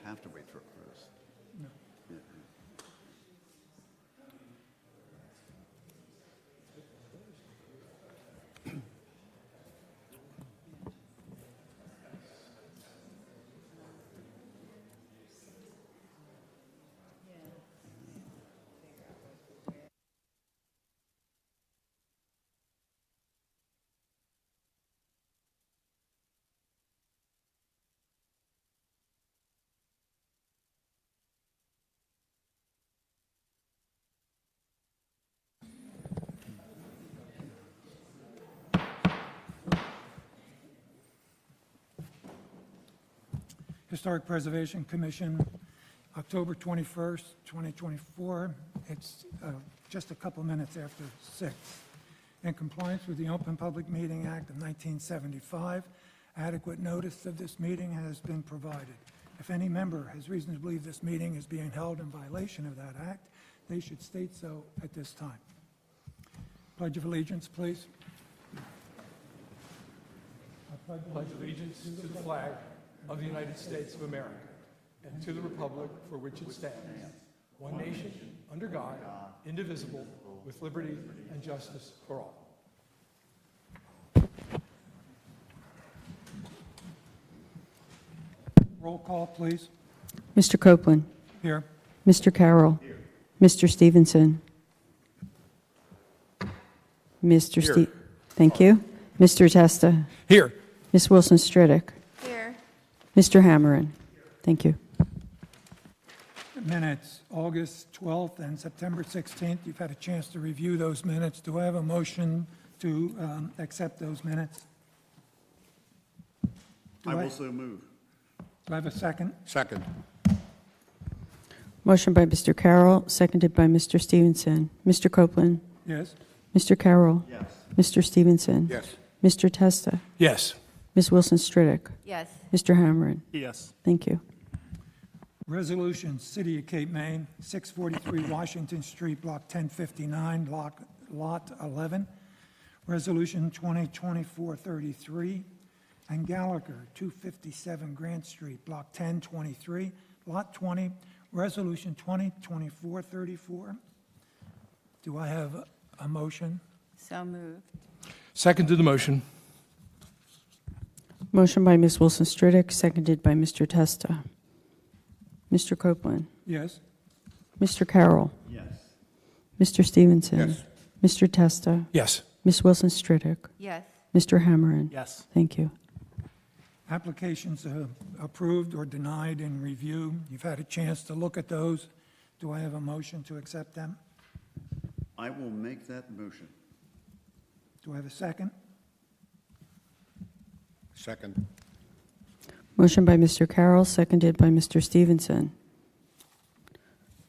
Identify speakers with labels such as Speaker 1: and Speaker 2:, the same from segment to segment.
Speaker 1: have to wait for Bruce.
Speaker 2: No.
Speaker 1: Yeah.
Speaker 2: Historic Preservation Commission, October 21st, 2024. It's just a couple minutes after 6. In compliance with the Open Public Meeting Act of 1975, adequate notice of this meeting has been provided. If any member has reason to believe this meeting is being held in violation of that act, they should state so at this time. Pledge of allegiance, please.
Speaker 3: Pledge allegiance to the flag of the United States of America and to the republic for which it stands, one nation, under God, indivisible, with liberty and justice for all.
Speaker 2: Roll call, please.
Speaker 4: Mr. Copeland.
Speaker 2: Here.
Speaker 4: Mr. Carroll. Mr. Stevenson. Mr. Ste- Thank you. Mr. Testa.
Speaker 3: Here.
Speaker 4: Ms. Wilson Striddick.
Speaker 5: Here.
Speaker 4: Mr. Hammerin. Thank you.
Speaker 2: Minutes, August 12th and September 16th. You've had a chance to review those minutes. Do I have a motion to accept those minutes?
Speaker 1: I will so move.
Speaker 2: Do I have a second?
Speaker 1: Second.
Speaker 4: Motion by Mr. Carroll, seconded by Mr. Stevenson. Mr. Copeland.
Speaker 2: Yes.
Speaker 4: Mr. Carroll.
Speaker 1: Yes.
Speaker 4: Mr. Stevenson.
Speaker 1: Yes.
Speaker 4: Mr. Testa.
Speaker 3: Yes.
Speaker 4: Ms. Wilson Striddick.
Speaker 5: Yes.
Speaker 4: Mr. Hammerin.
Speaker 1: Yes.
Speaker 4: Thank you.
Speaker 2: Resolution, City of Cape May, 643 Washington Street, Block 1059, Lot 11. Resolution 2024-33. And Gallagher, 257 Grant Street, Block 1023, Lot 20. Resolution 2024-34. Do I have a motion?
Speaker 5: So moved.
Speaker 3: Second to the motion.
Speaker 4: Motion by Ms. Wilson Striddick, seconded by Mr. Testa. Mr. Copeland.
Speaker 2: Yes.
Speaker 4: Mr. Carroll.
Speaker 1: Yes.
Speaker 4: Mr. Stevenson.
Speaker 1: Yes.
Speaker 4: Mr. Testa.
Speaker 3: Yes.
Speaker 4: Ms. Wilson Striddick.
Speaker 5: Yes.
Speaker 4: Mr. Hammerin.
Speaker 1: Yes.
Speaker 4: Thank you.
Speaker 2: Applications approved or denied in review. You've had a chance to look at those. Do I have a motion to accept them?
Speaker 1: I will make that motion.
Speaker 2: Do I have a second?
Speaker 1: Second.
Speaker 4: Motion by Mr. Carroll, seconded by Mr. Stevenson.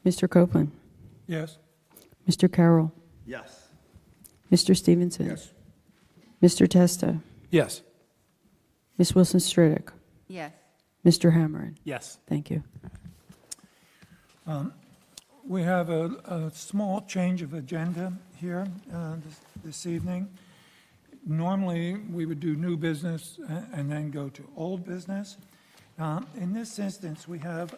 Speaker 4: Mr. Copeland.
Speaker 2: Yes.
Speaker 4: Mr. Carroll.
Speaker 1: Yes.
Speaker 4: Mr. Stevenson. Mr. Testa.
Speaker 3: Yes.
Speaker 4: Ms. Wilson Striddick.
Speaker 5: Yes.
Speaker 4: Mr. Hammerin.
Speaker 3: Yes.
Speaker 4: Thank you.
Speaker 2: We have a small change of agenda here this evening. Normally, we would do new business and then go to old business. In this instance, we have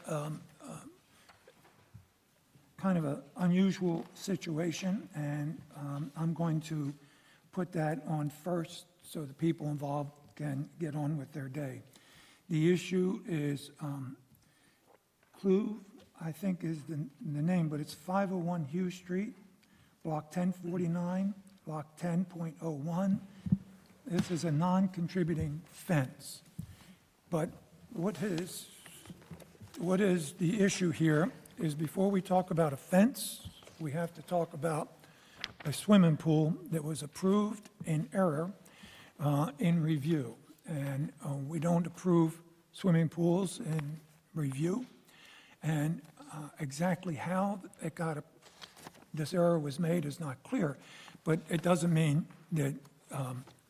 Speaker 2: kind of an unusual situation, and I'm going to put that on first so the people involved can get on with their day. The issue is Clue, I think is the name, but it's 501 Hughes Street, Block 1049, Block 10.01. This is a non-contributing fence. But what is the issue here is before we talk about a fence, we have to talk about a swimming pool that was approved in error in review. And we don't approve swimming pools in review. And exactly how this error was made is not clear, but it doesn't mean that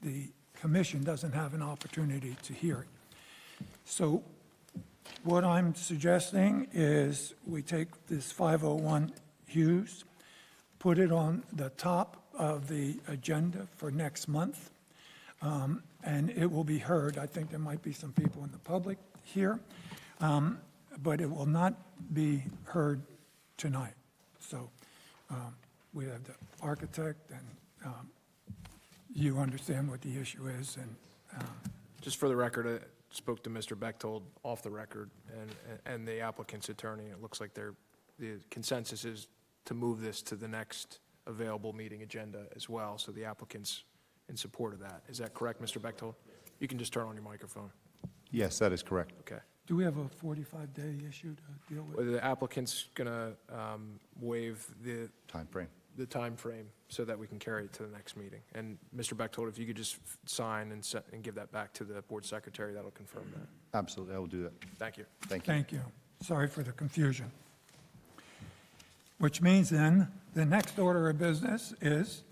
Speaker 2: the commission doesn't have an opportunity to hear it. So what I'm suggesting is we take this 501 Hughes, put it on the top of the agenda for next month, and it will be heard. I think there might be some people in the public here. but it will not be heard tonight. So we have the architect, and you understand what the issue is, and
Speaker 5: Just for the record, I spoke to Mr. Bechtold off the record and the applicant's attorney. It looks like the consensus is to move this to the next available meeting agenda as well, so the applicant's in support of that. Is that correct, Mr. Bechtold? You can just turn on your microphone.
Speaker 6: Yes, that is correct.
Speaker 5: Okay.
Speaker 2: do we have a 45-day issue to deal with?
Speaker 5: Well, the applicant's going to waive the
Speaker 6: Timeframe.
Speaker 5: timeframe so that we can carry it to the next meeting. And Mr. Bechtold, if you could just sign and give that back to the board secretary, that'll confirm that.
Speaker 6: Absolutely, I will do that.
Speaker 5: Thank you.
Speaker 6: Thank you.
Speaker 2: Thank you. Sorry for the confusion. Which means then, the next order of business is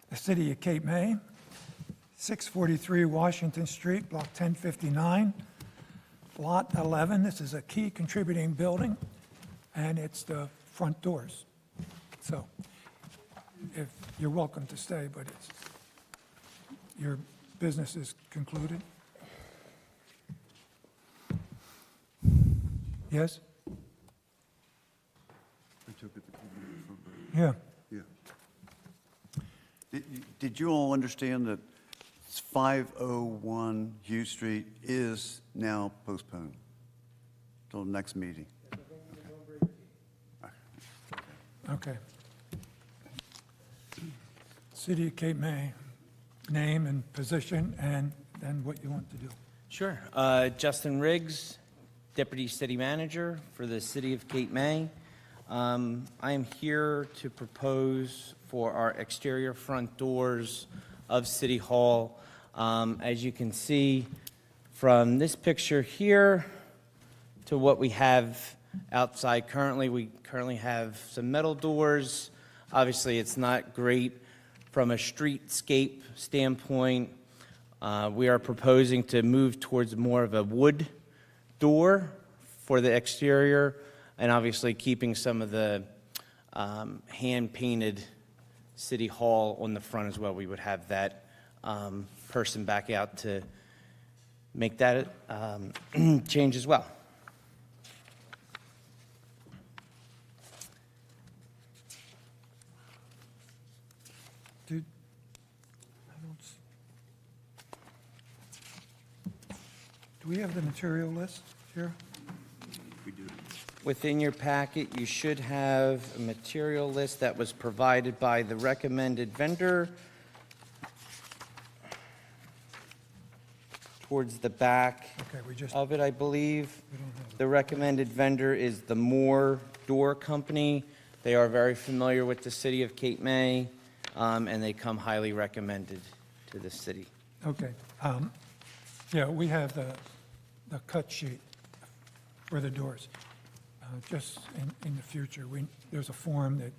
Speaker 2: the City of Cape May, 643 Washington Street, Block 1059, Lot 11. This is a key contributing building, and it's the front doors. So, if, you're welcome to stay, but it's, your business is concluded? Yes?
Speaker 1: I took it to come from,
Speaker 2: Yeah.
Speaker 1: yeah. Did you all understand that 501 Hugh Street is now postponed till the next meeting?
Speaker 2: Okay. City of Cape May, name and position, and then what you want to do.
Speaker 7: Sure. Justin Riggs, Deputy City Manager for the City of Cape May. I am here to propose for our exterior front doors of City Hall. As you can see from this picture here to what we have outside currently, we currently have some metal doors. Obviously, it's not great from a streetscape standpoint. We are proposing to move towards more of a wood door for the exterior, and obviously keeping some of the hand-painted City Hall on the front as well. We would have that person back out to make that change as well.
Speaker 2: Dude, I don't do we have the material list here?
Speaker 1: We do.
Speaker 7: Within your packet, you should have a material list that was provided by the recommended vendor. Towards the back
Speaker 2: Okay, we just,
Speaker 7: of it, I believe.
Speaker 2: we don't have it.
Speaker 7: The recommended vendor is the Moore Door Company. They are very familiar with the city of Cape May, and they come highly recommended to the city.
Speaker 2: Okay. Yeah, we have the cut sheet for the doors. Just in the future, there's a form that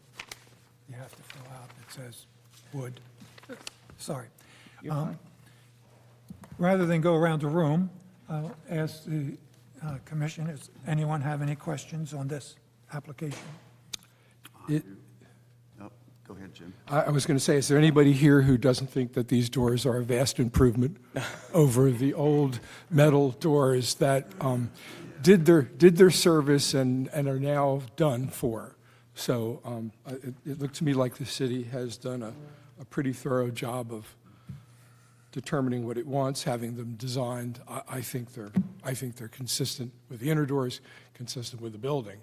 Speaker 2: you have to fill out that says wood. Sorry.
Speaker 7: You're fine.
Speaker 2: Rather than go around the room, I'll ask the commission, does anyone have any questions on this application?
Speaker 1: Oh, go ahead, Jim.
Speaker 3: I was going to say, is there anybody here who doesn't think that these doors are a vast improvement over the old metal doors that did their service and are now done for? So it looked to me like the city has done a pretty thorough job of determining what it wants, having them designed. I think they're consistent with the inner doors, consistent with the building.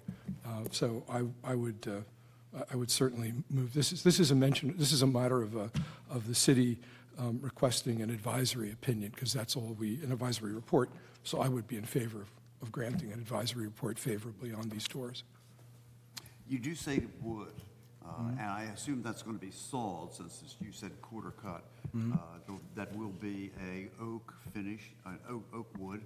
Speaker 3: So I would certainly move. This is a matter of the city requesting an advisory opinion, because that's all an advisory report. So I would be in favor of granting an advisory report favorably on these doors.
Speaker 1: You do say wood, and I assume that's going to be sawed, since you said quarter cut. That will be a oak finish, an oak wood,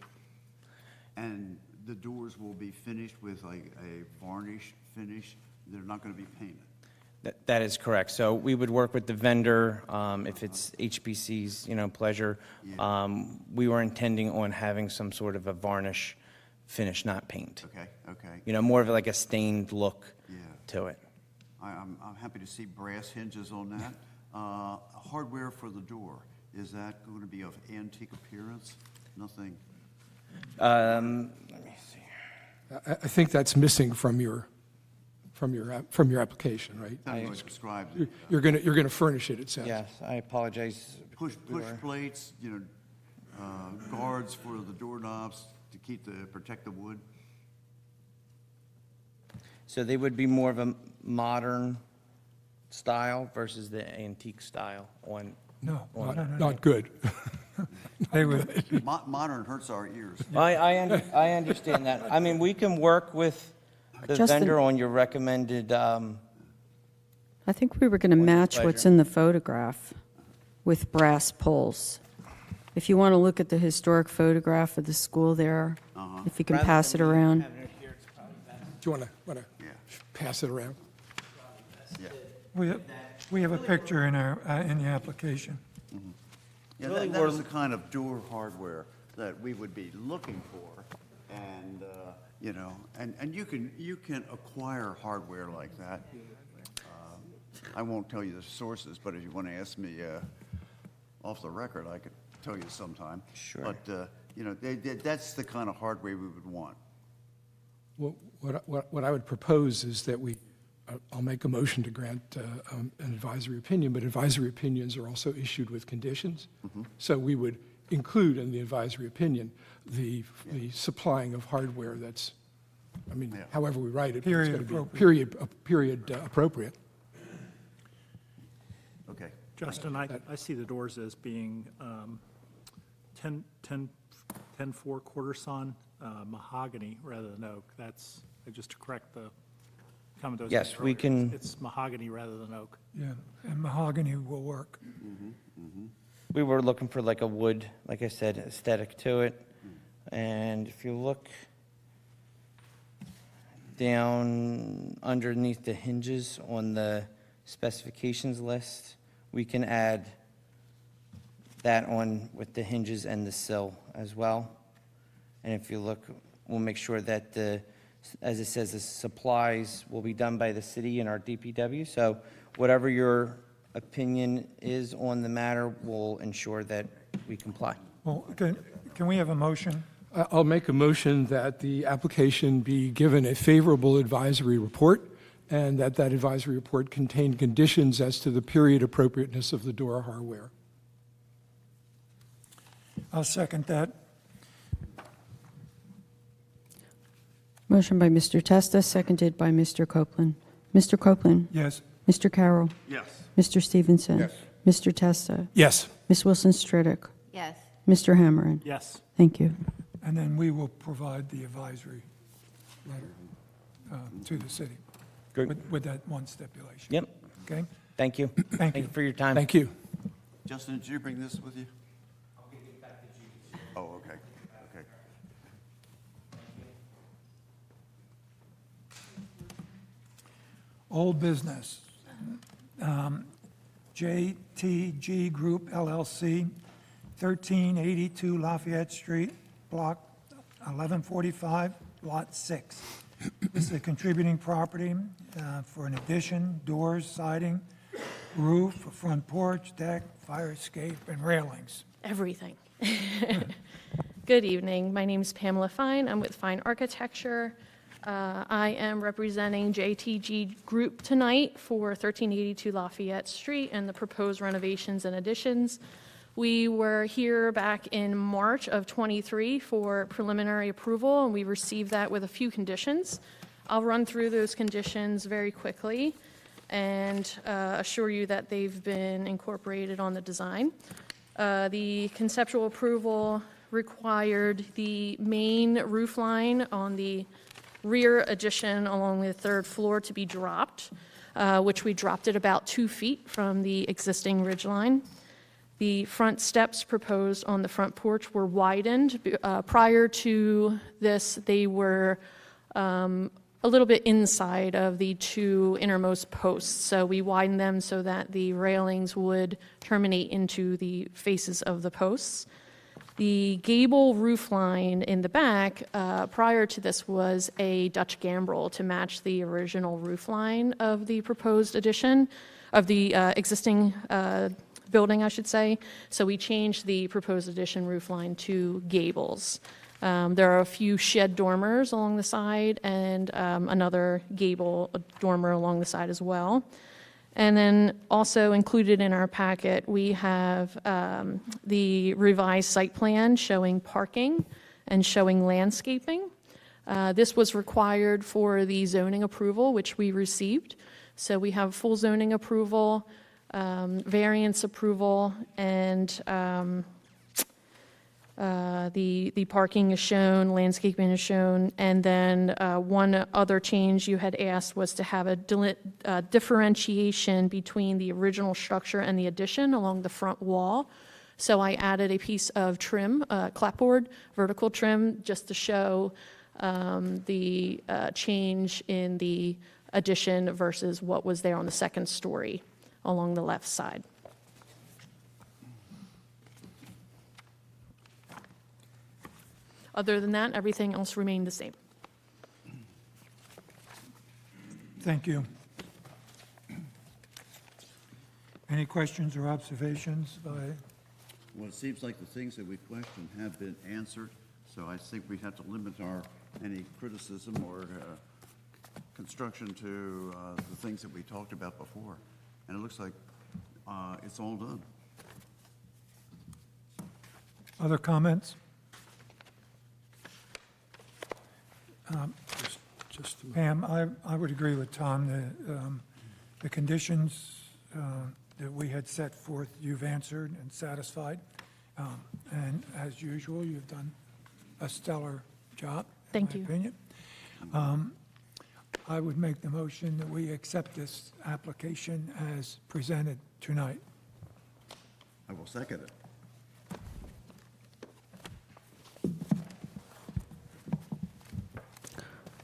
Speaker 1: and the doors will be finished with like a varnish finish. They're not going to be painted.
Speaker 7: That is correct. So we would work with the vendor, if it's HBC's, pleasure. We were intending on having some sort of a varnish finish, not paint.
Speaker 1: Okay.
Speaker 7: More of like a stained look
Speaker 1: Yeah.
Speaker 7: to it.
Speaker 1: I'm happy to see brass hinges on that. Hardware for the door, is that going to be of antique appearance? Nothing?
Speaker 7: Let me see.
Speaker 3: I think that's missing from your application, right?
Speaker 1: Sounds like describes it.
Speaker 3: You're going to furnish it, it says.
Speaker 7: Yes, I apologize.
Speaker 1: Push plates, guards for the doorknobs to protect the wood.
Speaker 7: So they would be more of a modern style versus the antique style on,
Speaker 2: No, no, no, no.
Speaker 3: Not good.
Speaker 2: They would,
Speaker 1: Modern hurts our ears.
Speaker 7: I understand that. I mean, we can work with the
Speaker 4: Justin-
Speaker 7: vendor on your recommended,
Speaker 4: I think we were going to match what's
Speaker 7: pleasure.
Speaker 4: in the photograph with brass poles. If you want to look at the historic photograph of the school there, if you can
Speaker 7: rather
Speaker 4: pass it
Speaker 7: than me
Speaker 4: around.
Speaker 7: having it here, it's probably best.
Speaker 3: Do you want to
Speaker 1: Yeah,
Speaker 3: pass it around?
Speaker 1: yeah.
Speaker 2: we have a picture in in the application.
Speaker 1: Yeah,
Speaker 7: Really,
Speaker 1: that is
Speaker 7: we're-
Speaker 1: the kind of door hardware that we would be looking for. And, and you can acquire hardware like that. I won't tell you the sources, but if you want to ask me off the record, I could tell you sometime.
Speaker 7: Sure.
Speaker 1: But, that's the kind of hardware we would want.
Speaker 3: What I would propose is that I'll make a motion to grant an advisory opinion, but advisory opinions are also issued with conditions. So we would include in the advisory opinion the supplying of hardware that's,
Speaker 1: Yeah.
Speaker 3: however we write it. but it's
Speaker 2: Period
Speaker 3: gotta be
Speaker 2: appropriate.
Speaker 3: period appropriate.
Speaker 1: Okay.
Speaker 6: Justin, I see the doors as being 10-4 quarter sawn mahogany rather than oak. That's, just to correct the comment that was
Speaker 7: Yes,
Speaker 6: made
Speaker 7: we
Speaker 6: earlier.
Speaker 7: can-
Speaker 6: It's mahogany rather than oak.
Speaker 2: Yeah, and mahogany will work.
Speaker 7: We were looking for like a wood, like I said, aesthetic to it. And if you look down underneath the hinges on the specifications list, we can add that on with the hinges and the sill as well. And if you look, we'll make sure that as it says, the supplies will be done by the city and our DPW. So whatever your opinion is on the matter, we'll ensure that we comply.
Speaker 2: Well, can we have a motion?
Speaker 3: I'll make a motion that the application be given a favorable advisory report, and that advisory report contain conditions as to the period appropriateness of the door hardware.
Speaker 2: I'll second that.
Speaker 4: Motion by Mr. Testa, seconded by Mr. Copeland. Mr. Copeland?
Speaker 2: Yes,
Speaker 4: Mr. Carroll?
Speaker 1: Yes.
Speaker 4: Mr. Stevenson?
Speaker 3: Yes.
Speaker 4: Mr. Testa?
Speaker 3: Yes.
Speaker 4: Ms. Wilson Stridick?
Speaker 8: Yes.
Speaker 4: Mr. Hammerin?
Speaker 6: Yes.
Speaker 4: Thank you.
Speaker 2: and then we will provide the advisory letter to the city
Speaker 7: Good.
Speaker 2: with that one stipulation.
Speaker 7: Yep,
Speaker 2: Okay?
Speaker 7: thank you.
Speaker 2: Thank you.
Speaker 7: for your time.
Speaker 3: Thank you.
Speaker 1: Justin, did you bring this with you? Oh, okay, okay.
Speaker 2: Old business. JTG Group LLC, 1382 Lafayette Street, Block 1145, Lot 6. This is a contributing property for an addition, doors, siding, roof, a front porch, deck, fire escape, and railings.
Speaker 9: Everything. Good evening. My name is Pamela Fine. I'm with Fine Architecture. I am representing JTG Group tonight for 1382 Lafayette Street and the proposed renovations and additions. We were here back in March of '23 for preliminary approval, and we received that with a few conditions. I'll run through those conditions very quickly and assure you that they've been incorporated on the design. The conceptual approval required the main roof line on the rear addition along the third floor to be dropped, which we dropped it about 2 feet from the existing ridge line. The front steps proposed on the front porch were widened. Prior to this, they were a little bit inside of the two innermost posts. So we widened them so that the railings would terminate into the faces of the posts. The gable roof line in the back, prior to this, was a Dutch gambrel to match the original roof line of the proposed addition, of the existing building, I should say. So we changed the proposed addition roof line to gables. There are a few shed dormers along the side and another gable dormer along the side as well. And then also included in our packet, we have the revised site plan showing parking and showing landscaping. This was required for the zoning approval, which we received. So we have full zoning approval, variance approval, and the parking is shown, landscaping is shown, and then one other change you had asked was to have a differentiation between the original structure and the addition along the front wall. So I added a piece of trim, clapboard, vertical trim, just to show the change in the addition versus what was there on the second story along the left side. Other than that, everything else remained the same.
Speaker 2: Thank you. Any questions or observations by,
Speaker 1: Well, it seems like the things that we questioned have been answered, so I think we have to limit any criticism or construction to the things that we talked about before. And it looks like it's all done.
Speaker 2: other comments? Pam, I would agree with Tom. The conditions that we had set forth, you've answered and satisfied. And as usual, you've done a stellar job, in
Speaker 9: Thank you.
Speaker 2: my opinion. I would make the motion that we accept this application as presented tonight.
Speaker 1: I will second it.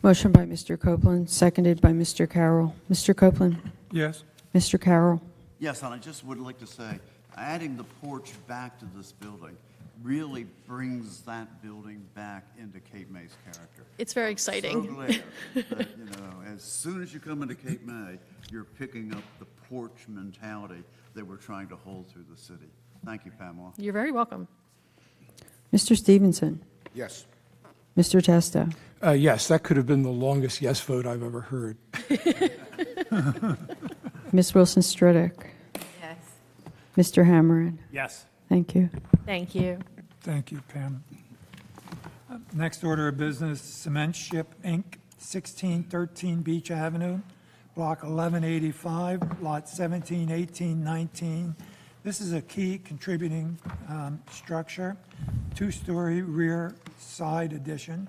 Speaker 4: Motion by Mr. Copeland, seconded by Mr. Carroll. Mr. Copeland?
Speaker 2: Yes?
Speaker 4: Mr. Carroll?
Speaker 1: Yes, and I just would like to say, adding the porch back to this building really brings that building back into Cape May's character.
Speaker 9: It's very
Speaker 1: So
Speaker 9: exciting.
Speaker 1: glad that, as soon as you come into Cape May, you're picking up the porch mentality that we're trying to hold through the city. Thank you, Pamela.
Speaker 9: You're very welcome.
Speaker 4: Mr. Stevenson?
Speaker 8: Yes.
Speaker 4: Mr. Testa?
Speaker 3: Yes, that could have been the longest yes vote I've ever heard.
Speaker 4: Ms. Wilson Stridick?
Speaker 10: Yes.
Speaker 4: Mr. Hammerin?
Speaker 6: Yes.
Speaker 4: Thank you.
Speaker 9: Thank you.
Speaker 2: Thank you, Pam. Next order of business, Cement Ship, Inc., 1613 Beach Avenue, Block 1185, Lot 17, 18, 19. This is a key contributing structure, two-story rear side addition,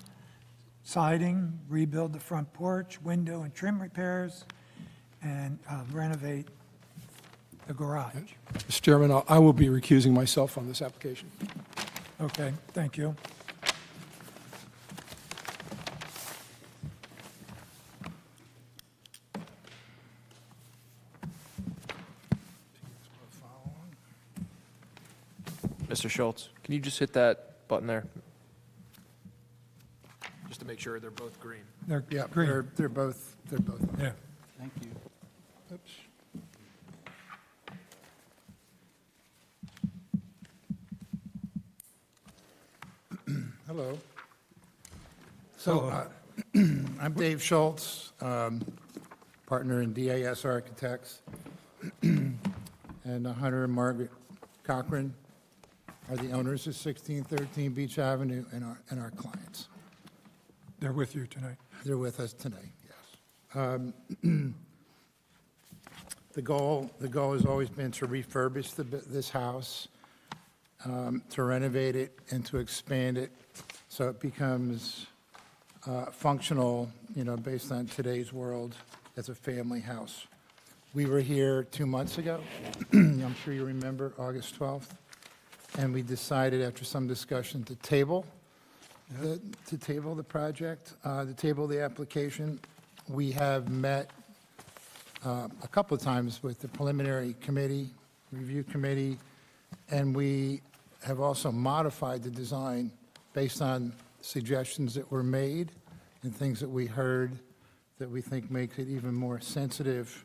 Speaker 2: siding, rebuild the front porch, window and trim repairs, and renovate the garage.
Speaker 3: Mr. Chairman, I will be recusing myself on this application.
Speaker 2: Okay, thank you.
Speaker 5: Mr. Schultz, can you just hit that button there? Just to make sure they're both green.
Speaker 2: They're
Speaker 8: Yeah,
Speaker 2: green.
Speaker 8: they're both.
Speaker 2: Yeah.
Speaker 8: Thank you. Oops. Hello. So, I'm Dave Schultz, partner in DAS Architects, and Hunter and Margaret Cochran are the owners of 1613 Beach Avenue and our clients.
Speaker 2: They're with you tonight.
Speaker 8: They're with us today, yes. The goal has always been to refurbish this house, to renovate it, and to expand it so it becomes functional, based on today's world as a family house. We were here 2 months ago, I'm sure you remember, August 12th, and we decided after some discussion to table the project, to table the application. We have met a couple of times with the preliminary committee, review committee, and we have also modified the design based on suggestions that were made and things that we heard that we think makes it even more sensitive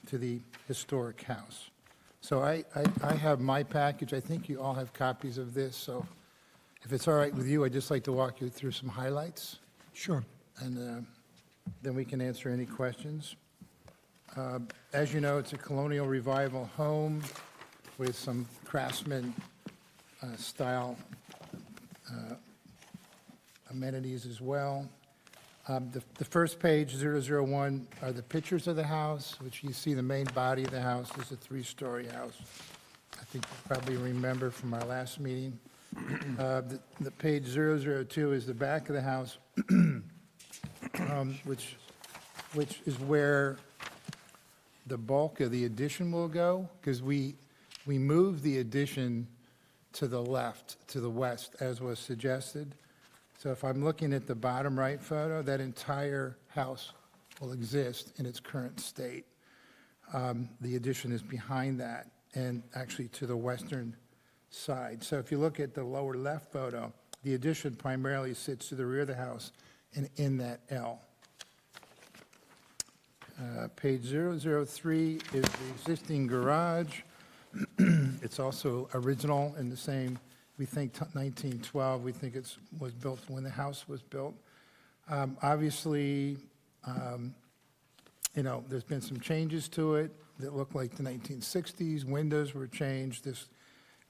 Speaker 8: to the historic house. So I have my package. I think you all have copies of this, so If it's all right with you, I'd just like to walk you through some highlights,
Speaker 2: Sure.
Speaker 8: and then we can answer any questions. As you know, it's a colonial revival home with some craftsman style amenities as well. The first page, 001, are the pictures of the house, which you see the main body of the house is a 3-story house. I think you probably remember from our last meeting. The page 002 is the back of the house, which is where the bulk of the addition will go, because we moved the addition to the left, to the west, as was suggested. So if I'm looking at the bottom right photo, that entire house will exist in its current state. The addition is behind that and actually to the western side. So if you look at the lower left photo, the addition primarily sits to the rear of the house and in that L. Page 003 is the existing garage. It's also original in the same, we think 1912, we think it was built when the house was built. Obviously, there's been some changes to it that look like the 1960s. Windows were changed. This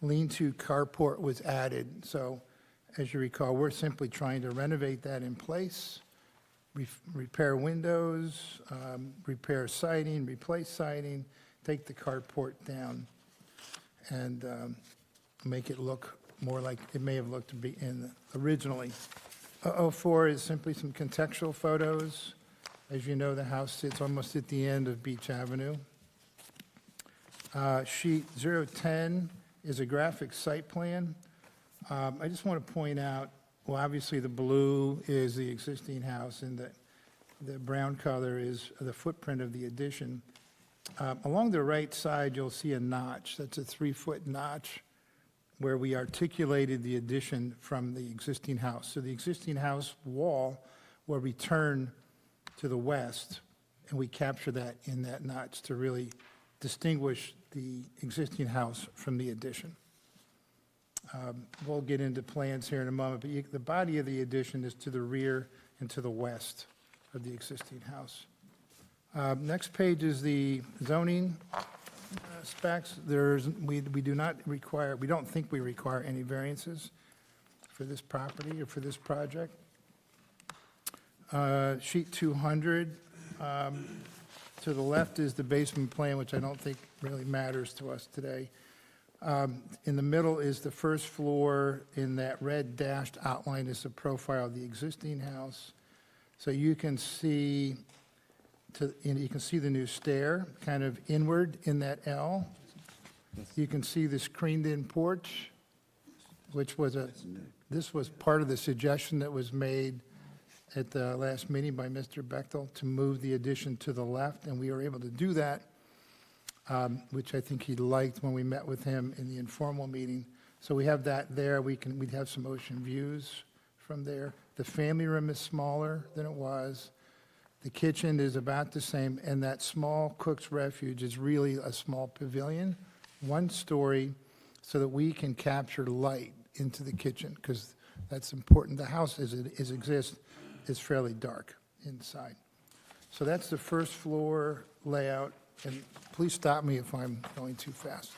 Speaker 8: lean-to carport was added. So as you recall, we're simply trying to renovate that in place, repair windows, repair siding, replace siding, take the carport down, and make it look more like it may have looked to be in originally. 04 is simply some contextual photos. As you know, the house sits almost at the end of Beach Avenue. Sheet 010 is a graphic site plan. I just want to point out, well, obviously the blue is the existing house and the brown color is the footprint of the addition. Along the right side, you'll see a notch. That's a 3-foot notch where we articulated the addition from the existing house. So the existing house wall will return to the west, and we capture that in that notch to really distinguish the existing house from the addition. We'll get into plans here in a moment, but the body of the addition is to the rear and to the west of the existing house. Next page is the zoning specs. We don't think we require any variances for this property or for this project. Sheet 200, to the left is the basement plan, which I don't think really matters to us today. In the middle is the first floor. In that red dashed outline is the profile of the existing house. So you can see the new stair kind of inward in that L. You can see the screened-in porch, which was this was part of the suggestion that was made at the last meeting by Mr. Bechtel to move the addition to the left, and we were able to do that, which I think he liked when we met with him in the informal meeting. So we have that there. We'd have some ocean views from there. The family room is smaller than it was. The kitchen is about the same, and that small cook's refuge is really a small pavilion, 1 story, so that we can capture light into the kitchen, because that's important. The house as it exists is fairly dark inside. So that's the first floor layout, and please stop me if I'm going too fast.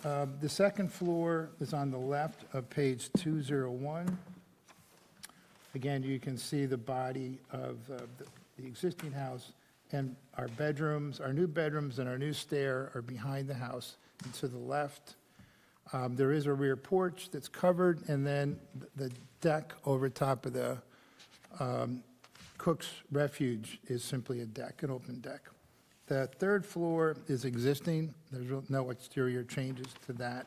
Speaker 8: The second floor is on the left of page 201. Again, you can see the body of the existing house, and our bedrooms, our new bedrooms and our new stair are behind the house and to the left. There is a rear porch that's covered, and then the deck over top of the cook's refuge is simply a deck, an open deck. The third floor is existing. There's no exterior changes to that.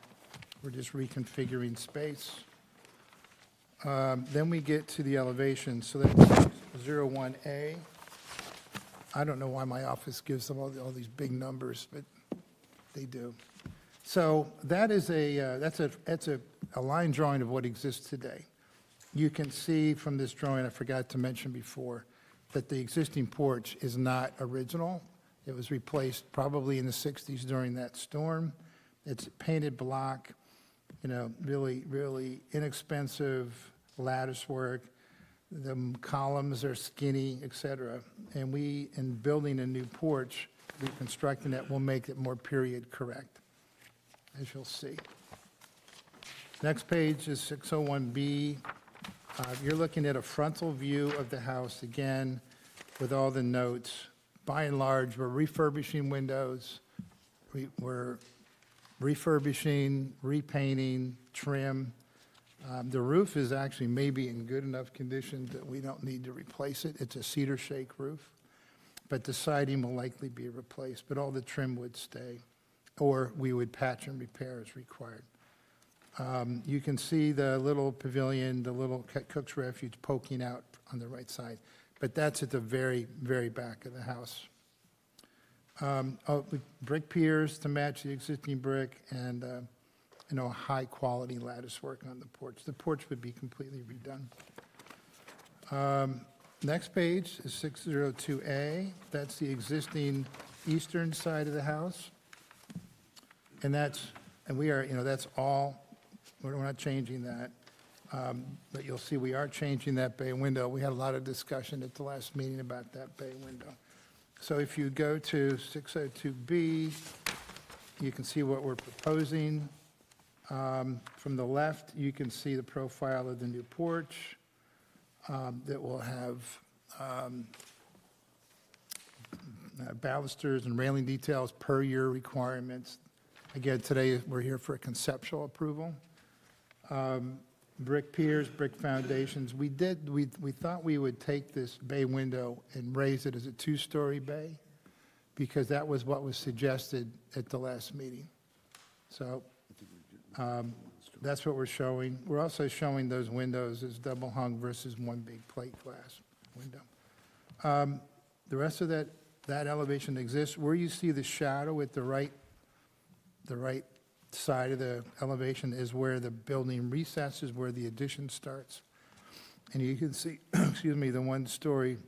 Speaker 8: We're just reconfiguring space. Then we get to the elevation. So that's 01A. I don't know why my office gives them all these big numbers, but they do. So that is that's a line drawing of what exists today. You can see from this drawing, I forgot to mention before, that the existing porch is not original. It was replaced probably in the 60s during that storm. It's painted block. really, really inexpensive lattice work. The columns are skinny, et cetera. And we, in building a new porch, reconstructing it, will make it more period correct, as you'll see. Next page is 601B. You're looking at a frontal view of the house, again, with all the notes. By and large, we're refurbishing windows. We're refurbishing, repainting, trim. The roof is actually maybe in good enough condition that we don't need to replace it. It's a cedar shake roof, but the siding will likely be replaced, but all the trim would stay, or we would patch and repair as required. You can see the little pavilion, the little cook's refuge poking out on the right side, but that's at the very, very back of the house. Brick piers to match the existing brick, and high-quality lattice work on the porch. The porch would be completely redone. Next page is 602A. That's the existing eastern side of the house. And that's all, we're not changing that. But you'll see we are changing that bay window. We had a lot of discussion at the last meeting about that bay window. So if you go to 602B, you can see what we're proposing. From the left, you can see the profile of the new porch that will have balusters and railing details per your requirements. Again, today, we're here for a conceptual approval. Brick piers, brick foundations. We thought we would take this bay window and raise it as a two-story bay, because that was what was suggested at the last meeting. So that's what we're showing. We're also showing those windows as double hung versus one big plate glass window. The rest of that elevation exists. Where you see the shadow at the right side of the elevation is where the building recesses, where the addition starts. And you can see, excuse me, the one-story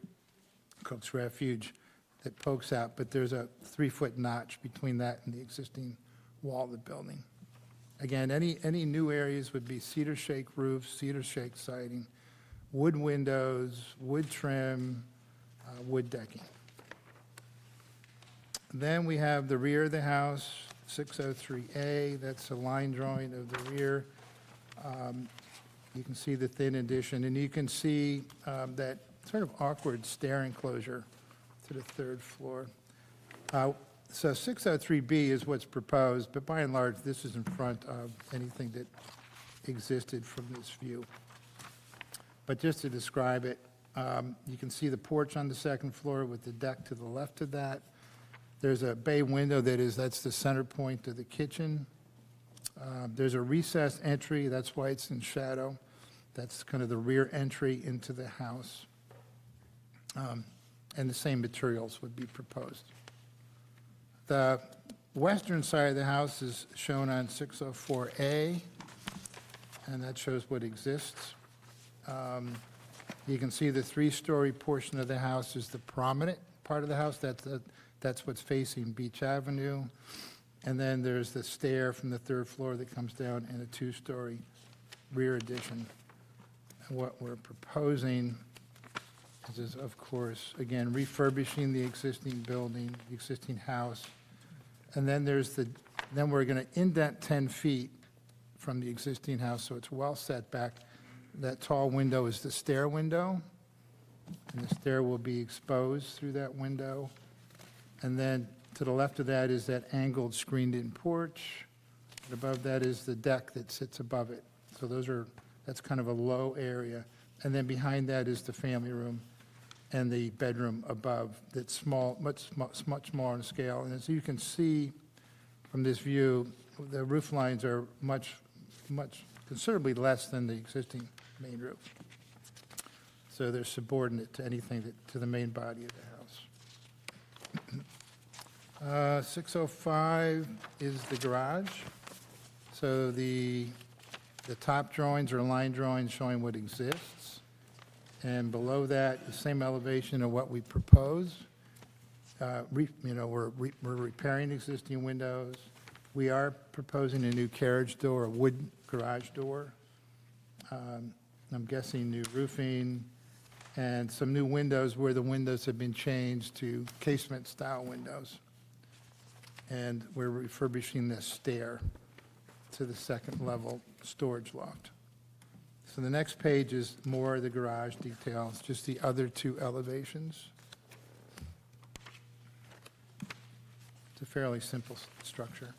Speaker 8: cook's refuge that pokes out, but there's a 3-foot notch between that and the existing wall of the building. Again, any new areas would be cedar shake roofs, cedar shake siding, wood windows, wood trim, wood decking. Then we have the rear of the house, 603A. That's a line drawing of the rear. You can see the thin addition, and you can see that sort of awkward stair enclosure to the third floor. So 603B is what's proposed, but by and large, this is in front of anything that existed from this view. But just to describe it, you can see the porch on the second floor with the deck to the left of that. There's a bay window that's the center point of the kitchen. There's a recessed entry, that's why it's in shadow. That's kind of the rear entry into the house. And the same materials would be proposed. The western side of the house is shown on 604A, and that shows what exists. You can see the 3-story portion of the house is the prominent part of the house. That's what's facing Beach Avenue. And then there's the stair from the third floor that comes down, and a 2-story rear addition. And what we're proposing is, of course, again, refurbishing the existing building, the existing house. And then then we're going to indent 10 feet from the existing house, so it's well set back. That tall window is the stair window, and the stair will be exposed through that window. And then to the left of that is that angled screened-in porch. And above that is the deck that sits above it. So that's kind of a low area. And then behind that is the family room and the bedroom above that's small, much smaller in scale. And as you can see from this view, the roof lines are considerably less than the existing main roof. So they're subordinate to anything to the main body of the house. 605 is the garage. So the top drawings are line drawings showing what exists. And below that, the same elevation of what we propose. We're repairing existing windows. We are proposing a new carriage door, a wood garage door. I'm guessing new roofing and some new windows where the windows have been changed to casement-style windows. And we're refurbishing this stair to the second-level storage loft. So the next page is more of the garage details, just the other two elevations. It's a fairly simple structure.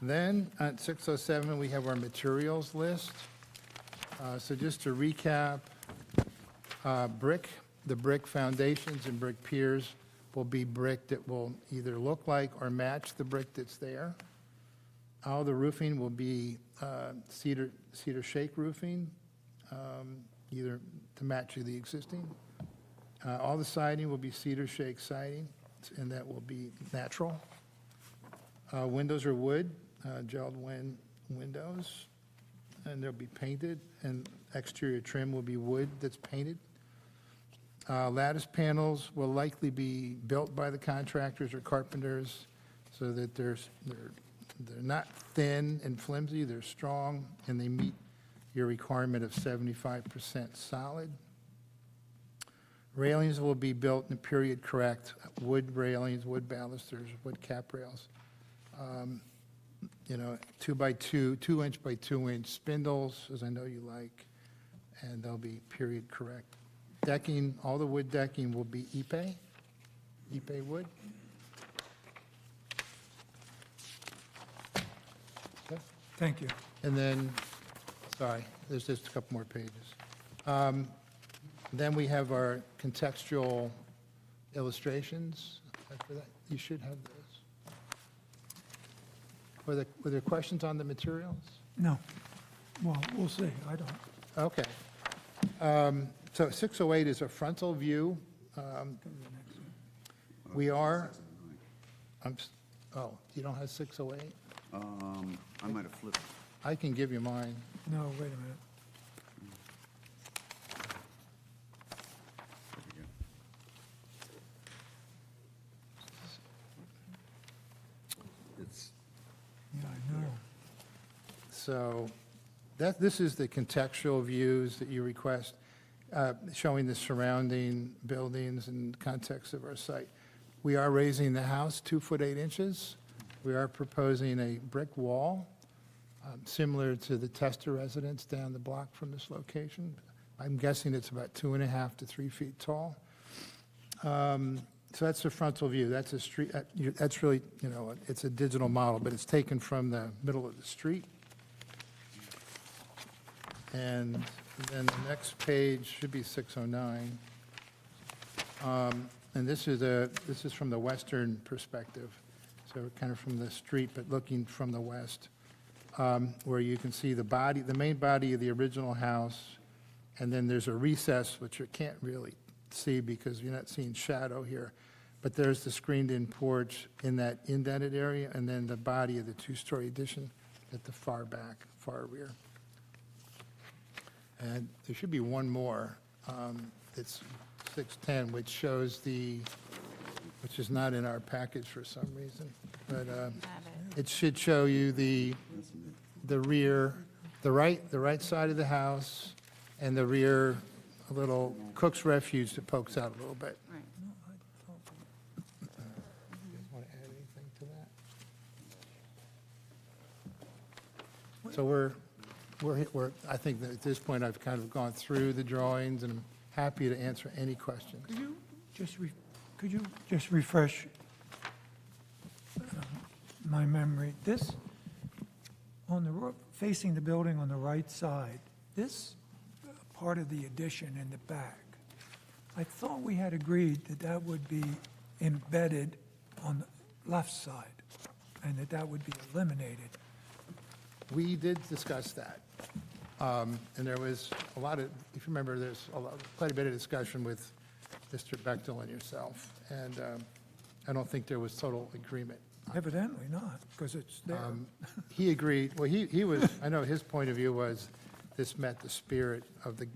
Speaker 8: Then at 607, we have our materials list. So just to recap, the brick foundations and brick piers will be brick that will either look like or match the brick that's there. All the roofing will be cedar shake roofing, either to match the existing. All the siding will be cedar shake siding, and that will be natural. Windows are wood, gelled windows, and they'll be painted, and exterior trim will be wood that's painted. Lattice panels will likely be built by the contractors or carpenters so that they're not thin and flimsy, they're strong, and they meet your requirement of 75% solid. Railings will be built in period correct, wood railings, wood balusters, wood cap rails. 2 by 2, 2 inch by 2 inch spindles, as I know you like, and they'll be period correct. Decking, all the wood decking will be Ipe wood. Okay.
Speaker 2: Thank you.
Speaker 8: And then, sorry, there's just a couple more pages. Then we have our contextual illustrations. After that, you should have those. Were there questions on the materials?
Speaker 2: No. Well, we'll see. I don't.
Speaker 8: Okay. So 608 is a frontal view. We are, you don't have 608?
Speaker 1: I might have flipped.
Speaker 8: I can give you mine.
Speaker 2: No, wait a minute.
Speaker 1: It's,
Speaker 2: Yeah, I know.
Speaker 8: So this is the contextual views that you request, showing the surrounding buildings and context of our site. We are raising the house 2 foot 8 inches. We are proposing a brick wall, similar to the Testa residence down the block from this location. I'm guessing it's about 2.5 to 3 feet tall. So that's the frontal view. That's a street, that's really, it's a digital model, but it's taken from the middle of the street. And then the next page should be 609. And this is from the western perspective. So kind of from the street, but looking from the west, where you can see the main body of the original house, and then there's a recess, which you can't really see because you're not seeing shadow here. But there's the screened-in porch in that indented area, and then the body of the 2-story addition at the far back, far rear. And there should be one more. It's 610, which shows which is not in our package for some reason. But it should show you the rear, the right side of the house, and the rear, a little cook's refuge that pokes out a little bit.
Speaker 4: Right.
Speaker 8: You guys want to add anything to that? So we're, I think that at this point, I've kind of gone through the drawings, and I'm happy to answer any questions.
Speaker 2: Could you just refresh my memory? This, facing the building on the right side, this part of the addition in the back, I thought we had agreed that that would be embedded on the left side, and that would be eliminated.
Speaker 8: We did discuss that. And there was a lot of, if you remember, there's quite a bit of discussion with Mr. Bechtel and yourself, and I don't think there was total agreement.
Speaker 2: Evidently not, because it's there.
Speaker 8: He agreed, well, he was, I know his point of view was this met the spirit of the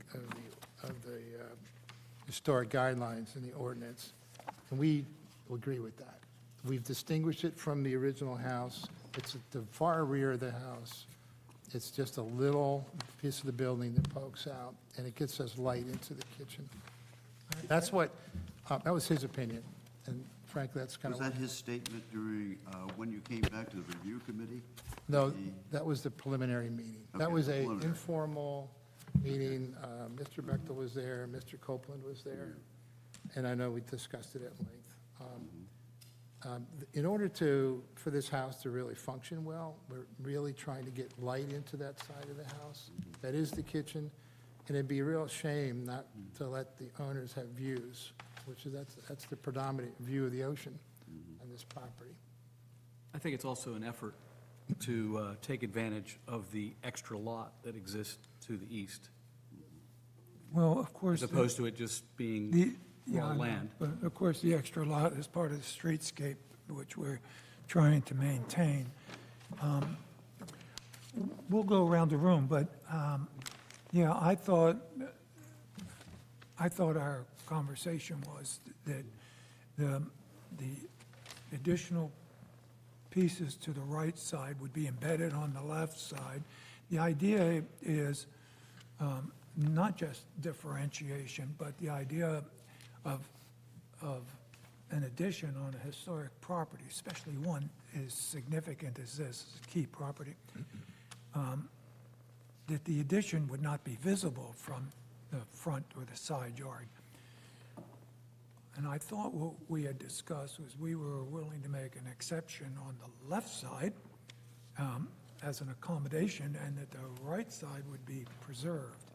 Speaker 8: historic guidelines in the ordinance, and we agree with that. We've distinguished it from the original house It's at the far rear of the house. It's just a little piece of the building that pokes out, and it gets us light into the kitchen. That's what, that was his opinion, and frankly, that's kind
Speaker 1: Was
Speaker 8: of.
Speaker 1: that his statement during, when you came back to the review committee?
Speaker 8: No, that was the preliminary meeting. That
Speaker 1: Okay,
Speaker 8: was a
Speaker 1: preliminary.
Speaker 8: informal meeting. Mr. Bechtel was there, Mr. Copeland was there, and I know we discussed it at length. In order for this house to really function well, we're really trying to get light into that side of the house. That is the kitchen, and it'd be a real shame not to let the owners have views, which is, that's the predominant view of the ocean on this property.
Speaker 10: I think it's also an effort to take advantage of the extra lot that exists to the east,
Speaker 2: Well, of course.
Speaker 10: as opposed to it just being
Speaker 2: Yeah, I
Speaker 10: raw
Speaker 2: know,
Speaker 10: land.
Speaker 2: But of course, the extra lot is part of the streetscape, which we're trying to maintain. We'll go around the room, but, yeah, I thought our conversation was that the additional pieces to the right side would be embedded on the left side. The idea is not just differentiation, but the idea of an addition on a historic property, especially one as significant as this, key property, that the addition would not be visible from the front or the side yard. And I thought what we had discussed was we were willing to make an exception on the left side as an accommodation, and that the right side would be preserved.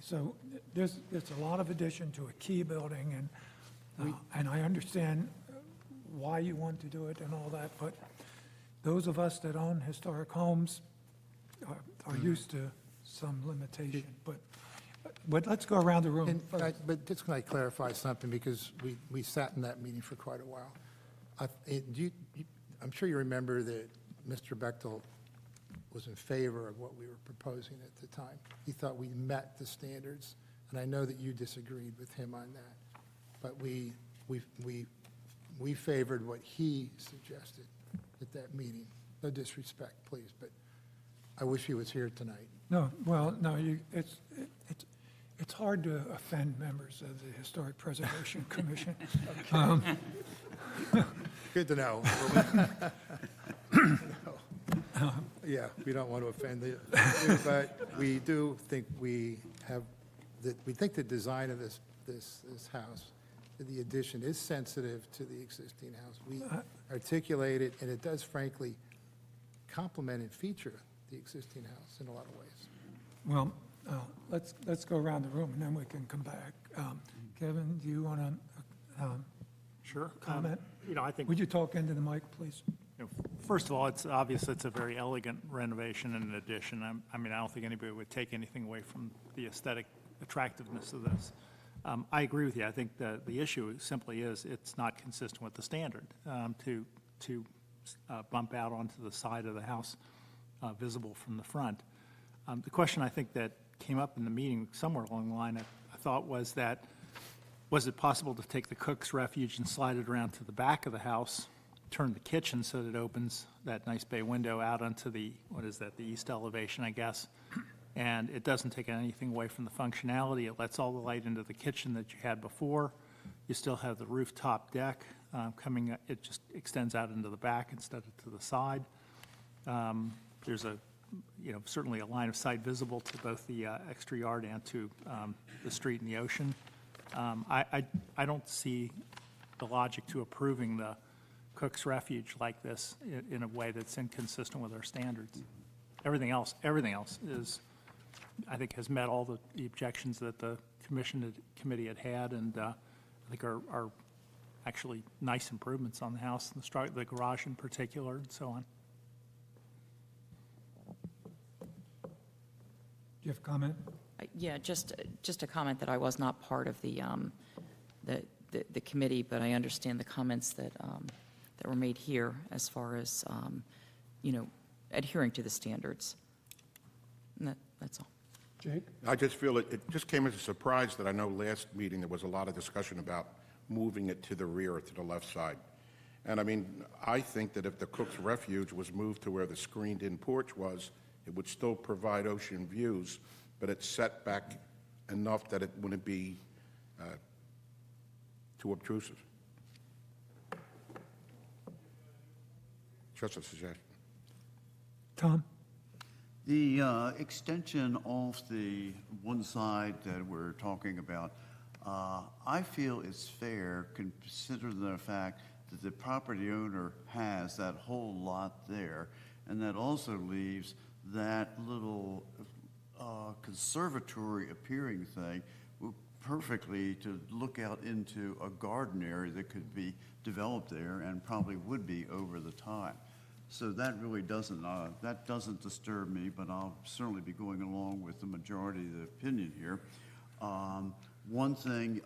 Speaker 2: So there's a lot of addition to a key building, and I understand why you want to do it and all that, but those of us that own historic homes are used to some limitation. But let's go around the room.
Speaker 8: But just can I clarify something, because we sat in that meeting for quite a while. I'm sure you remember that Mr. Bechtel was in favor of what we were proposing at the time. He thought we met the standards, and I know that you disagreed with him on that. But we favored what he suggested at that meeting. No disrespect, please, but I wish he was here tonight.
Speaker 2: No, well, no, it's hard to offend members of the Historic Preservation Commission.
Speaker 8: Good to know. Yeah, we don't want to offend you, but we do think we think the design of this house, the addition is sensitive to the existing house. We articulate it, and it does frankly complement and feature the existing house in a lot of ways.
Speaker 2: Well, let's go around the room, and then we can come back. Kevin, do you want to
Speaker 6: Sure.
Speaker 2: comment?
Speaker 6: I think,
Speaker 2: Would you talk into the mic, please?
Speaker 6: first of all, it's obvious it's a very elegant renovation and an addition. I don't think anybody would take anything away from the aesthetic attractiveness of this. I agree with you. I think the issue simply is it's not consistent with the standard to bump out onto the side of the house visible from the front. The question I think that came up in the meeting somewhere along the line, I thought, was it possible to take the cook's refuge and slide it around to the back of the house, turn the kitchen so that it opens that nice bay window out onto the east elevation, I guess, and it doesn't take anything away from the functionality. It lets all the light into the kitchen that you had before. You still have the rooftop deck coming, it just extends out into the back instead of to the side. There's certainly a line of sight visible to both the extra yard and to the street and the ocean. I don't see the logic to approving the cook's refuge like this in a way that's inconsistent with our standards. Everything else is, I think, has met all the objections that the committee had, and I think are actually nice improvements on the house, and the garage in particular, and so on.
Speaker 2: Do you have a comment?
Speaker 11: Yeah, just a comment that I was not part of the committee, but I understand the comments that were made here as far as, adhering to the standards. And that's all.
Speaker 2: Jake?
Speaker 12: I just feel it just came as a surprise that I know last meeting there was a lot of discussion about moving it to the rear or to the left side. And I mean, I think that if the Cook's Refuge was moved to where the screened-in porch was, it would still provide ocean views, but it's set back enough that it wouldn't be too obtrusive. Just a suggestion.
Speaker 2: Tom?
Speaker 1: The extension off the one side that we're talking about, I feel it's fair, considering the fact that the property owner has that whole lot there, and that also leaves that little conservatory appearing thing perfectly to look out into a garden area that could be developed there and probably would be over the time. So that really doesn't disturb me, but I'll certainly be going along with the majority of the opinion here. One thing,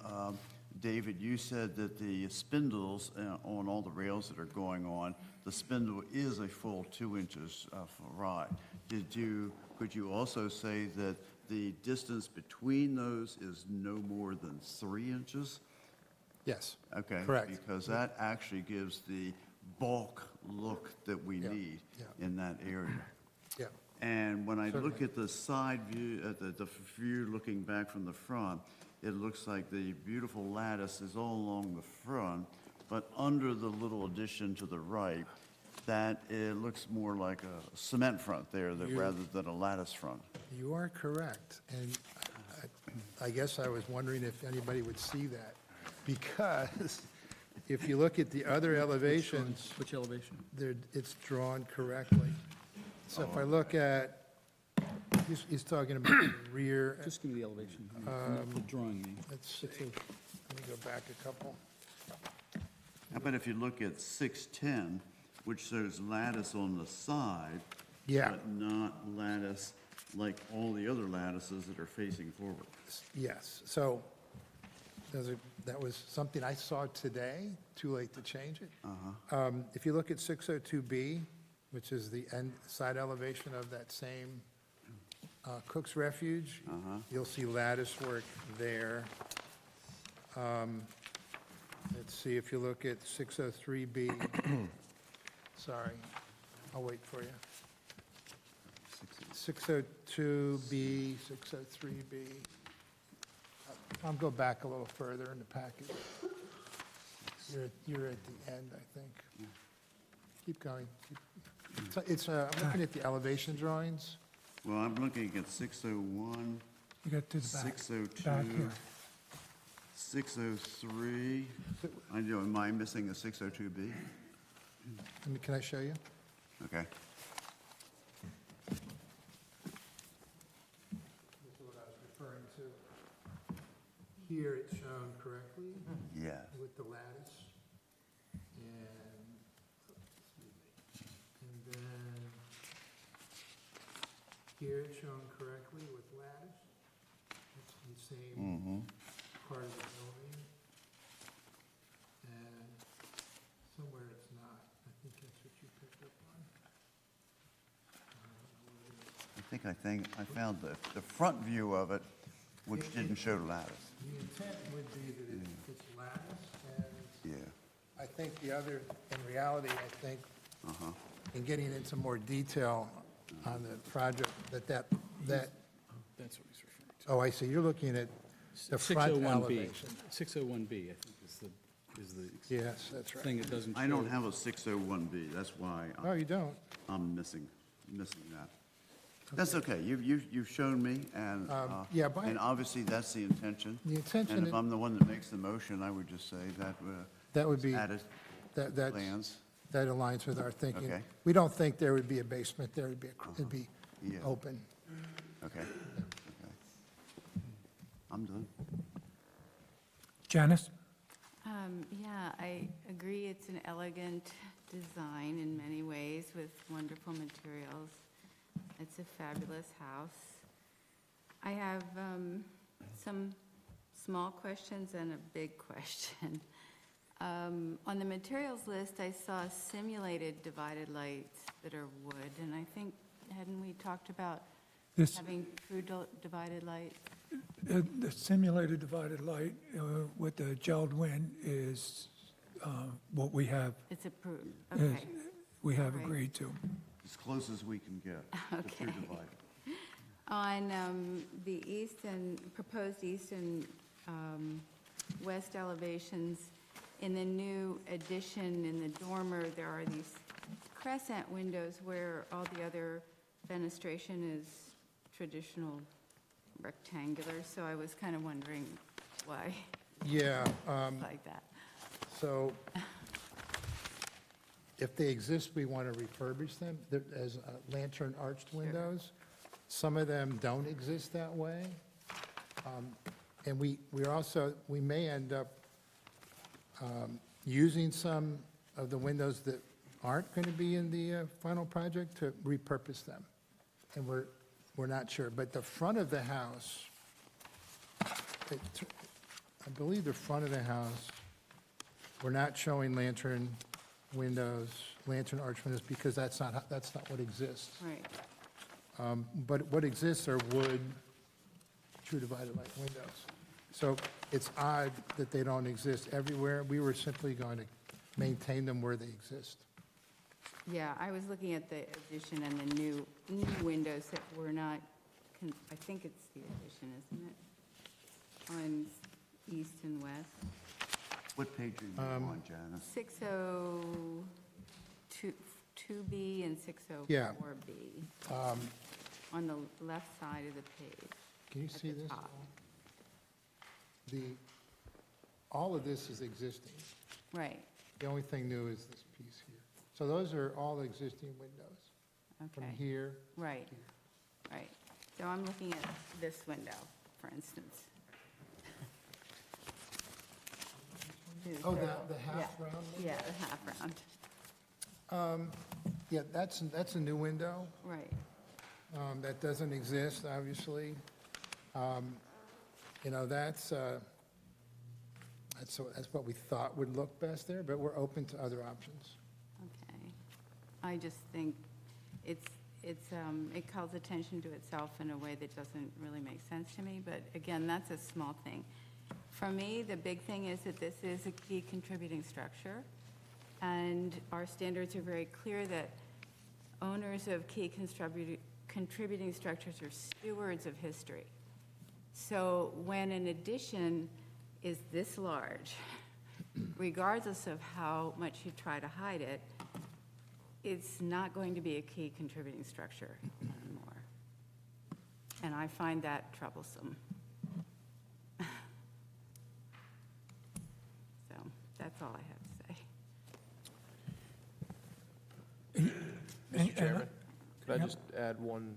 Speaker 1: David, you said that the spindles on all the rails that are going on, the spindle is a full 2 inches wide. Could you also say that the distance between those is no more than 3 inches?
Speaker 8: Yes.
Speaker 1: Okay.
Speaker 8: Correct.
Speaker 1: Because that actually gives the bulk look that we need in that area.
Speaker 8: Yeah.
Speaker 1: And when I look
Speaker 8: Certainly.
Speaker 1: at the side view, at the view looking back from the front, it looks like the beautiful lattice is all along the front, but under the little addition to the right, that it looks more like a cement front there rather than a lattice front.
Speaker 8: You are correct, and I guess I was wondering if anybody would see that, because if you look at the other elevations,
Speaker 10: Which elevation?
Speaker 8: it's drawn correctly. So if I look at, he's talking about the rear,
Speaker 10: Just give me the elevation. Not the drawing me.
Speaker 8: let's see, let me go back a couple.
Speaker 1: How about if you look at 610, which shows lattice on the side,
Speaker 8: Yeah.
Speaker 1: but not lattice like all the other lattices that are facing forward.
Speaker 8: Yes, so that was something I saw today, too late to change it. If you look at 602B, which is the end side elevation of that same Cook's Refuge, you'll see lattice work there. Let's see, if you look at 603B, sorry, I'll wait for you. 602B, 603B. I'll go back a little further in the package. You're at the end, I think. Keep going. I'm looking at the elevation drawings.
Speaker 1: Well, I'm looking at 601,
Speaker 2: You got to the back.
Speaker 1: 602,
Speaker 2: Back here.
Speaker 1: 603. I know, am I missing a 602B?
Speaker 8: Can I show you?
Speaker 1: Okay.
Speaker 8: This is what I was referring to. Here it's shown correctly
Speaker 1: Yeah.
Speaker 8: with the lattice. And, excuse me. And then here it's shown correctly with lattice. It's the same part of the building. And somewhere it's not. I think that's what you picked up on.
Speaker 1: I think I found the front view of it, which didn't show lattice.
Speaker 8: The intent would be that it's lattice, and
Speaker 1: Yeah.
Speaker 8: I think the other, in reality, I think, in getting into more detail on the project, that,
Speaker 10: That's what he's referring to.
Speaker 8: oh, I see, you're looking at the front
Speaker 10: 601B.
Speaker 8: elevation.
Speaker 10: 601B, I think, is the
Speaker 8: Yes, that's right.
Speaker 10: thing that doesn't show.
Speaker 1: I don't have a 601B, that's why
Speaker 8: Oh, you don't?
Speaker 1: I'm missing that. That's okay, you've shown me, and,
Speaker 8: yeah, but-
Speaker 1: and obviously that's the intention.
Speaker 8: The intention
Speaker 1: And if
Speaker 8: i-
Speaker 1: I'm the one that makes the motion, I would just say that
Speaker 8: That would be,
Speaker 1: added
Speaker 8: that's,
Speaker 1: plans.
Speaker 8: that aligns with our thinking.
Speaker 1: Okay.
Speaker 8: We don't think there would be a basement there, it'd be
Speaker 1: Yeah.
Speaker 8: open.
Speaker 1: Okay. I'm done.
Speaker 2: Janice?
Speaker 13: Yeah, I agree. It's an elegant design in many ways with wonderful materials. It's a fabulous house. I have some small questions and a big question. On the materials list, I saw simulated divided lights that are wood, and I think, hadn't we talked about
Speaker 2: This,
Speaker 13: having true divided lights?
Speaker 2: The simulated divided light with the gelled wind is what we have,
Speaker 13: It's approved,
Speaker 2: is-
Speaker 13: okay.
Speaker 2: we have
Speaker 13: All right.
Speaker 2: agreed to.
Speaker 1: As close as we can get. The true
Speaker 13: Okay.
Speaker 1: divide.
Speaker 13: On the east and, proposed east and west elevations, in the new addition in the dormer, there are these crescent windows where all the other fenestration is traditional rectangular, so I was kind of wondering why
Speaker 8: Yeah,
Speaker 13: it's like that.
Speaker 8: so if they exist, we want to refurbish them as lantern arched windows. Some of them don't exist that way. And we're also, we may end up using some of the windows that aren't going to be in the final project to repurpose them. And we're not sure. But the front of the house, I believe the front of the house, we're not showing lantern windows, lantern arch windows, because that's not what exists.
Speaker 13: Right.
Speaker 8: But what exists are wood, true divided light windows. So it's odd that they don't exist everywhere. We were simply going to maintain them where they exist.
Speaker 13: Yeah, I was looking at the addition and the new windows that were not, I think it's the addition, isn't it? On east and west.
Speaker 1: What page are you on, Janice?
Speaker 13: 602B and 604B.
Speaker 8: Yeah.
Speaker 13: On the left side of the page.
Speaker 8: Can you
Speaker 13: at
Speaker 8: see
Speaker 13: the
Speaker 8: this?
Speaker 13: top.
Speaker 8: All of this is existing.
Speaker 13: Right,
Speaker 8: The only thing new is this piece here. So those are all existing windows from
Speaker 13: okay.
Speaker 8: here.
Speaker 13: Right, right. So I'm looking at this window, for instance.
Speaker 8: Oh, the half round window?
Speaker 13: Yeah, the half round,
Speaker 8: Yeah, that's a new window.
Speaker 13: right.
Speaker 8: That doesn't exist, obviously. You know, that's what we thought would look best there, but we're open to other options.
Speaker 13: Okay. I just think it calls attention to itself in a way that doesn't really make sense to me, but again, that's a small thing. For me, the big thing is that this is a key contributing structure, and our standards are very clear that owners of key contributing structures are stewards of history. So when an addition is this large, regardless of how much you try to hide it, it's not going to be a key contributing structure anymore. And I find that troublesome. So that's all I have to say.
Speaker 5: Mr. Chairman, could I just add one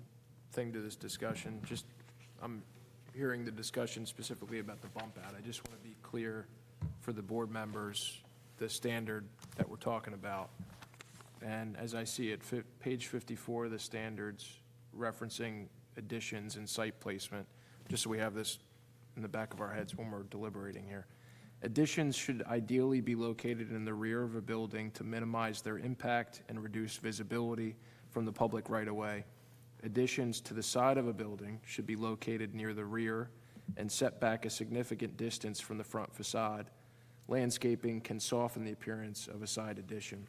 Speaker 5: thing to this discussion? Just, I'm hearing the discussion specifically about the bump out. I just want to be clear for the board members, the standard that we're talking about. And as I see it, page 54 of the standards referencing additions and site placement, just so we have this in the back of our heads when we're deliberating here. Additions should ideally be located in the rear of a building to minimize their impact and reduce visibility from the public right-of-way. Additions to the side of a building should be located near the rear and set back a significant distance from the front facade. Landscaping can soften the appearance of a side addition.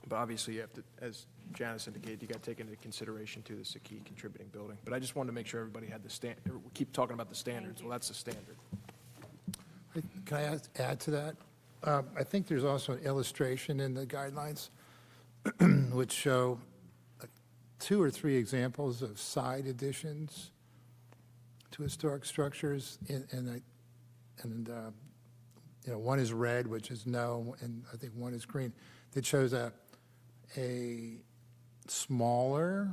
Speaker 5: But obviously, you have to, as Janice indicated, you got to take into consideration, too, this is a key contributing building. But I just wanted to make sure everybody had the we keep talking about the standards. Well, that's the standard.
Speaker 8: Can I add to that? I think there's also an illustration in the guidelines which show 2 or 3 examples of side additions to historic structures, and you know, one is red, which is no, and I think one is green. That shows a smaller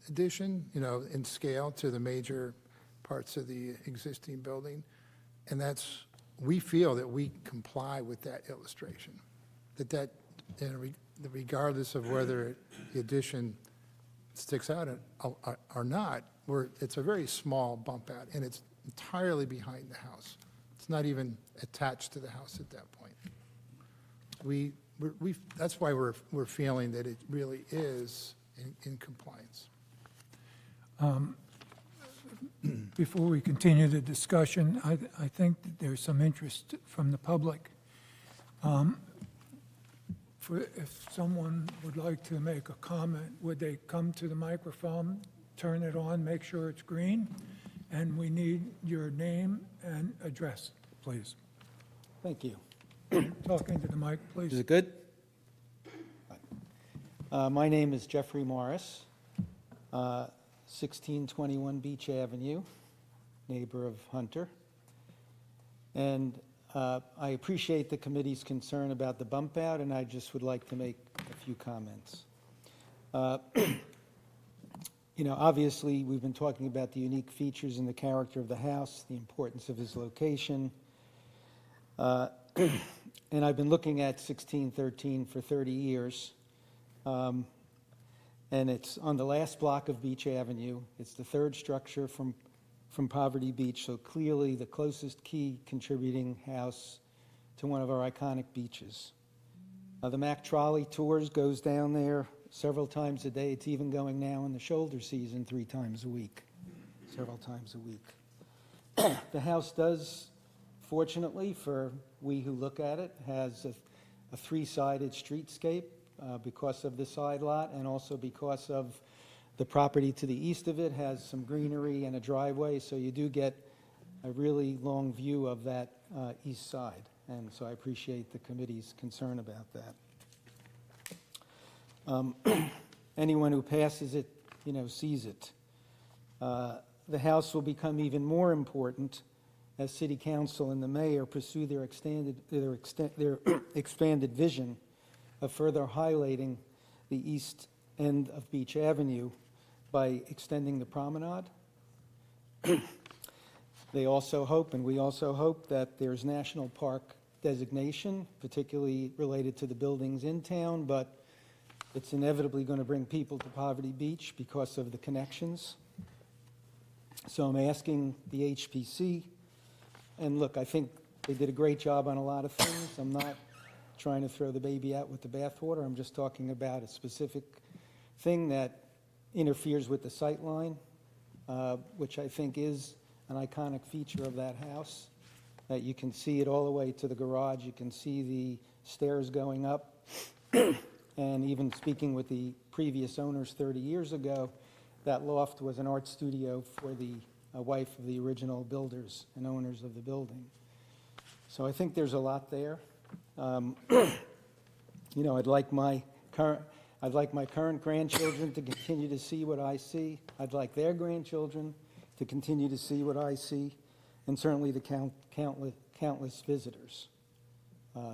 Speaker 8: addition, you know, in scale to the major parts of the existing building, and that's, we feel that we comply with that illustration, that you know, regardless of whether the addition sticks out or not, it's a very small bump out, and it's entirely behind the house. It's not even attached to the house at that point. That's why we're feeling that it really is in compliance.
Speaker 2: before we continue the discussion, I think that there's some interest from the public. If someone would like to make a comment, would they come to the microphone, turn it on, make sure it's green? And we need your name and address, please.
Speaker 14: Thank you.
Speaker 2: Talking to the mic,
Speaker 14: Is
Speaker 2: please.
Speaker 14: it good? My name is Jeffrey Morris, 1621 Beach Avenue, neighbor of Hunter. And I appreciate the committee's concern about the bump out, and I just would like to make a few comments. You know, obviously, we've been talking about the unique features and the character of the house, the importance of its location. And I've been looking at 1613 for 30 years. And it's on the last block of Beach Avenue. It's the third structure from Poverty Beach, so clearly the closest key contributing house to one of our iconic beaches. The Mack Trolley Tours goes down there several times a day. It's even going now in the shoulder season 3 times a week, several times a week. The house does, fortunately for we who look at it, has a 3-sided streetscape because of the side lot and also because of the property to the east of it has some greenery and a driveway, so you do get a really long view of that east side. And so I appreciate the committee's concern about that. Anyone who passes it, you know, sees it. The house will become even more important as City Council and the mayor pursue their expanded vision of further highlighting the east end of Beach Avenue by extending the promenade. They also hope, and we also hope, that there's national park designation, particularly related to the buildings in town, but it's inevitably going to bring people to Poverty Beach because of the connections. So I'm asking the HPC, and look, I think they did a great job on a lot of things. I'm not trying to throw the baby out with the bathwater. I'm just talking about a specific thing that interferes with the sight line, which I think is an iconic feature of that house, that you can see it all the way to the garage. You can see the stairs going up. And even speaking with the previous owners 30 years ago, that loft was an art studio for the wife of the original builders and owners of the building. So I think there's a lot there. You know, I'd like my current grandchildren to continue to see what I see. I'd like their grandchildren to continue to see what I see, and certainly the countless visitors.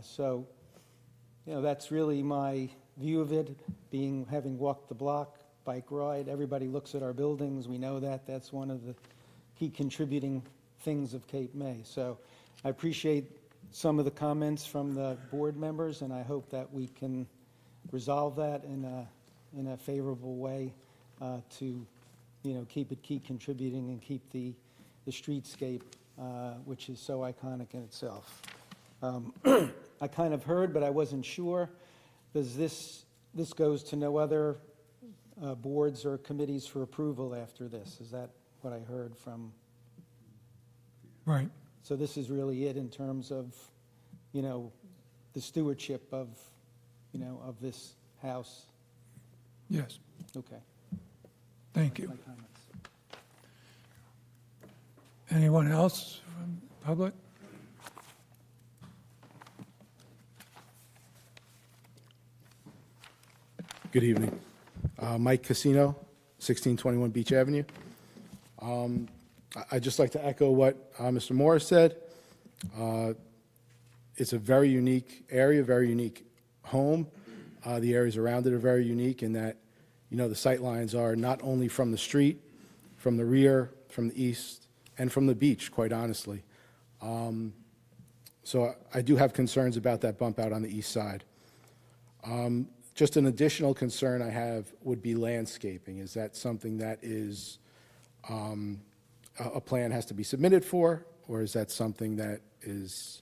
Speaker 14: So, you know, that's really my view of it, having walked the block, bike ride. Everybody looks at our buildings. We know that. That's one of the key contributing things of Cape May. So I appreciate some of the comments from the board members, and I hope that we can resolve that in a favorable way to, you know, keep it key contributing and keep the streetscape, which is so iconic in itself. I kind of heard, but I wasn't sure. Does this goes to no other boards or committees for approval after this? Is that what I heard from?
Speaker 2: Right.
Speaker 14: So this is really it in terms of, you know, the stewardship of, you know, of this house?
Speaker 2: Yes,
Speaker 14: Okay.
Speaker 2: thank you.
Speaker 14: My comments.
Speaker 2: Anyone else from the public?
Speaker 15: Good evening. Mike Casino, 1621 Beach Avenue. I'd just like to echo what Mr. Morris said. It's a very unique area, very unique home. The areas around it are very unique in that, you know, the sight lines are not only from the street, from the rear, from the east, and from the beach, quite honestly. So I do have concerns about that bump out on the east side. Just an additional concern I have would be landscaping. Is that something that is, a plan has to be submitted for, or is that something that is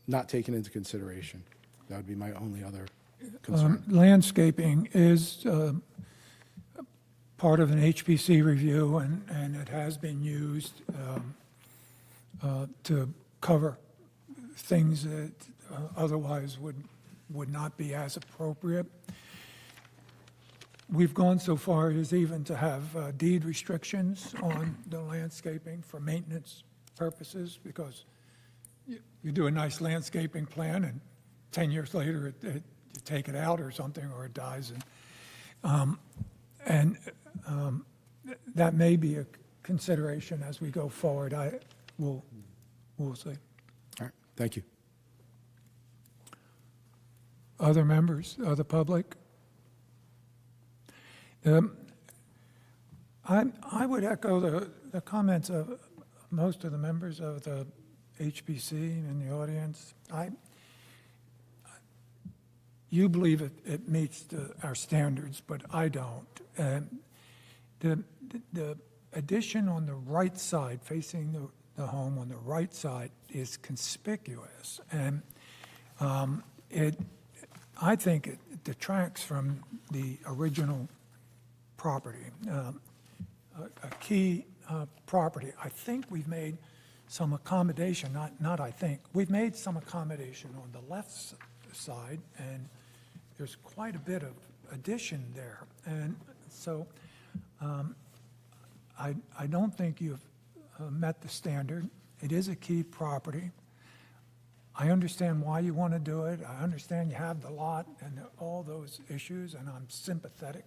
Speaker 15: not taken into consideration? That would be my only other concern.
Speaker 2: Landscaping is part of an HPC review, and it has been used to cover things that otherwise would not be as appropriate. We've gone so far as even to have deed restrictions on the landscaping for maintenance purposes, because you do a nice landscaping plan, and 10 years later, you take it out or something, or it dies. And that may be a consideration as we go forward. We'll see.
Speaker 15: All right, thank you.
Speaker 2: Other members of the public? I would echo the comments of most of the members of the HPC in the audience. You believe it meets our standards, but I don't. The addition on the right side, facing the home on the right side, is conspicuous, and I think it detracts from the original property, a key property. I think we've made some accommodation, not I think, we've made some accommodation on the left side, and there's quite a bit of addition there. And so I don't think you've met the standard. It is a key property. I understand why you want to do it. I understand you have the lot and all those issues, and I'm sympathetic.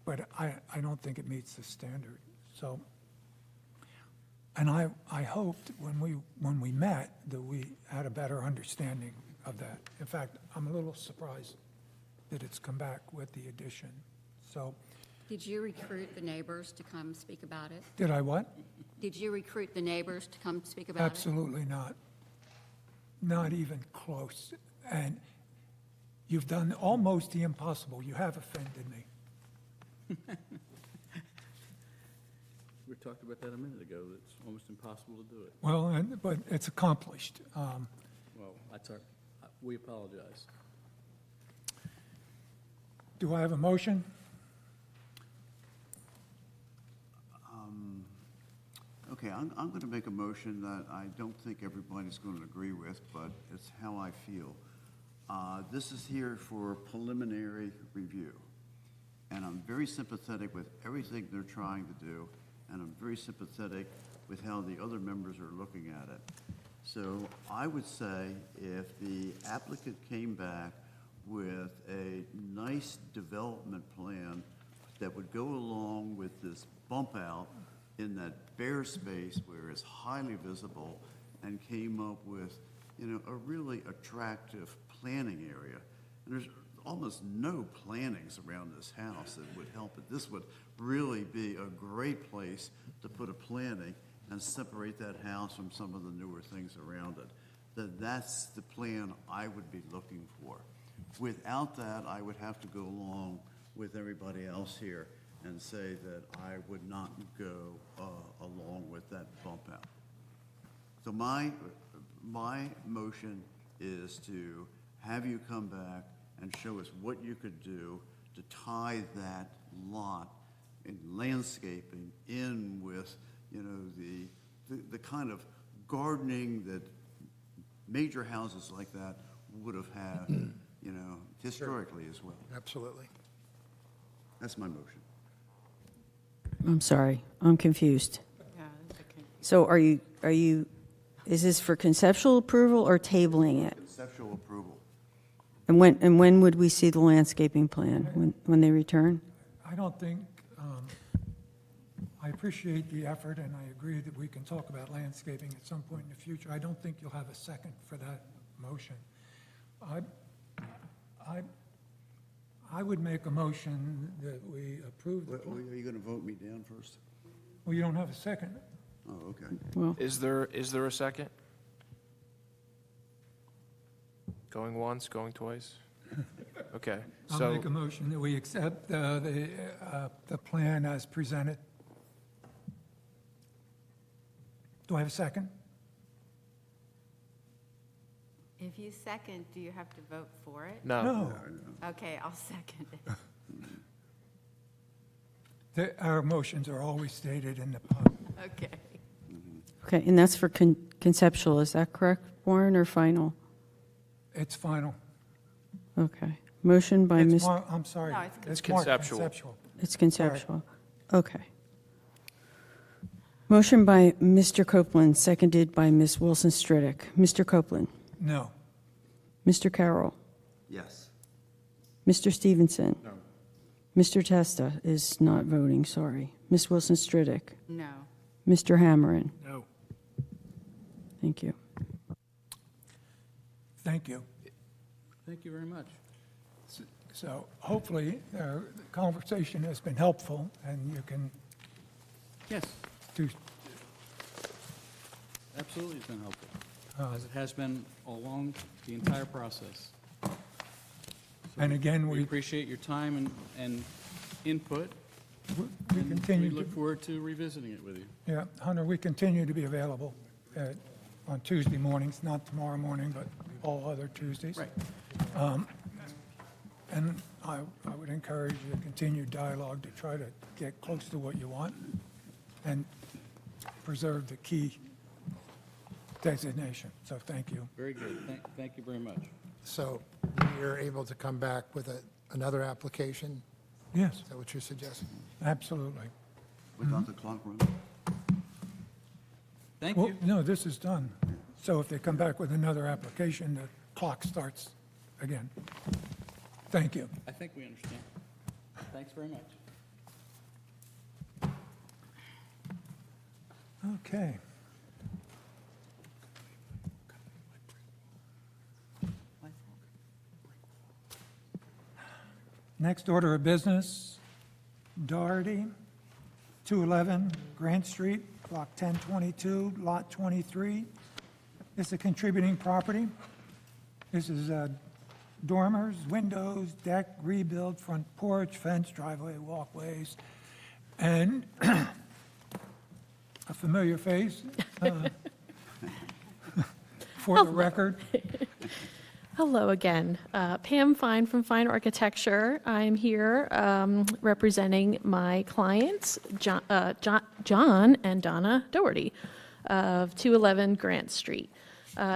Speaker 2: But I don't think it meets the standard. So, and I hoped when we met that we had a better understanding of that. In fact, I'm a little surprised that it's come back with the addition. So,
Speaker 16: Did you recruit the neighbors to come speak about it?
Speaker 2: did I what?
Speaker 16: Did you recruit the neighbors to come speak about it?
Speaker 2: Absolutely not. Not even close. And you've done almost the impossible. You have offended me.
Speaker 10: We talked about that a minute ago. It's almost impossible to do it.
Speaker 2: Well, but it's accomplished.
Speaker 10: Well, we apologize.
Speaker 2: Do I have a motion?
Speaker 1: Okay, I'm going to make a motion that I don't think everybody's going to agree with, but it's how I feel. This is here for preliminary review, and I'm very sympathetic with everything they're trying to do, and I'm very sympathetic with how the other members are looking at it. So I would say if the applicant came back with a nice development plan that would go along with this bump out in that bare space where it's highly visible, and came up with, a really attractive planning area. And there's almost no plantings around this house that would help it. This would really be a great place to put a planting and separate that house from some of the newer things around it. That's the plan I would be looking for. Without that, I would have to go along with everybody else here and say that I would not go along with that bump out. So my motion is to have you come back and show us what you could do to tie that lot in landscaping in with, the kind of gardening that major houses like that would have had, historically as well.
Speaker 8: Absolutely.
Speaker 1: That's my motion.
Speaker 4: I'm sorry, I'm confused.
Speaker 13: Yeah, that's okay.
Speaker 4: So is this for conceptual approval or tabling it?
Speaker 1: Conceptual approval.
Speaker 4: And when would we see the landscaping plan? When they return?
Speaker 2: I don't think, I appreciate the effort, and I agree that we can talk about landscaping at some point in the future. I don't think you'll have a second for that motion. I would make a motion that we approve the plan.
Speaker 1: Are you going to vote me down first?
Speaker 2: Well, you don't have a second.
Speaker 1: Oh, okay.
Speaker 4: Well,
Speaker 5: Is there a second? Going once, going twice? Okay,
Speaker 2: I'll
Speaker 5: so,
Speaker 2: make a motion that we accept the plan as presented. Do I have a second?
Speaker 13: If you second, do you have to vote for it?
Speaker 5: no.
Speaker 2: No.
Speaker 13: Okay, I'll second it.
Speaker 2: Our motions are always stated in the pub.
Speaker 13: Okay.
Speaker 4: Okay, and that's for conceptual, is that correct, Warren, or final?
Speaker 2: It's final.
Speaker 4: Okay. Motion by
Speaker 2: It's
Speaker 4: Ms.
Speaker 2: more- I'm sorry.
Speaker 13: No, it's
Speaker 2: more
Speaker 5: conceptual.
Speaker 4: It's conceptual. Okay. Motion by Mr. Copeland, seconded by Ms. Wilson Stridick. Mr. Copeland.
Speaker 2: No.
Speaker 4: Mr. Carroll.
Speaker 1: Yes.
Speaker 4: Mr. Stevenson. No. Mr. Testa is not voting, sorry. Ms. Wilson Stridick.
Speaker 13: No.
Speaker 4: Mr. Hammerin.
Speaker 5: No.
Speaker 4: Thank you.
Speaker 2: Thank you.
Speaker 10: Thank you very much.
Speaker 2: So hopefully, the conversation has been helpful, and you can
Speaker 10: Yes,
Speaker 2: do,
Speaker 10: absolutely, it's been helpful, as it has been along the entire process. So
Speaker 2: and again,
Speaker 10: we
Speaker 2: we
Speaker 10: appreciate your time and input.
Speaker 2: we
Speaker 10: and
Speaker 2: continue
Speaker 10: We
Speaker 2: to,
Speaker 10: look forward to revisiting it with you.
Speaker 2: yeah, Hunter, we continue to be available on Tuesday mornings, not tomorrow morning, but all other Tuesdays.
Speaker 10: Right.
Speaker 2: And I would encourage you to continue dialogue to try to get close to what you want and preserve the key designation. So thank you.
Speaker 10: Very good. Thank you very much.
Speaker 8: So you're able to come back with another application?
Speaker 2: Yes,
Speaker 8: Is that what you're suggesting?
Speaker 2: absolutely.
Speaker 1: Without the clock run?
Speaker 10: Thank
Speaker 2: Well,
Speaker 10: you.
Speaker 2: no, this is done. So if they come back with another application, the clock starts again. Thank you.
Speaker 10: I think we understand. Thanks very much.
Speaker 2: Okay. Next order of business, Doherty, 211 Grant Street, Block 1022, Lot 23. This is a contributing property. This is dormers, windows, deck, rebuild, front porch, fence, driveway, walkways, and a familiar face for the record.
Speaker 9: Hello again. Pam Fine from Fine Architecture. I'm here representing my clients, John and Donna Doherty of 211 Grant Street.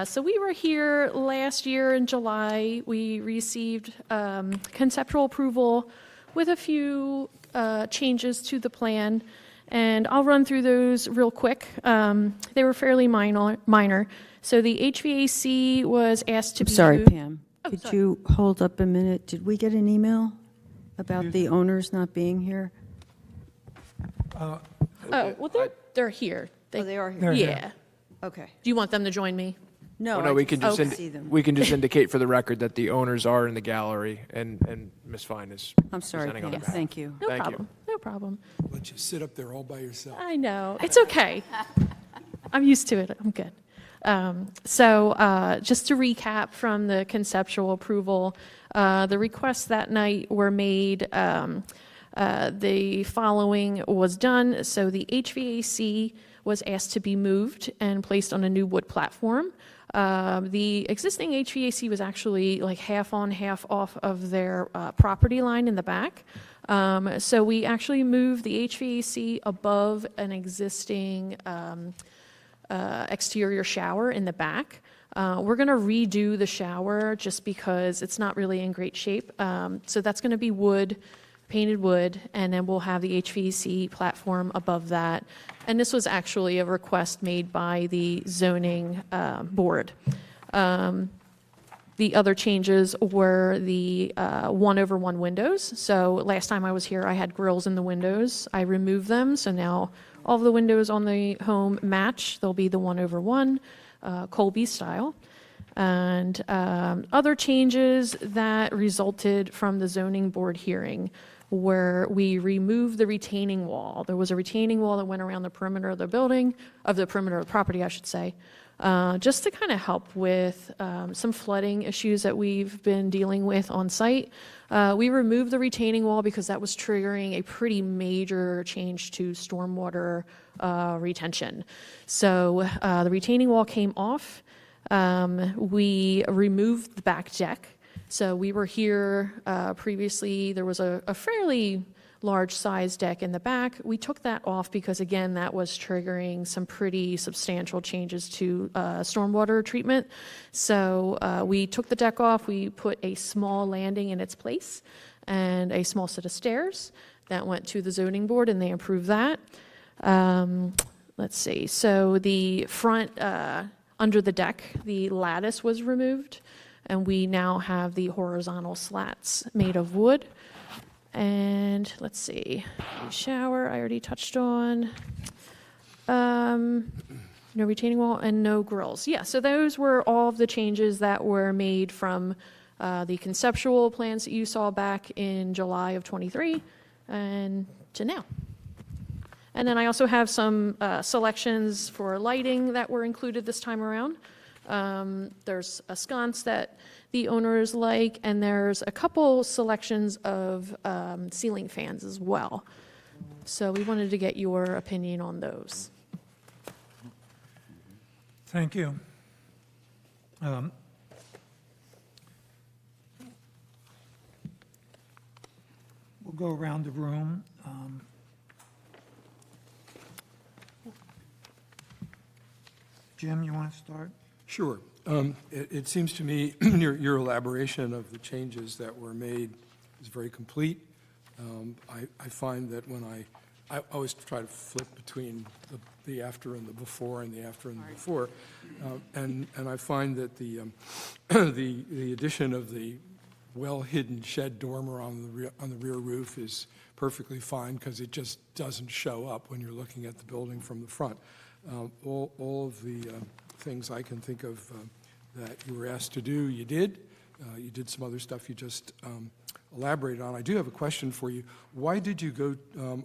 Speaker 9: So we were here last year in July. We received conceptual approval with a few changes to the plan, and I'll run through those real quick. They were fairly minor. So the HVAC was asked to be
Speaker 4: Sorry,
Speaker 9: moved-
Speaker 4: Pam.
Speaker 9: Oh,
Speaker 4: Could
Speaker 9: sorry.
Speaker 4: you hold up a minute? Did we get an email about the owners not being here?
Speaker 9: Oh, well, they're here.
Speaker 4: Oh, they are here.
Speaker 2: They're here.
Speaker 9: Yeah.
Speaker 4: Okay.
Speaker 9: Do you want them to join me?
Speaker 4: No,
Speaker 5: Well, no, we can just,
Speaker 4: see them.
Speaker 5: we can just indicate for the record that the owners are in the gallery, and Ms. Fine is
Speaker 4: I'm sorry,
Speaker 5: presenting on
Speaker 4: Pam.
Speaker 5: their behalf.
Speaker 4: Thank you.
Speaker 9: No
Speaker 5: Thank you.
Speaker 9: problem. No problem.
Speaker 3: Let you sit up there all by yourself.
Speaker 9: I know. It's okay. I'm used to it. I'm good. So just to recap from the conceptual approval, the requests that night were made. The following was done. So the HVAC was asked to be moved and placed on a new wood platform. The existing HVAC was actually like half on, half off of their property line in the back. So we actually moved the HVAC above an existing exterior shower in the back. We're going to redo the shower just because it's not really in great shape. So that's going to be wood, painted wood, and then we'll have the HVAC platform above that. And this was actually a request made by the zoning board. The other changes were the 1/1 windows. So last time I was here, I had grills in the windows. I removed them, so now all of the windows on the home match. They'll be the 1/1, Colby style. And other changes that resulted from the zoning board hearing where we removed the retaining wall. There was a retaining wall that went around the perimeter of the building, of the perimeter of the property, I should say, just to kind of help with some flooding issues that we've been dealing with on site. We removed the retaining wall because that was triggering a pretty major change to stormwater retention. So the retaining wall came off. We removed the back deck. So we were here previously, there was a fairly large-size deck in the back. We took that off because, again, that was triggering some pretty substantial changes to stormwater treatment. So we took the deck off, we put a small landing in its place and a small set of stairs. That went to the zoning board, and they approved that. Let's see, so the front, under the deck, the lattice was removed, and we now have the horizontal slats made of wood. And let's see, the shower, I already touched on. No retaining wall and no grills. Yeah, so those were all of the changes that were made from the conceptual plans that you saw back in July of '23 and to now. And then I also have some selections for lighting that were included this time around. There's a sconce that the owners like, and there's a couple selections of ceiling fans as well. So we wanted to get your opinion on those.
Speaker 2: Thank you. We'll go around the room. Jim, you want to start?
Speaker 3: Sure. It seems to me your elaboration of the changes that were made is very complete. I find that when I always try to flip between the after and the before and the after and the before, and I find that the addition of the well-hidden shed dormer on the rear roof is perfectly fine because it just doesn't show up when you're looking at the building from the front. All of the things I can think of that you were asked to do, you did. You did some other stuff you just elaborated on. I do have a question for you. Why did you go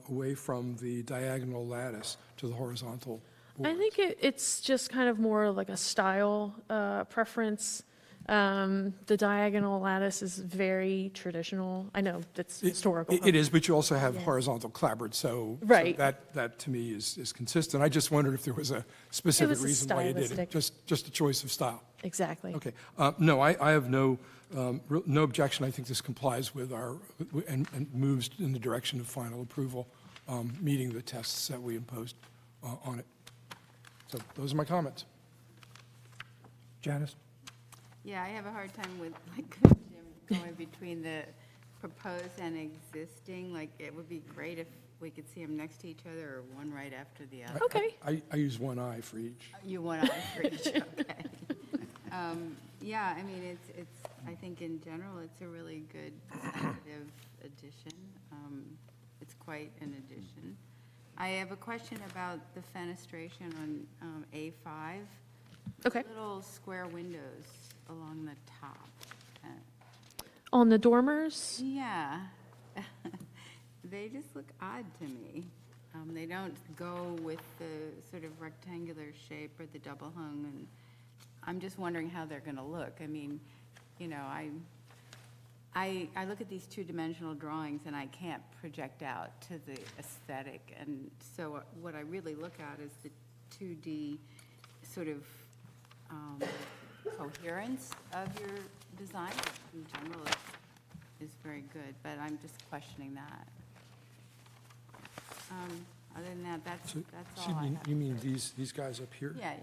Speaker 3: away from the diagonal lattice to the horizontal?
Speaker 9: I think it's just kind of more like a style preference. The diagonal lattice is very traditional. I know that's historical.
Speaker 3: It is, but you also have horizontal clapboard, so
Speaker 9: Right.
Speaker 3: that to me is consistent. I just wondered if there was a specific reason why you did it. Just a choice of style.
Speaker 9: Exactly.
Speaker 3: Okay. No, I have no objection. I think this complies with and moves in the direction of final approval, meeting the tests that we imposed on it. So those are my comments.
Speaker 2: Janice?
Speaker 13: Yeah, I have a hard time with, like, Jim, going between the proposed and existing. Like, it would be great if we could see them next to each other or one right after the other.
Speaker 9: Okay.
Speaker 3: I use one eye for each.
Speaker 13: You one eye for each, okay. Yeah, I mean, it's, I think in general, it's a really good sensitive addition. It's quite an addition. I have a question about the fenestration on A5.
Speaker 9: Okay.
Speaker 13: Little square windows along the top.
Speaker 9: On the dormers?
Speaker 13: Yeah. They just look odd to me. They don't go with the sort of rectangular shape or the double hung, and I'm just wondering how they're going to look. I mean, you know, I look at these two-dimensional drawings and I can't project out to the aesthetic, and so what I really look at is the 2D sort of coherence of your design. In general, is very good, but I'm just questioning that. Other than that, that's all I have.
Speaker 3: You mean these guys up here?
Speaker 13: Yeah.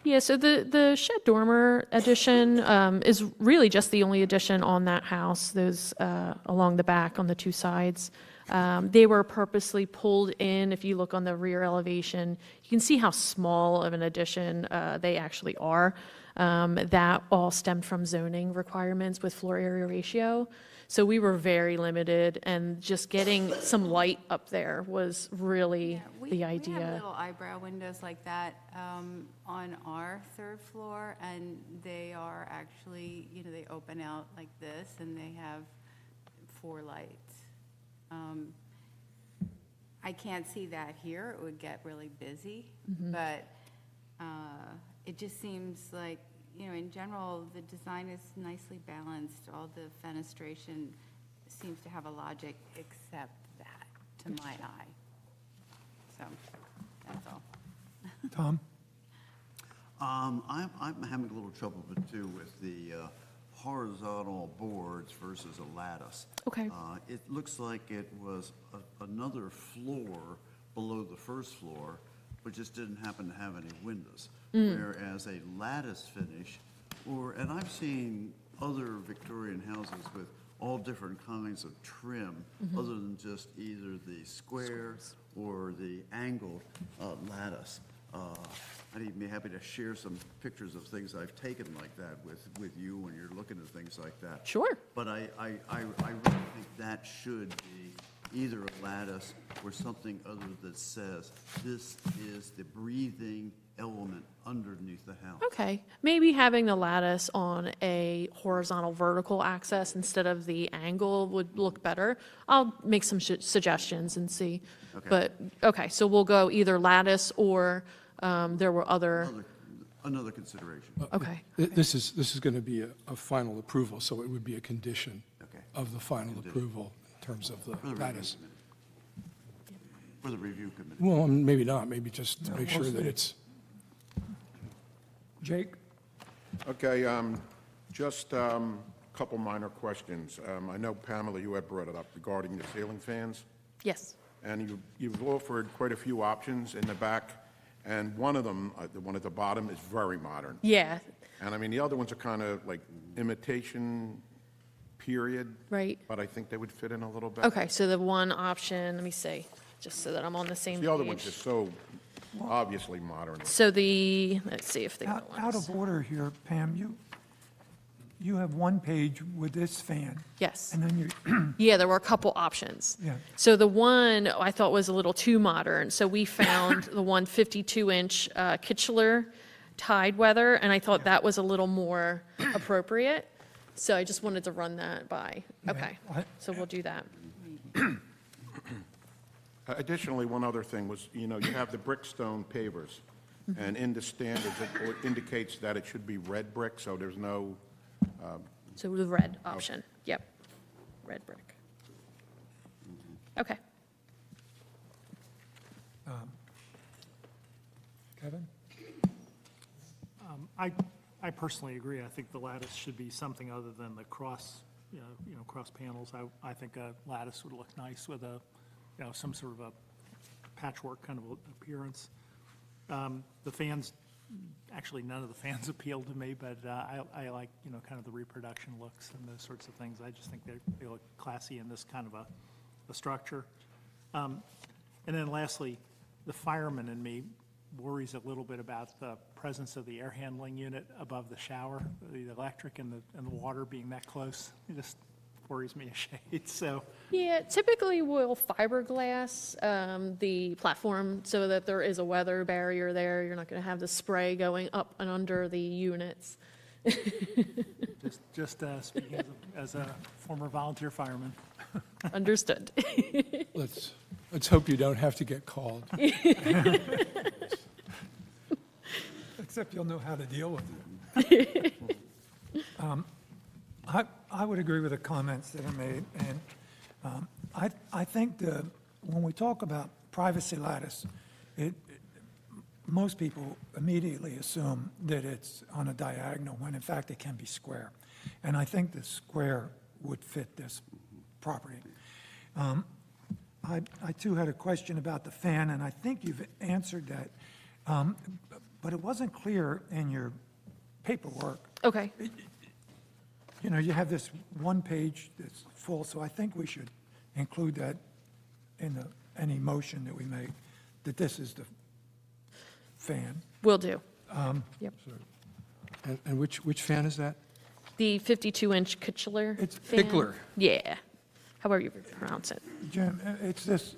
Speaker 9: Yeah, so the shed dormer addition is really just the only addition on that house, those along the back on the two sides. They were purposely pulled in. If you look on the rear elevation, you can see how small of an addition they actually are. That all stemmed from zoning requirements with floor area ratio. So we were very limited, and just getting some light up there was really the idea.
Speaker 13: We have little eyebrow windows like that on our third floor, and they are actually, you know, they open out like this, and they have 4 lights. I can't see that here. It would get really busy, but it just seems like, you know, in general, the design is nicely balanced. All the fenestration seems to have a logic, except that, to my eye. So, that's all.
Speaker 2: Tom?
Speaker 1: I'm having a little trouble too with the horizontal boards versus a lattice.
Speaker 9: Okay.
Speaker 1: It looks like it was another floor below the first floor, but just didn't happen to have any windows. Whereas a lattice finish, and I've seen other Victorian houses with all different kinds of trim, other than just either the square or the angled lattice. I'd even be happy to share some pictures of things I've taken like that with you when you're looking at things like that.
Speaker 9: Sure.
Speaker 1: But I really think that should be either a lattice or something other that says this is the breathing element underneath the house.
Speaker 9: Okay, maybe having the lattice on a horizontal vertical axis instead of the angle would look better. I'll make some suggestions and see.
Speaker 1: Okay.
Speaker 9: But, okay, so we'll go either lattice or there were other,
Speaker 1: Another consideration.
Speaker 9: okay.
Speaker 3: This is going to be a final approval, so it would be a condition
Speaker 1: Okay.
Speaker 3: of the final approval in terms of the
Speaker 1: For the review
Speaker 3: lattice.
Speaker 1: committee. For the review committee.
Speaker 3: Well, maybe not, maybe just to
Speaker 2: No,
Speaker 3: make sure that
Speaker 2: mostly-
Speaker 3: it's,
Speaker 2: Jake?
Speaker 12: Okay, just a couple minor questions. I know, Pamela, you had brought it up regarding the ceiling fans,
Speaker 9: Yes.
Speaker 12: and you've offered quite a few options in the back, and one of them, the one at the bottom, is very modern.
Speaker 9: Yeah,
Speaker 12: And I mean, the other ones are kind of like imitation period.
Speaker 9: right.
Speaker 12: But I think they would fit in a little better.
Speaker 9: Okay, so the one option, let me see, just so that I'm on the same page.
Speaker 12: The other one's just so obviously modern.
Speaker 9: So let's see if the other
Speaker 2: Out
Speaker 9: one
Speaker 2: out
Speaker 9: is.
Speaker 2: of order here, Pam, you have one page with this fan.
Speaker 9: Yes.
Speaker 2: And then you,
Speaker 9: Yeah, there were a couple options.
Speaker 2: Yeah.
Speaker 9: So the one I thought was a little too modern, so we found the one 52-inch Kichler Tide Weather, and I thought that was a little more appropriate. So I just wanted to run that by. Okay, so we'll do that.
Speaker 12: Additionally, one other thing was, you have the brickstone pavers, and in the standards, it indicates that it should be red brick, so there's no,
Speaker 9: So the red option, yep, red brick. Okay.
Speaker 2: Kevin?
Speaker 6: I personally agree. I think the lattice should be something other than the cross, cross panels. I think a lattice would look nice with some sort of a patchwork kind of appearance. The fans, actually, none of the fans appeal to me, but I like, kind of the reproduction looks and those sorts of things. I just think they look classy in this kind of a structure. And then lastly, the fireman in me worries a little bit about the presence of the air handling unit above the shower, the electric and the water being that close. It just worries me a shade, so.
Speaker 9: Yeah, typically we'll fiberglass the platform so that there is a weather barrier there. You're not going to have the spray going up and under the units.
Speaker 6: Just speaking as a former volunteer fireman.
Speaker 9: Understood.
Speaker 3: let's hope you don't have to get called.
Speaker 2: Except you'll know how to deal with it. I would agree with the comments that are made, and I think when we talk about privacy lattice, most people immediately assume that it's on a diagonal, when in fact it can be square. And I think the square would fit this property. I too had a question about the fan, and I think you've answered that, but it wasn't clear in your paperwork.
Speaker 9: Okay.
Speaker 2: You have this one page that's full, so I think we should include that in any motion that we make, that this is the fan.
Speaker 9: Will do. Yep.
Speaker 3: And which fan is that?
Speaker 9: The 52-inch Kichler.
Speaker 2: It's
Speaker 9: fan.
Speaker 3: Kichler.
Speaker 9: Yeah, however you pronounce it.
Speaker 2: Jim, it's this,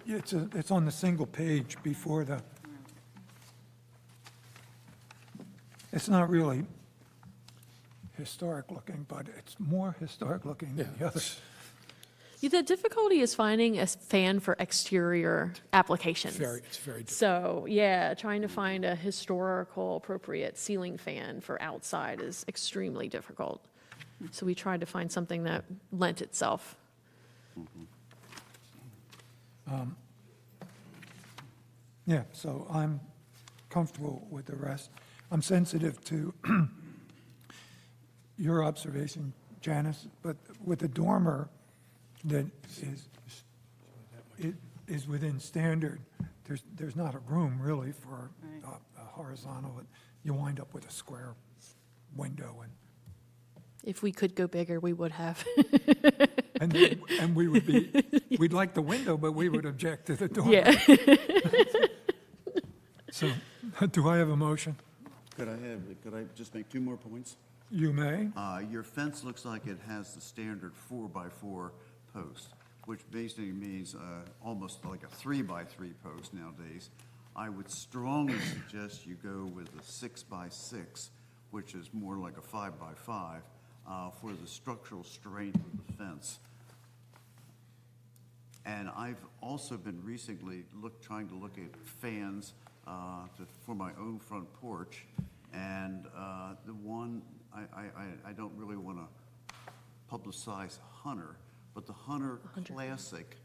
Speaker 2: it's on the single page before the, it's not really historic looking, but it's more historic looking than the others.
Speaker 9: The difficulty is finding a fan for exterior applications.
Speaker 3: It's very difficult.
Speaker 9: So, yeah, trying to find a historical appropriate ceiling fan for outside is extremely difficult. So we tried to find something that lent itself.
Speaker 2: Yeah, so I'm comfortable with the rest. I'm sensitive to, your observation, Janice, but with a dormer that is within standard, there's not a room really for a horizontal. You wind up with a square window,
Speaker 9: If we could go bigger, we would have.
Speaker 2: and we would be, we'd like the window, but we would object to the dormer.
Speaker 9: Yeah.
Speaker 2: So, do I have a motion?
Speaker 1: Could I just make two more points?
Speaker 2: You may.
Speaker 1: Your fence looks like it has the standard 4x4 post, which basically means almost like a 3x3 post nowadays. I would strongly suggest you go with a 6x6, which is more like a 5x5, for the structural strength of the fence. And I've also been recently trying to look at fans for my own front porch, and the one, I don't really want to publicize Hunter, but the Hunter Classic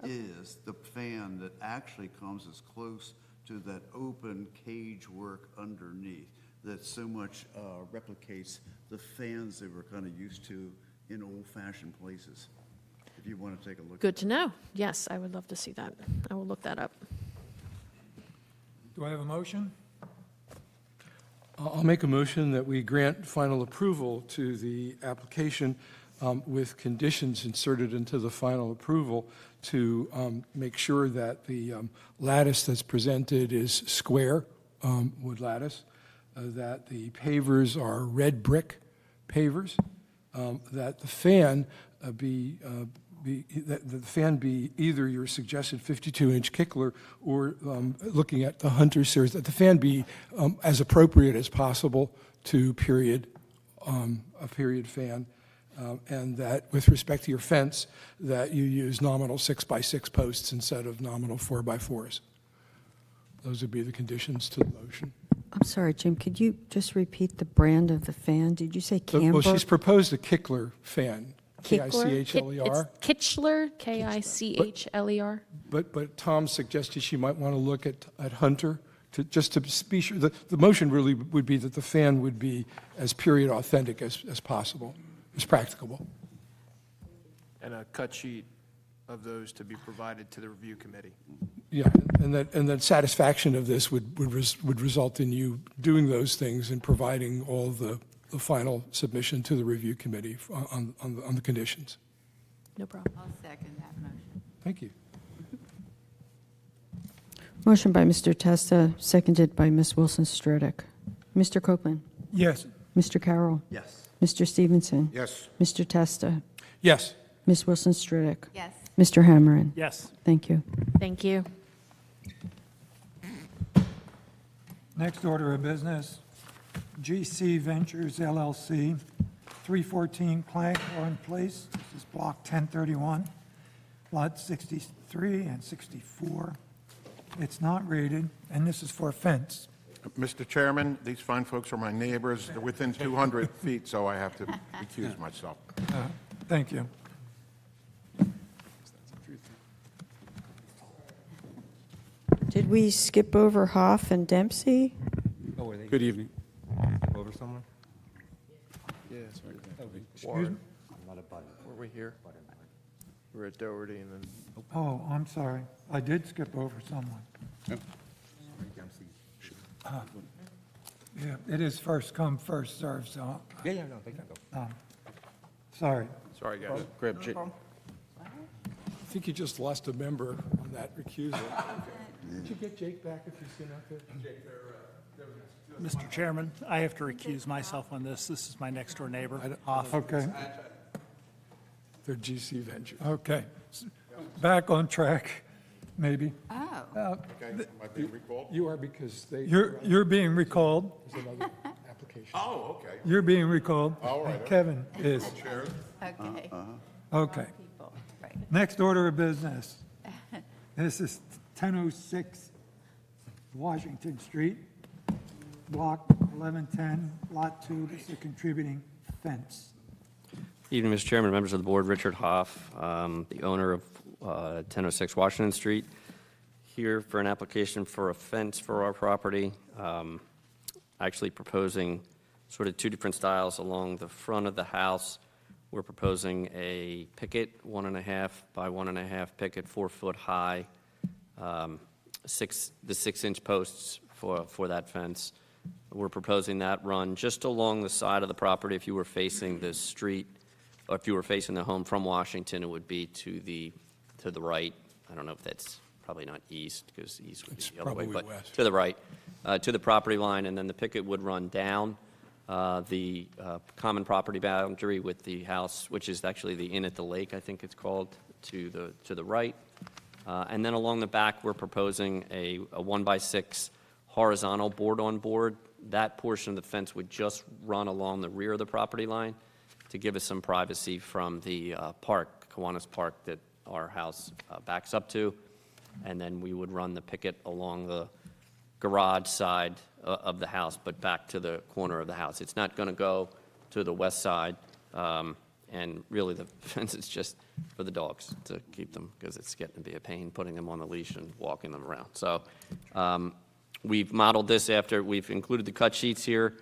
Speaker 1: is the fan that actually comes as close to that open cage work underneath that so much replicates the fans that we're kind of used to in old-fashioned places. If you want to take a look.
Speaker 9: Good to know. Yes, I would love to see that. I will look that up.
Speaker 2: Do I have a motion?
Speaker 3: I'll make a motion that we grant final approval to the application with conditions inserted into the final approval to make sure that the lattice that's presented is square wood lattice, that the pavers are red brick pavers, that the fan be either your suggested 52-inch Kickler or looking at the Hunter series, that the fan be as appropriate as possible to a period fan, and that with respect to your fence, that you use nominal 6x6 posts instead of nominal 4x4s. Those would be the conditions to the motion.
Speaker 4: I'm sorry, Jim, could you just repeat the brand of the fan? Did you say Camber?
Speaker 3: Well, she's proposed a Kickler fan.
Speaker 4: Kickler?
Speaker 3: Kichler?
Speaker 9: It's Kichler, Kichler.
Speaker 3: But Tom suggested she might want to look at Hunter, just to be sure. The motion really would be that the fan would be as period authentic as possible, as practicable.
Speaker 5: And a cut sheet of those to be provided to the review committee.
Speaker 3: Yeah, and that satisfaction of this would result in you doing those things and providing all the final submission to the review committee on the conditions.
Speaker 9: No problem.
Speaker 13: I'll second that motion.
Speaker 3: Thank you.
Speaker 4: Motion by Mr. Testa, seconded by Ms. Wilson-Strodick. Mr. Copeland?
Speaker 2: Yes.
Speaker 4: Mr. Carroll?
Speaker 1: Yes.
Speaker 4: Mr. Stevenson?
Speaker 12: Yes.
Speaker 4: Mr. Testa?
Speaker 3: Yes.
Speaker 4: Ms. Wilson-Strodick?
Speaker 13: Yes.
Speaker 4: Mr. Hammerin?
Speaker 6: Yes.
Speaker 4: Thank you.
Speaker 9: Thank you.
Speaker 2: Next order of business, GC Ventures LLC, 314 Clankhorn Place. This is Block 1031, Lot 63 and 64. It's not rated, and this is for a fence.
Speaker 12: Mr. Chairman, these fine folks are my neighbors. They're within 200 feet, so I have to recuse myself.
Speaker 2: Thank you.
Speaker 4: Did we skip over Hoff and Dempsey?
Speaker 17: Good evening. Over someone?
Speaker 5: Yeah, it's right there.
Speaker 2: Excuse me?
Speaker 5: Were we here? We're at Doherty and then.
Speaker 2: Oh, I'm sorry. I did skip over someone. Yeah, it is first come, first served, so,
Speaker 17: Yeah, no, they can go.
Speaker 2: sorry.
Speaker 5: Sorry, guys.
Speaker 17: Grab Jake.
Speaker 3: I think you just lost a member on that recusal. Did you get Jake back if he's out there?
Speaker 6: Mr. Chairman, I have to recuse myself on this. This is my next-door neighbor, Hoff.
Speaker 2: Okay,
Speaker 3: They're GC Ventures.
Speaker 2: okay. Back on track, maybe.
Speaker 13: Oh,
Speaker 12: Okay, am I being recalled?
Speaker 3: You are because they.
Speaker 2: You're being recalled.
Speaker 3: There's another application.
Speaker 12: Oh, okay.
Speaker 2: You're being recalled.
Speaker 12: All right.
Speaker 2: And Kevin is.
Speaker 12: Chair,
Speaker 13: okay.
Speaker 2: Okay.
Speaker 13: People, right.
Speaker 2: Next order of business. This is 1006 Washington Street, Block 1110, Lot 2. This is a contributing fence.
Speaker 18: Evening, Mr. Chairman, members of the board, Richard Hoff, the owner of 1006 Washington Street, here for an application for a fence for our property, actually proposing sort of two different styles. Along the front of the house, we're proposing a picket, 1.5 by 1.5 picket, 4-foot high, the 6-inch posts for that fence. We're proposing that run just along the side of the property. If you were facing the street, or if you were facing the home from Washington, it would be to the right. I don't know if that's probably not east, because east would be the other way,
Speaker 5: probably
Speaker 18: but
Speaker 5: west.
Speaker 18: to the right, to the property line, and then the picket would run down the common property boundary with the house, which is actually the Inn at the Lake, I think it's called, to the right. And then along the back, we're proposing a 1x6 horizontal board-on-board. That portion of the fence would just run along the rear of the property line to give us some privacy from the park, Kiwanis Park, that our house backs up to. And then we would run the picket along the garage side of the house, but back to the corner of the house. It's not going to go to the west side, and really the fence is just for the dogs to keep them, because it's getting to be a pain putting them on the leash and walking them around. So we've modeled this after, we've included the cut sheets here.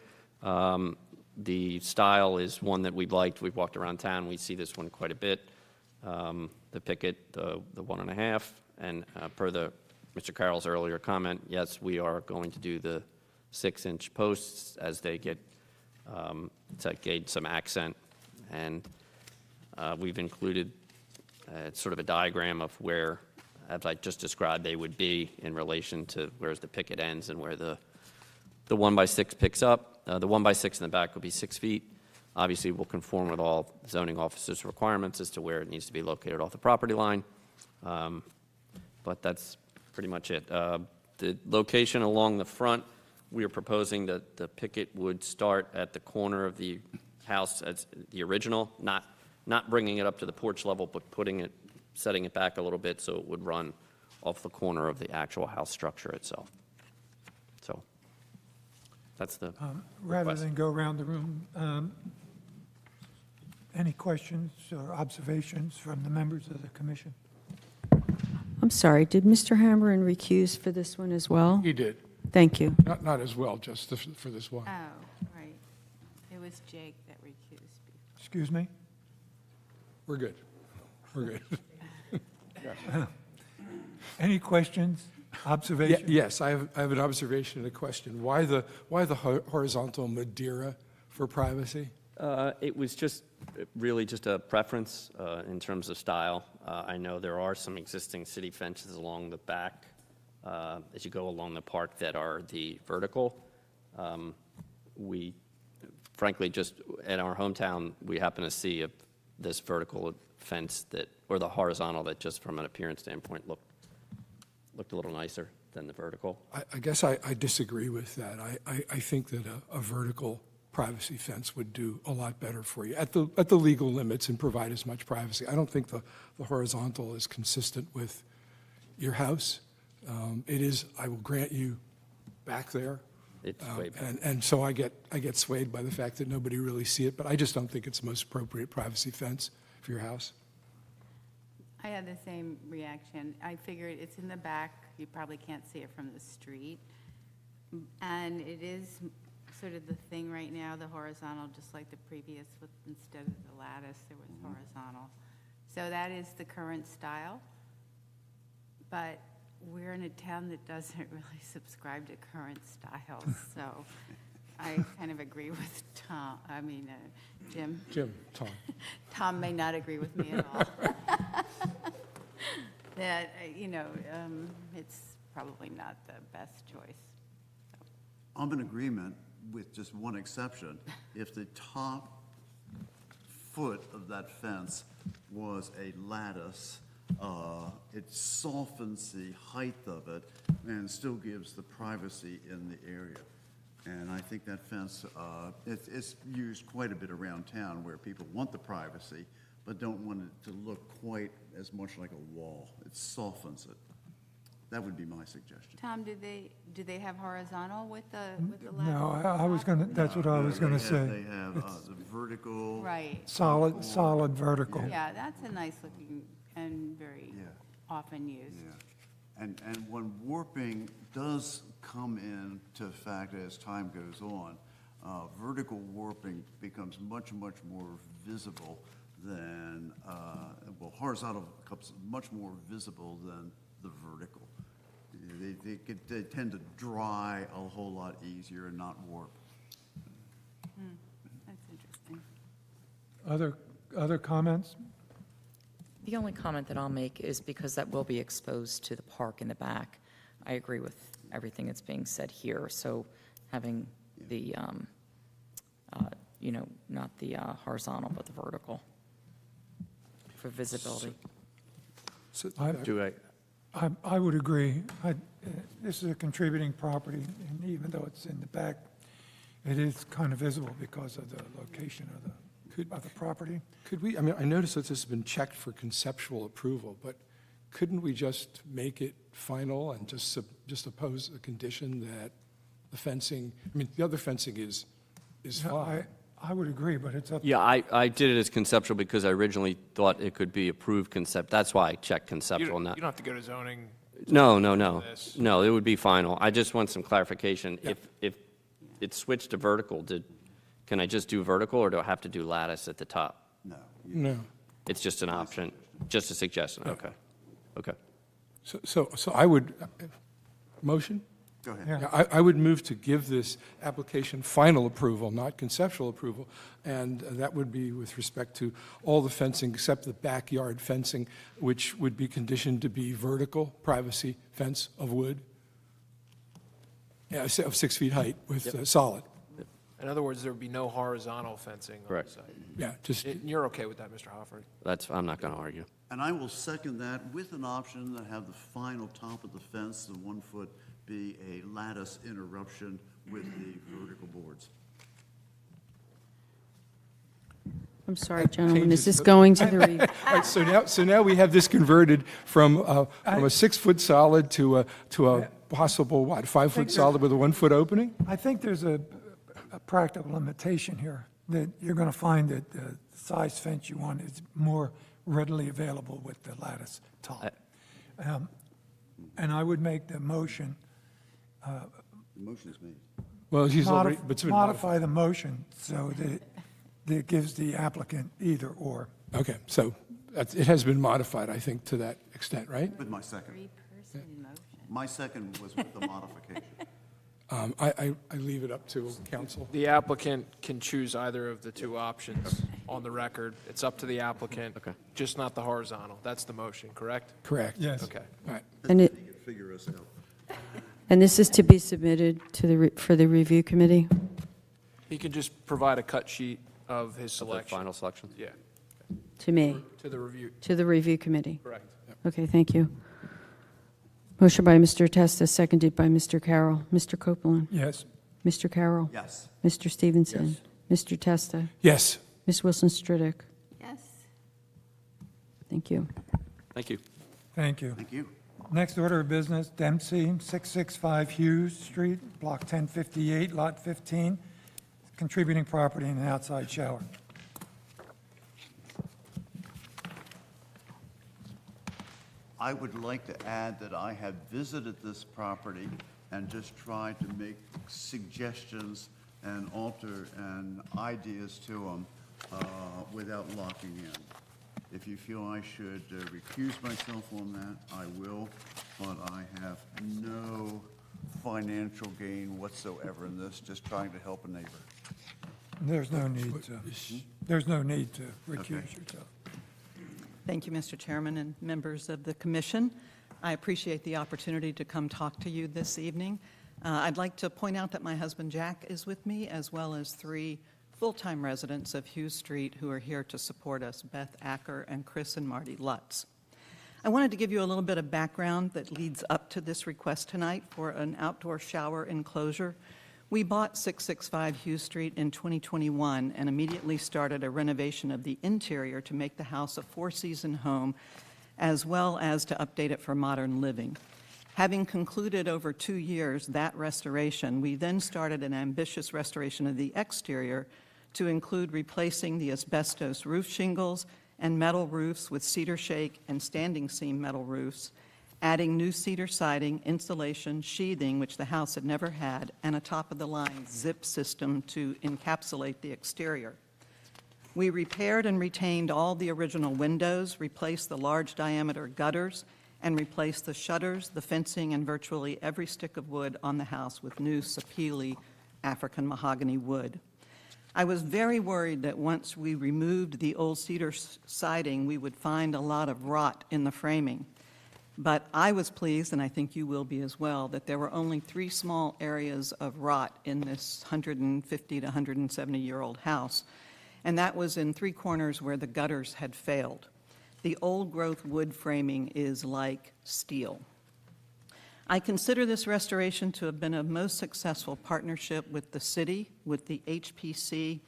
Speaker 18: The style is one that we've liked. We've walked around town. We see this one quite a bit. The picket, the 1.5, and per Mr. Carroll's earlier comment, yes, we are going to do the 6-inch posts as they get to gain some accent. And we've included sort of a diagram of where, as I just described, they would be in relation to where the picket ends and where the 1x6 picks up. The 1x6 in the back will be 6 feet. Obviously, we'll conform with all zoning officers' requirements as to where it needs to be located off the property line. But that's pretty much it. The location along the front, we are proposing that the picket would start at the corner of the house as the original, not bringing it up to the porch level, but setting it back a little bit so it would run off the corner of the actual house structure itself. So that's the
Speaker 2: Rather
Speaker 18: request.
Speaker 2: than go around the room, any questions or observations from the members of the commission?
Speaker 4: I'm sorry, did Mr. Hammerin recuse for this one as well?
Speaker 5: He did.
Speaker 4: Thank you.
Speaker 5: Not as well, just for this one.
Speaker 13: Oh, right. It was Jake that recused before.
Speaker 2: Excuse me?
Speaker 5: We're good. We're good.
Speaker 2: Any questions, observations?
Speaker 5: Yes, I have an observation and a question. Why the horizontal Madeira for privacy?
Speaker 18: It was just really just a preference in terms of style. I know there are some existing city fences along the back as you go along the park that are the vertical. We, frankly, just in our hometown, we happen to see this vertical fence or the horizontal that just from an appearance standpoint looked a little nicer than the vertical.
Speaker 5: I guess I disagree with that. I think that a vertical privacy fence would do a lot better for you at the legal limits and provide as much privacy. I don't think the horizontal is consistent with your house. It is, I will grant you, back there.
Speaker 18: It's way back.
Speaker 5: And so I get swayed by the fact that nobody really see it, but I just don't think it's the most appropriate privacy fence for your house.
Speaker 13: I had the same reaction. I figured it's in the back, you probably can't see it from the street. And it is sort of the thing right now, the horizontal, just like the previous, instead of the lattice, there was horizontal. So that is the current style. But we're in a town that doesn't really subscribe to current styles, so I kind of agree with Jim.
Speaker 5: Tom.
Speaker 13: Tom may not agree with me at all. That, it's probably not the best choice.
Speaker 1: I'm in agreement with just one exception. If the top foot of that fence was a lattice, it softens the height of it and still gives the privacy in the area. And I think that fence, it's used quite a bit around town where people want the privacy, but don't want it to look quite as much like a wall. It softens it. That would be my suggestion.
Speaker 13: Tom, do they have horizontal with the lattice?
Speaker 2: No, I was gonna, that's what I was gonna say.
Speaker 1: They have
Speaker 2: It's
Speaker 1: the vertical.
Speaker 13: Right.
Speaker 2: solid vertical.
Speaker 13: Yeah, that's a nice looking and very
Speaker 1: Yeah.
Speaker 13: often used.
Speaker 1: Yeah. And when warping does come into effect as time goes on, vertical warping becomes much, much more visible than, well, horizontal becomes much more visible than the vertical. They tend to dry a whole lot easier and not warp.
Speaker 13: That's interesting.
Speaker 2: Other comments?
Speaker 11: The only comment that I'll make is because that will be exposed to the park in the back. I agree with everything that's being said here, so having the, not the horizontal, but the vertical for visibility.
Speaker 2: I would agree. This is a contributing property, and even though it's in the back, it is kind of visible because of the location of the property.
Speaker 3: Could we, I mean, I noticed that this has been checked for conceptual approval, but couldn't we just make it final and just oppose a condition that the fencing, I mean, the other fencing is fine?
Speaker 2: I would agree, but it's up.
Speaker 18: Yeah, I did it as conceptual because I originally thought it could be approved concept. That's why I checked
Speaker 5: You
Speaker 18: conceptual.
Speaker 5: don't
Speaker 18: Not.
Speaker 5: have to go to zoning.
Speaker 18: No,
Speaker 5: this.
Speaker 18: it would be final. I just want some clarification. If it's switched to vertical, can I just do vertical, or do I have to do lattice at the top?
Speaker 1: No.
Speaker 3: No.
Speaker 18: It's just an option, just a suggestion, okay. Okay.
Speaker 3: So I would, motion?
Speaker 1: Go ahead.
Speaker 3: Yeah, I would move to give this application final approval, not conceptual approval, and that would be with respect to all the fencing except the backyard fencing, which would be conditioned to be vertical privacy fence of wood, yeah, of 6 feet height with solid.
Speaker 5: In other words, there would be no horizontal fencing on the
Speaker 18: Correct.
Speaker 5: site.
Speaker 3: Yeah, just,
Speaker 5: And you're okay with that, Mr. Hofford?
Speaker 18: I'm not going to argue.
Speaker 1: And I will second that with an option to have the final top of the fence, the 1 foot, be a lattice interruption with the vertical boards.
Speaker 4: I'm sorry, gentlemen,
Speaker 3: changes
Speaker 4: is this
Speaker 3: the-
Speaker 4: going to the review?
Speaker 3: all right, so now we have this converted from a 6 foot solid to a possible, 5 foot solid with a 1 foot opening?
Speaker 2: I think there's a practical limitation here, that you're going to find that the size fence you want is more readily available with the lattice top. And I would make the motion,
Speaker 1: The motion is made.
Speaker 3: Well, he's already, but it's been modified.
Speaker 2: modify the motion so that it gives the applicant either or.
Speaker 3: Okay, so it has been modified, I think, to that extent, right?
Speaker 1: With my second.
Speaker 13: Three-person motion.
Speaker 1: My second was with the modification.
Speaker 3: I leave it up to council.
Speaker 5: The applicant can choose either of the two options on the record. It's up to the applicant.
Speaker 18: Okay.
Speaker 5: Just not the horizontal. That's the motion, correct?
Speaker 3: Correct.
Speaker 2: Yes.
Speaker 5: Okay.
Speaker 3: All right.
Speaker 4: And it,
Speaker 1: Figure us out.
Speaker 4: and this is to be submitted to for the review committee?
Speaker 5: He can just provide a cut sheet of his
Speaker 18: The
Speaker 5: selection.
Speaker 18: final selection?
Speaker 5: Yeah,
Speaker 4: To me,
Speaker 5: to the review,
Speaker 4: to the review committee?
Speaker 5: correct.
Speaker 4: Okay, thank you. Motion by Mr. Testa, seconded by Mr. Carroll. Mr. Copeland?
Speaker 2: Yes.
Speaker 4: Mr. Carroll?
Speaker 1: Yes.
Speaker 4: Mr. Stevenson? Mr. Testa?
Speaker 3: Yes.
Speaker 4: Ms. Wilson Stridick?
Speaker 13: Yes.
Speaker 4: Thank you.
Speaker 18: Thank you.
Speaker 2: Thank you.
Speaker 1: Thank you.
Speaker 2: Next order of business, Dempsey, 665 Hughes Street, Block 1058, Lot 15, contributing property and an outside shower.
Speaker 1: I would like to add that I have visited this property and just tried to make suggestions and alter and ideas to them without locking in. If you feel I should recuse myself on that, I will, but I have no financial gain whatsoever in this, just trying to help a neighbor.
Speaker 2: There's no need to recuse yourself.
Speaker 19: Thank you, Mr. Chairman and members of the commission. I appreciate the opportunity to come talk to you this evening. I'd like to point out that my husband Jack is with me, as well as 3 full-time residents of Hughes Street who are here to support us, Beth Acker and Chris and Marty Lutz. I wanted to give you a little bit of background that leads up to this request tonight for an outdoor shower enclosure. We bought 665 Hughes Street in 2021 and immediately started a renovation of the interior to make the house a 4-season home, as well as to update it for modern living. Having concluded over 2 years that restoration, we then started an ambitious restoration of the exterior to include replacing the asbestos roof shingles and metal roofs with cedar shake and standing seam metal roofs, adding new cedar siding, insulation, sheathing, which the house had never had, and a top-of-the-line zip system to encapsulate the exterior. We repaired and retained all the original windows, replaced the large diameter gutters, and replaced the shutters, the fencing, and virtually every stick of wood on the house with new sapele African mahogany wood. I was very worried that once we removed the old cedar siding, we would find a lot of rot in the framing. But I was pleased, and I think you will be as well, that there were only 3 small areas of rot in this 150 to 170-year-old house, and that was in 3 corners where the gutters had failed. The old-growth wood framing is like steel. I consider this restoration to have been a most successful partnership with the city, with the HPC,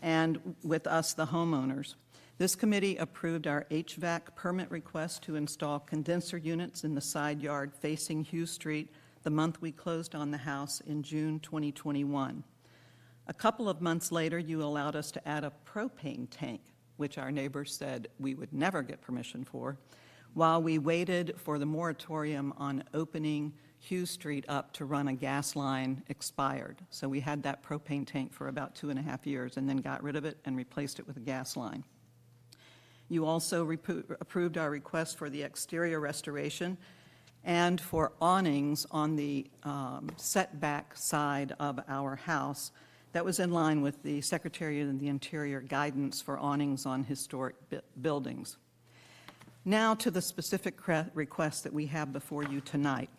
Speaker 19: and with us, the homeowners. This committee approved our HVAC permit request to install condenser units in the side yard facing Hughes Street the month we closed on the house in June 2021. A couple of months later, you allowed us to add a propane tank, which our neighbors said we would never get permission for, while we waited for the moratorium on opening Hughes Street up to run a gas line expired. So we had that propane tank for about 2.5 years and then got rid of it and replaced it with a gas line. You also approved our request for the exterior restoration and for awnings on the setback side of our house. That was in line with the Secretary of the Interior guidance for awnings on historic buildings. Now to the specific requests that we have before you tonight.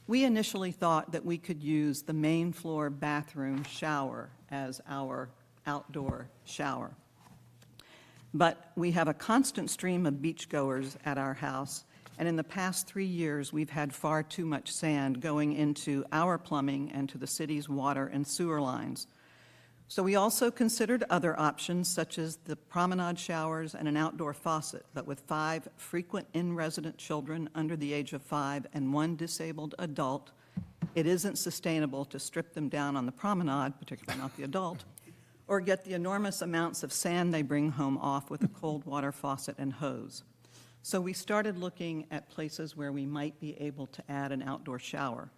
Speaker 19: We initially thought that we could use the main floor bathroom shower as our outdoor shower. But we have a constant stream of beachgoers at our house, and in the past 3 years, we've had far too much sand going into our plumbing and to the city's water and sewer lines. So we also considered other options, such as the promenade showers and an outdoor faucet, but with 5 frequent in-resident children under the age of 5 and 1 disabled adult, it isn't sustainable to strip them down on the promenade, particularly not the adult, or get the enormous amounts of sand they bring home off with a cold water faucet and hose. So we started looking at places where we might be able to add an outdoor shower.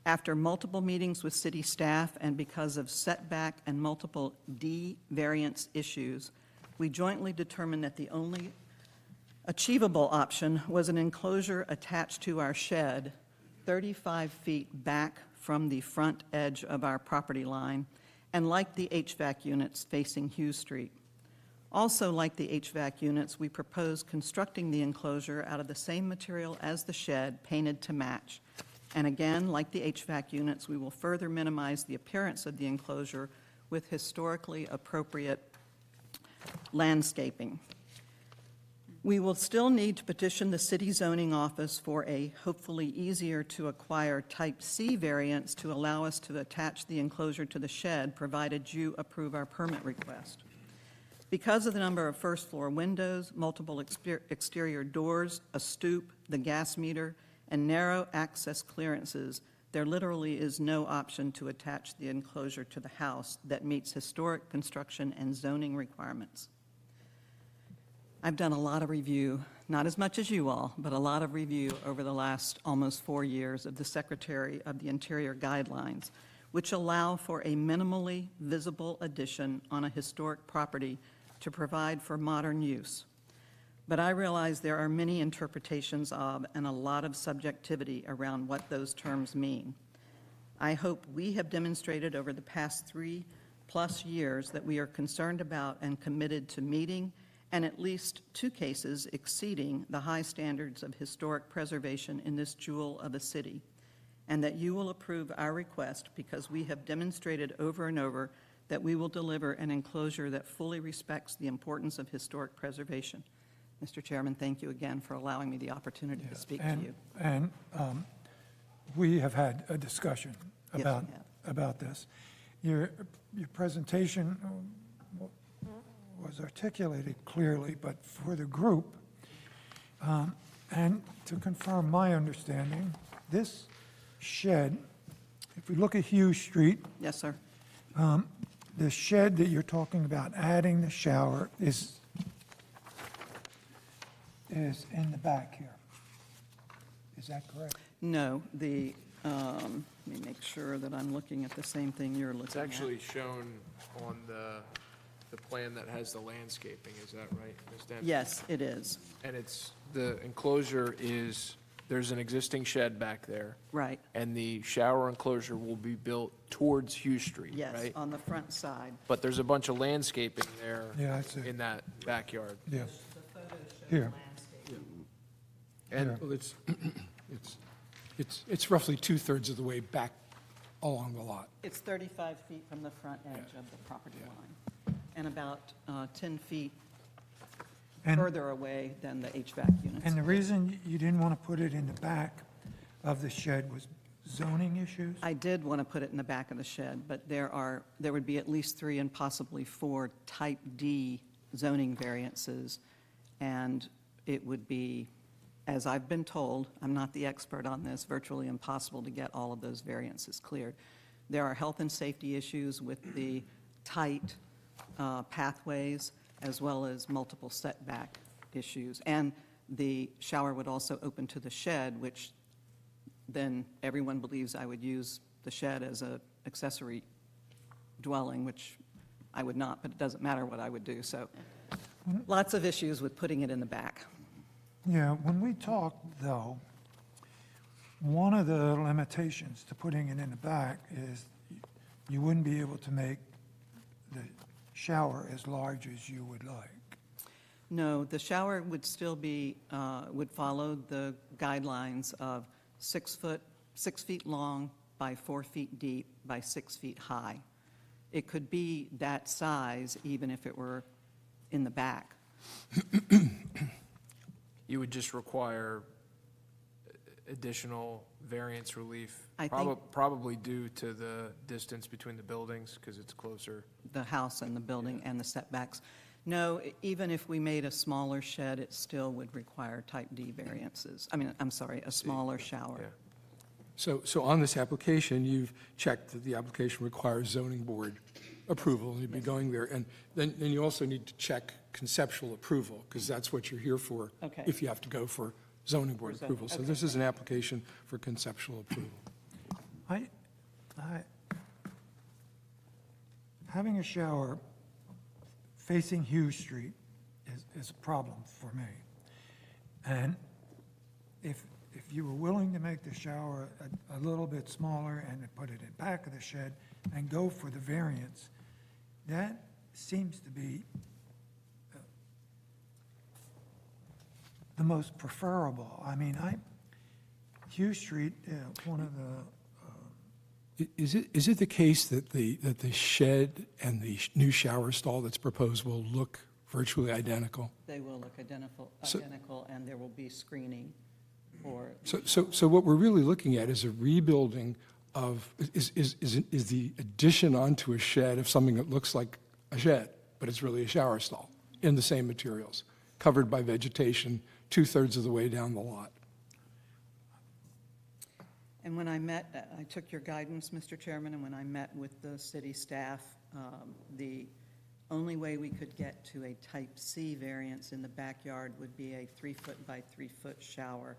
Speaker 19: After multiple meetings with city staff and because of setback and multiple D variance issues, we jointly determined that the only achievable option was an enclosure attached to our shed 35 feet back from the front edge of our property line, and like the HVAC units facing Hughes Street. Also, like the HVAC units, we propose constructing the enclosure out of the same material as the shed, painted to match. And again, like the HVAC units, we will further minimize the appearance of the enclosure with historically appropriate landscaping. We will still need to petition the city zoning office for a hopefully easier to acquire type C variance to allow us to attach the enclosure to the shed, provided you approve our permit request. Because of the number of first floor windows, multiple exterior doors, a stoop, the gas meter, and narrow access clearances, there literally is no option to attach the enclosure to the house that meets historic construction and zoning requirements. I've done a lot of review, not as much as you all, but a lot of review over the last almost 4 years of the Secretary of the Interior guidelines, which allow for a minimally visible addition on a historic property to provide for modern use. But I realize there are many interpretations of and a lot of subjectivity around what those terms mean. I hope we have demonstrated over the past 3+ years that we are concerned about and committed to meeting, and at least 2 cases exceeding, the high standards of historic preservation in this jewel of a city, and that you will approve our request because we have demonstrated over and over that we will deliver an enclosure that fully respects the importance of historic preservation. Mr. Chairman, thank you again for allowing me the opportunity to speak to you.
Speaker 2: And we have had a discussion
Speaker 19: Yes,
Speaker 2: about,
Speaker 19: we have.
Speaker 2: about this. Your presentation was articulated clearly, but for the group, and to confirm my understanding, this shed, if we look at Hughes Street.
Speaker 19: Yes, sir.
Speaker 2: The shed that you're talking about, adding the shower, is in the back here. is that correct?
Speaker 19: No, let me make sure that I'm looking at the same thing you're looking at.
Speaker 5: It's actually shown on the plan that has the landscaping, is that right, Ms. Dent?
Speaker 19: Yes, it is.
Speaker 5: And the enclosure is, there's an existing shed back there.
Speaker 19: Right.
Speaker 5: And the shower enclosure will be built towards Hughes Street,
Speaker 19: Yes,
Speaker 5: right?
Speaker 19: on the front side.
Speaker 5: But there's a bunch of landscaping there
Speaker 2: Yeah, I see.
Speaker 5: in that backyard.
Speaker 2: Yeah. Here.
Speaker 5: And
Speaker 3: Well, it's roughly two-thirds of the way back along the lot.
Speaker 19: It's 35 feet from the front edge of the property line, and about 10 feet
Speaker 2: And-
Speaker 19: further away than the HVAC units.
Speaker 2: And the reason you didn't want to put it in the back of the shed was zoning issues?
Speaker 19: I did want to put it in the back of the shed, but there would be at least 3 and possibly 4 Type D zoning variances, and it would be, as I've been told, I'm not the expert on this, virtually impossible to get all of those variances cleared. There are health and safety issues with the tight pathways, as well as multiple setback issues. And the shower would also open to the shed, which then everyone believes I would use the shed as a accessory dwelling, which I would not, but it doesn't matter what I would do. So lots of issues with putting it in the back.
Speaker 2: Yeah, when we talked, though, one of the limitations to putting it in the back is you wouldn't be able to make the shower as large as you would like.
Speaker 19: No, the shower would still be, would follow the guidelines of 6 feet long by 4 feet deep by 6 feet high. It could be that size even if it were in the back.
Speaker 5: you would just require additional variance relief,
Speaker 19: I think-
Speaker 5: probably due to the distance between the buildings, because it's closer.
Speaker 19: The house and the building and the setbacks. No, even if we made a smaller shed, it still would require type D variances. I mean, I'm sorry, a smaller shower.
Speaker 3: So on this application, you've checked that the application requires zoning board approval, and you'd be going there. And then you also need to check conceptual approval, because that's what you're here for.
Speaker 19: Okay.
Speaker 3: If you have to go for zoning board
Speaker 19: For zoning,
Speaker 3: approval. So
Speaker 19: okay.
Speaker 3: this is an application for conceptual approval.
Speaker 2: Having a shower facing Hughes Street is a problem for me. And if you were willing to make the shower a little bit smaller and to put it in back of the shed and go for the variance, that seems to be the most preferable. I mean, Hughes Street, one of the
Speaker 3: Is it the case that the shed and the new shower stall that's proposed will look virtually identical?
Speaker 19: They will look identical, and there will be screening for,
Speaker 3: So what we're really looking at is a rebuilding of, is the addition onto a shed of something that looks like a shed, but it's really a shower stall in the same materials, covered by vegetation, 2/3 of the way down the lot.
Speaker 19: and when I met, I took your guidance, Mr. Chairman, and when I met with the city staff, the only way we could get to a type C variance in the backyard would be a 3-foot by 3-foot shower.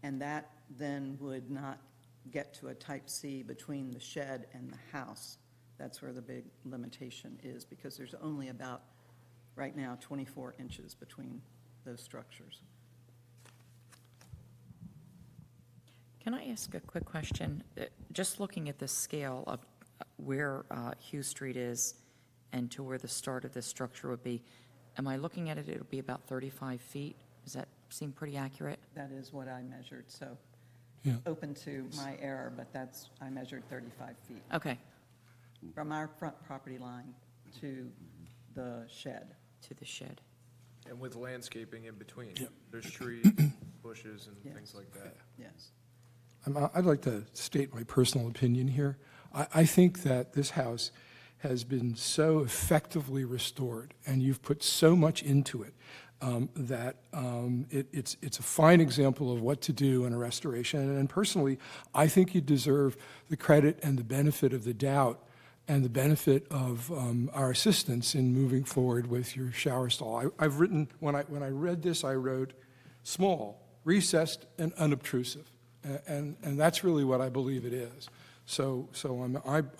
Speaker 19: And that then would not get to a type C between the shed and the house. That's where the big limitation is, because there's only about, right now, 24 inches between those structures.
Speaker 11: Can I ask a quick question? Just looking at the scale of where Hughes Street is and to where the start of this structure would be, am I looking at it, it'll be about 35 feet? Does that seem pretty accurate?
Speaker 19: That is what I measured, so
Speaker 3: Yeah.
Speaker 19: open to my error, but I measured 35 feet.
Speaker 11: Okay.
Speaker 19: From our front property line to the shed.
Speaker 11: To the shed.
Speaker 5: And with landscaping in between.
Speaker 3: Yep.
Speaker 5: There's trees, bushes, and things like that.
Speaker 19: Yes.
Speaker 3: I'd like to state my personal opinion here. I think that this house has been so effectively restored, and you've put so much into it, that it's a fine example of what to do in a restoration. And personally, I think you deserve the credit and the benefit of the doubt and the benefit of our assistance in moving forward with your shower stall. I've written, when I read this, I wrote small, recessed, and unobtrusive.
Speaker 20: And that's really what I believe it is. So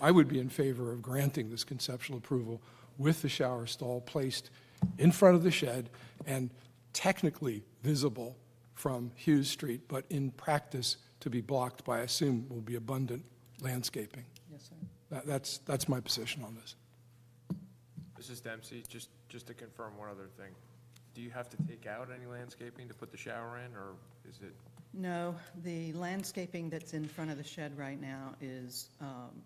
Speaker 20: I would be in favor of granting this conceptual approval with the shower stall placed in front of the shed and technically visible from Hughes Street, but in practice to be blocked by, I assume, will be abundant landscaping.
Speaker 19: Yes, sir.
Speaker 20: That's my position on this.
Speaker 5: Mrs. Dempsey, just to confirm one other thing. Do you have to take out any landscaping to put the shower in, or is it?
Speaker 19: No, the landscaping that's in front of the shed right now is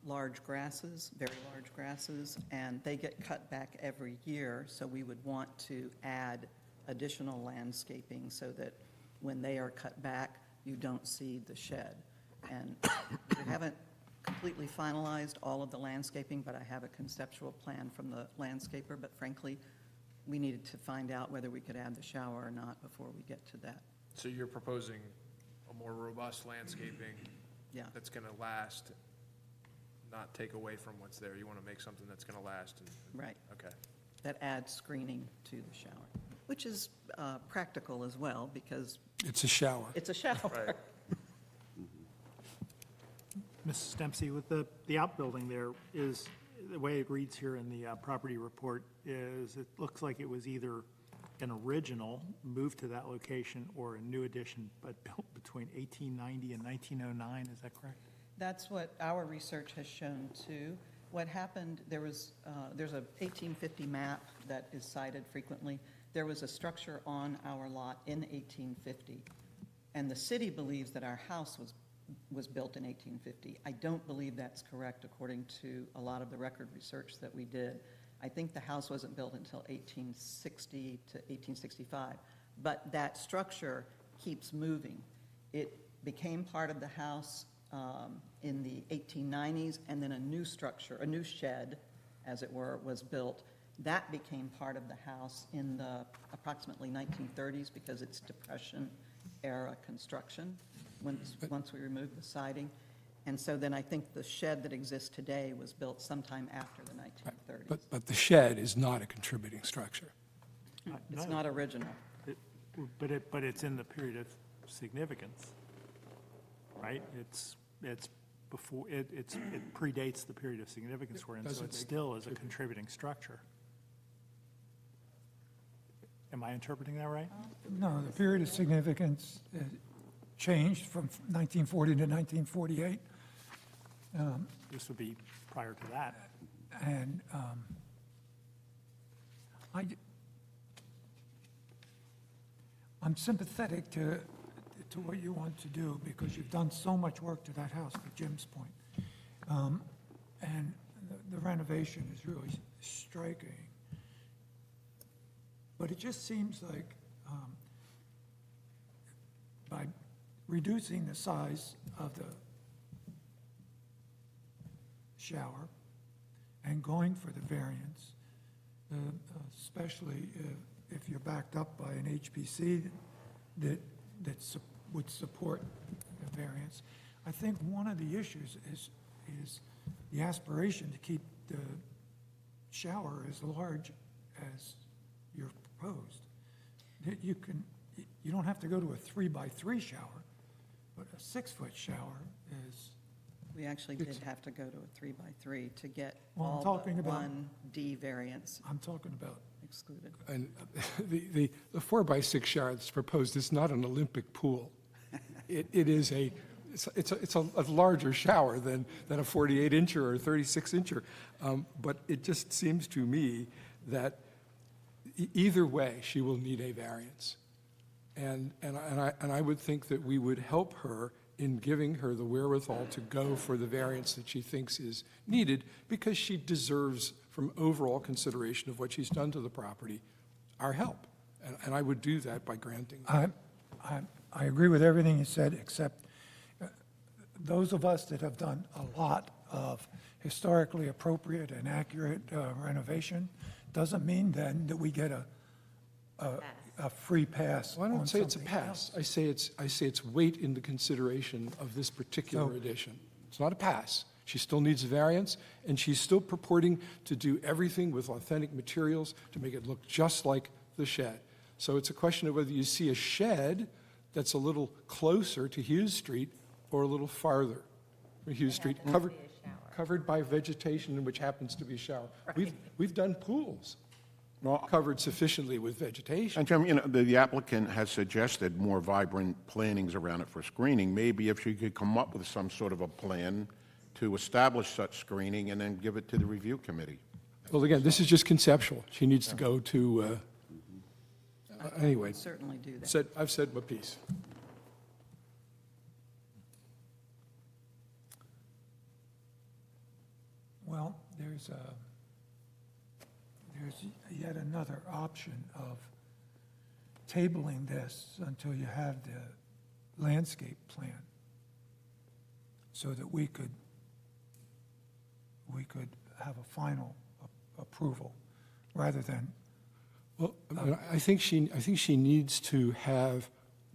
Speaker 19: large grasses, very large grasses, and they get cut back every year, so we would want to add additional landscaping so that when they are cut back, you don't see the shed. And we haven't completely finalized all of the landscaping, but I have a conceptual plan from the landscaper, but frankly, we needed to find out whether we could add the shower or not before we get to that.
Speaker 5: So you're proposing a more robust landscaping
Speaker 19: Yeah.
Speaker 5: that's going to last, not take away from what's there. You want to make something that's going to last.
Speaker 19: Right.
Speaker 5: Okay.
Speaker 19: That adds screening to the shower, which is practical as well because
Speaker 20: It's a shower.
Speaker 19: it's a shower.
Speaker 5: Right.
Speaker 6: Mrs. Dempsey, with the outbuilding there is, the way it reads here in the property report is, it looks like it was either an original moved to that location or a new addition, but built between 1890 and 1909, is that correct?
Speaker 19: That's what our research has shown too. What happened, there's a 1850 map that is cited frequently. There was a structure on our lot in 1850, and the city believes that our house was built in 1850. I don't believe that's correct according to a lot of the record research that we did. I think the house wasn't built until 1860 to 1865, but that structure keeps moving. It became part of the house in the 1890s, and then a new structure, a new shed, as it were, was built. That became part of the house in the approximately 1930s because it's Depression-era construction, once we removed the siding. And so then I think the shed that exists today was built sometime after the 1930s.
Speaker 20: But the shed is not a contributing structure.
Speaker 19: It's not original.
Speaker 6: But it's in the period of significance, right? It predates the period of significance we're in, so it still is a contributing structure. Am I interpreting that right?
Speaker 2: No, the period of significance changed from 1940 to 1948.
Speaker 6: This would be prior to that.
Speaker 2: And I'm sympathetic to what you want to do because you've done so much work to that house, to Jim's point. And the renovation is really striking. But it just seems like by reducing the size of the shower and going for the variance, especially if you're backed up by an HPC that would support the variance, I think one of the issues is the aspiration to keep the shower as large as you're proposed. You don't have to go to a 3-by-3 shower, but a 6-foot shower is.
Speaker 19: We actually did have to go to a 3-by-3 to get
Speaker 2: Well, I'm
Speaker 19: all
Speaker 2: talking
Speaker 19: but
Speaker 2: about-
Speaker 19: 1D variance
Speaker 2: I'm talking about.
Speaker 19: excluded.
Speaker 20: And the 4-by-6 shower that's proposed is not an Olympic pool. It is it's a larger shower than a 48-incher or a 36-incher. But it just seems to me that either way, she will need a variance. And I would think that we would help her in giving her the wherewithal to go for the variance that she thinks is needed because she deserves, from overall consideration of what she's done to the property, our help. And I would do that by granting.
Speaker 2: I agree with everything you said, except those of us that have done a lot of historically appropriate and accurate renovation doesn't mean then that we get a free pass.
Speaker 20: Well, I don't
Speaker 2: on
Speaker 20: say it's a
Speaker 2: something
Speaker 20: pass.
Speaker 2: else.
Speaker 20: I say it's weight in the consideration of this particular addition. It's not a pass. She still needs a variance, and she's still purporting to do everything with authentic materials to make it look just like the shed. So it's a question of whether you see a shed that's a little closer to Hughes Street or a little farther from Hughes Street, covered by vegetation, which happens to be a shower. We've done pools covered sufficiently with vegetation.
Speaker 12: And Jim, the applicant has suggested more vibrant plantings around it for screening. Maybe if she could come up with some sort of a plan to establish such screening and then give it to the review committee.
Speaker 20: Well, again, this is just conceptual. She needs to go to, anyway.
Speaker 19: Certainly do that.
Speaker 20: I've said my piece.
Speaker 2: Well, there's yet another option of tabling this until you have the landscape plan, so that we could have a final approval, rather than.
Speaker 20: Well, I think she needs to have,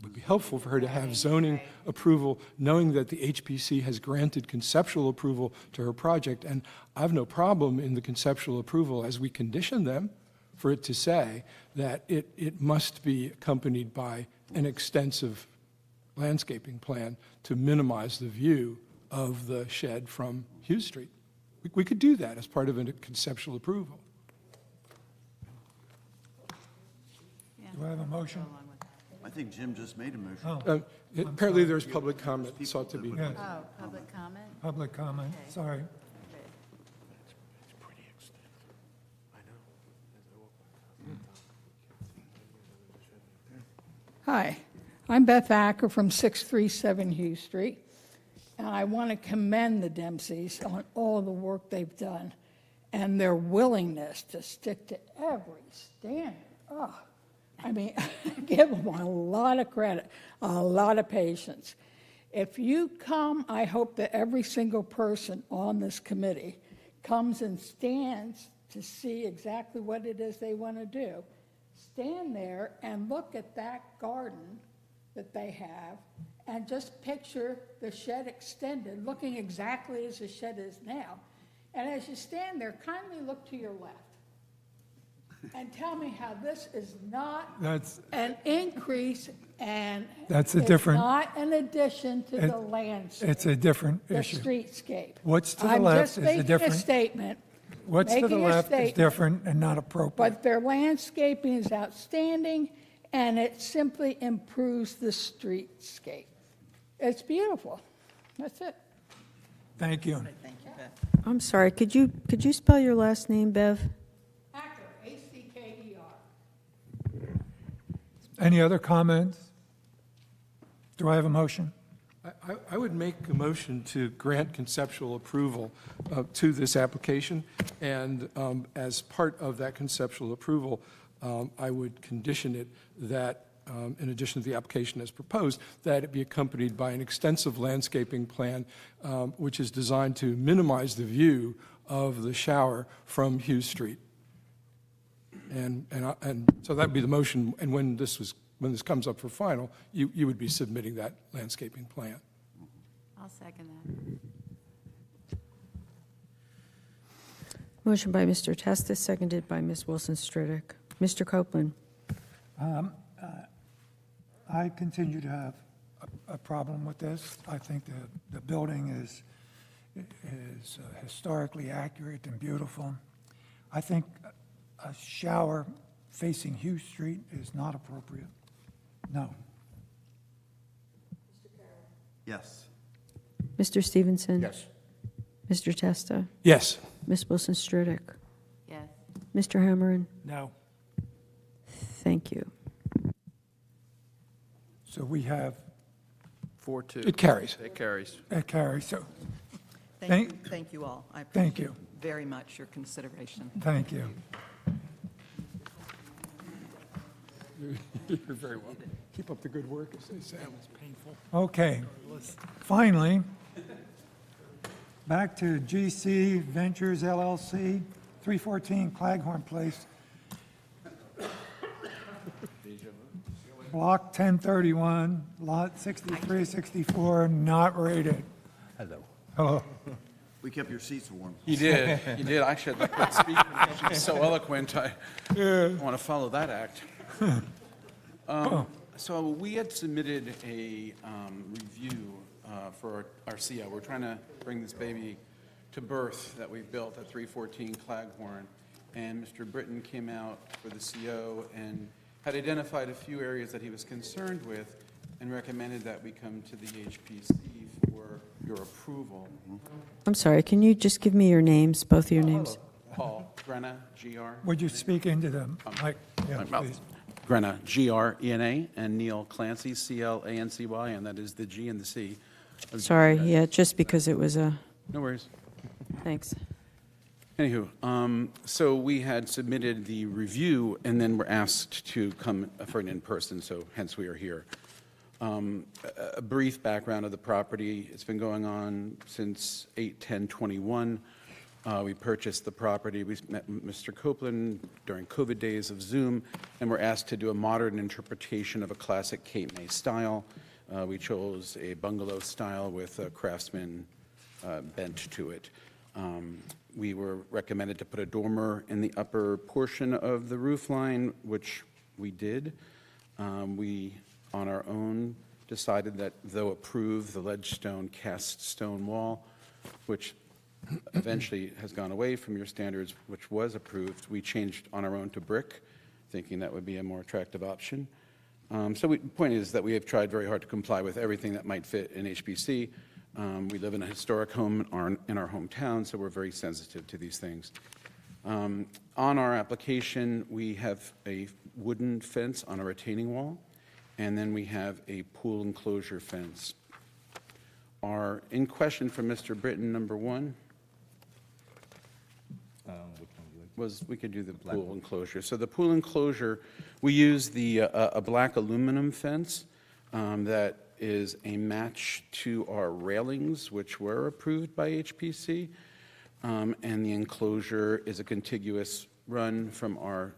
Speaker 20: would be helpful for her to have zoning approval, knowing that the HPC has granted conceptual approval to her project, and I have no problem in the conceptual approval, as we condition them, for it to say that it must be accompanied by an extensive landscaping plan to minimize the view of the shed from Hughes Street. We could do that as part of a conceptual approval.
Speaker 2: Do I have a motion?
Speaker 1: I think Jim just made a motion.
Speaker 20: Apparently, there's public comment sought to be.
Speaker 2: Yes.
Speaker 13: Oh, public comment?
Speaker 2: Public comment,
Speaker 13: Okay.
Speaker 2: sorry.
Speaker 21: Hi, I'm Beth Acker from 637 Hughes Street, and I want to commend the Dempseys on all the work they've done and their willingness to stick to every standard. Oh, I mean, give them a lot of credit, a lot of patience. If you come, I hope that every single person on this committee comes and stands to see exactly what it is they want to do. Stand there and look at that garden that they have and just picture the shed extended, looking exactly as the shed is now. And as you stand there, kindly look to your left and tell me how this is not an increase and
Speaker 2: That's a
Speaker 21: it's
Speaker 2: different-
Speaker 21: not an addition to the landscape.
Speaker 2: It's a different
Speaker 21: The
Speaker 2: issue.
Speaker 21: streetscape.
Speaker 2: What's to the
Speaker 21: I'm
Speaker 2: left
Speaker 21: just
Speaker 2: is a
Speaker 21: making a
Speaker 2: different-
Speaker 21: statement.
Speaker 2: What's to the
Speaker 21: making a
Speaker 2: left is
Speaker 21: statement.
Speaker 2: different and not appropriate.
Speaker 21: But their landscaping is outstanding, and it simply improves the streetscape. It's beautiful. That's it.
Speaker 2: Thank you.
Speaker 19: Thank you, Beth.
Speaker 4: I'm sorry, could you spell your last name, Bev?
Speaker 21: Acker, A-C-K-E-R.
Speaker 2: Any other comments? Do I have a motion?
Speaker 20: I would make a motion to grant conceptual approval to this application, and as part of that conceptual approval, I would condition it that, in addition to the application as proposed, that it be accompanied by an extensive landscaping plan, which is designed to minimize the view of the shower from Hughes Street. And so that would be the motion, and when this comes up for final, you would be submitting that landscaping plan.
Speaker 13: I'll second that.
Speaker 4: Motion by Mr. Testa, seconded by Ms. Wilson-Stridick. Mr. Copeland?
Speaker 2: I continue to have a problem with this. I think the building is historically accurate and beautiful. I think a shower facing Hughes Street is not appropriate. No.
Speaker 1: Yes.
Speaker 4: Mr. Stevenson?
Speaker 12: Yes.
Speaker 4: Mr. Testa?
Speaker 20: Yes.
Speaker 4: Ms. Wilson-Stridick?
Speaker 13: Yes.
Speaker 4: Mr. Hammerin?
Speaker 6: No.
Speaker 4: Thank you.
Speaker 2: So we have,
Speaker 5: 4-2.
Speaker 20: It carries.
Speaker 5: It carries.
Speaker 2: it carries, so,
Speaker 19: Thank you all. I
Speaker 2: Thank
Speaker 19: appreciate
Speaker 2: you.
Speaker 19: very much your consideration.
Speaker 2: thank you.
Speaker 20: You're very welcome. Keep up the good work, as they say.
Speaker 6: Painful.
Speaker 2: Okay, finally, back to GC Ventures LLC, 314 Claghorn Place. Block 1031, lot 6364, not rated.
Speaker 17: Hello.
Speaker 2: Hello.
Speaker 1: We kept your seats warm.
Speaker 22: You did. You did. Actually, I'd like that speaker. She's so eloquent. I want to follow that act. So we had submitted a review for our CO. We're trying to bring this baby to birth that we've built at 314 Claghorn. And Mr. Britton came out for the CO and had identified a few areas that he was concerned with and recommended that we come to the HPC for your approval.
Speaker 4: I'm sorry, can you just give me your names, both of your names?
Speaker 22: Paul Grenna, G-R.
Speaker 2: Would you speak into the mic? Yeah,
Speaker 22: My mouth.
Speaker 2: please.
Speaker 22: Grenna, G-R-E-N-A, and Neil Clancy, C-L-A-N-C-Y, and that is the G and the C.
Speaker 4: Sorry, yeah, just because it was a,
Speaker 22: No worries.
Speaker 4: thanks.
Speaker 22: Anywho, so we had submitted the review, and then were asked to come for an in-person, so hence we are here. A brief background of the property. It's been going on since 8/10/21. We purchased the property. We met Mr. Copeland during COVID days of Zoom, and were asked to do a modern interpretation of a classic Cape May style. We chose a bungalow style with a craftsman bent to it. We were recommended to put a dormer in the upper portion of the roof line, which we did. We, on our own, decided that though approved, the ledge stone cast stone wall, which eventually has gone away from your standards, which was approved, we changed on our own to brick, thinking that would be a more attractive option. The point is that we have tried very hard to comply with everything that might fit in HPC. We live in a historic home in our hometown, so we're very sensitive to these things. On our application, we have a wooden fence on a retaining wall, and then we have a pool enclosure fence. Our in question from Mr. Britton, number one, was we could do the pool enclosure. So the pool enclosure, we use a black aluminum fence that is a match to our railings, which were approved by HPC. And the enclosure is a contiguous run from our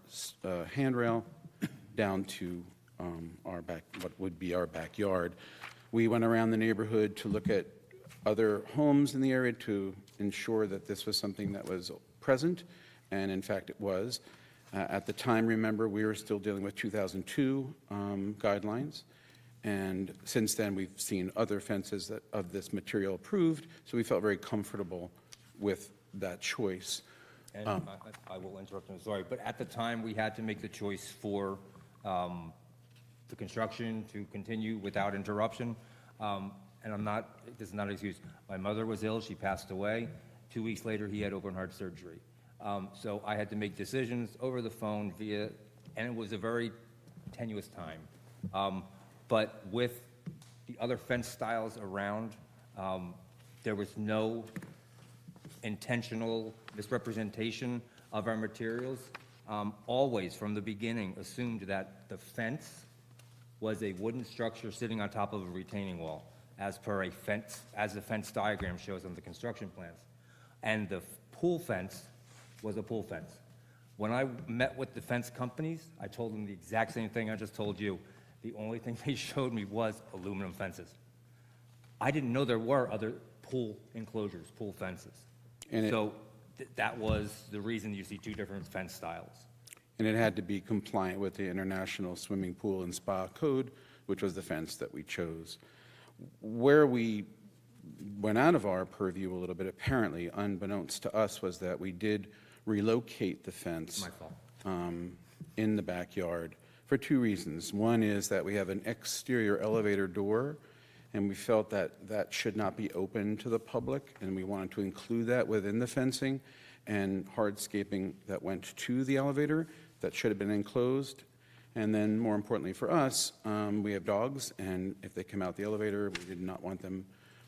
Speaker 22: handrail down to what would be our backyard. We went around the neighborhood to look at other homes in the area to ensure that this was something that was present, and in fact it was. At the time, remember, we were still dealing with 2002 guidelines, and since then we've seen other fences of this material approved, so we felt very comfortable with that choice.
Speaker 17: And I will interrupt, I'm sorry, but at the time, we had to make the choice for the construction to continue without interruption. And this is not an excuse. My mother was ill, she passed away. 2 weeks later, he had open heart surgery. So I had to make decisions over the phone and it was a very tenuous time. But with the other fence styles around, there was no intentional misrepresentation of our materials. Always, from the beginning, assumed that the fence was a wooden structure sitting on top of a retaining wall, as per a fence, as the fence diagram shows on the construction plans. And the pool fence was a pool fence. When I met with the fence companies, I told them the exact same thing I just told you. The only thing they showed me was aluminum fences. I didn't know there were other pool enclosures, pool fences. So that was the reason you see two different fence styles.
Speaker 22: And it had to be compliant with the International Swimming Pool and Spa Code, which was the fence that we chose. Where we went out of our purview a little bit, apparently, unbeknownst to us, was that we did relocate the fence in the backyard for two reasons. One is that we have an exterior elevator door, and we felt that that should not be open to the public, and we wanted to include that within the fencing and hardscaping that went to the elevator that should have been enclosed. And then, more importantly for us, we have dogs, and if they come out the elevator, we did not want them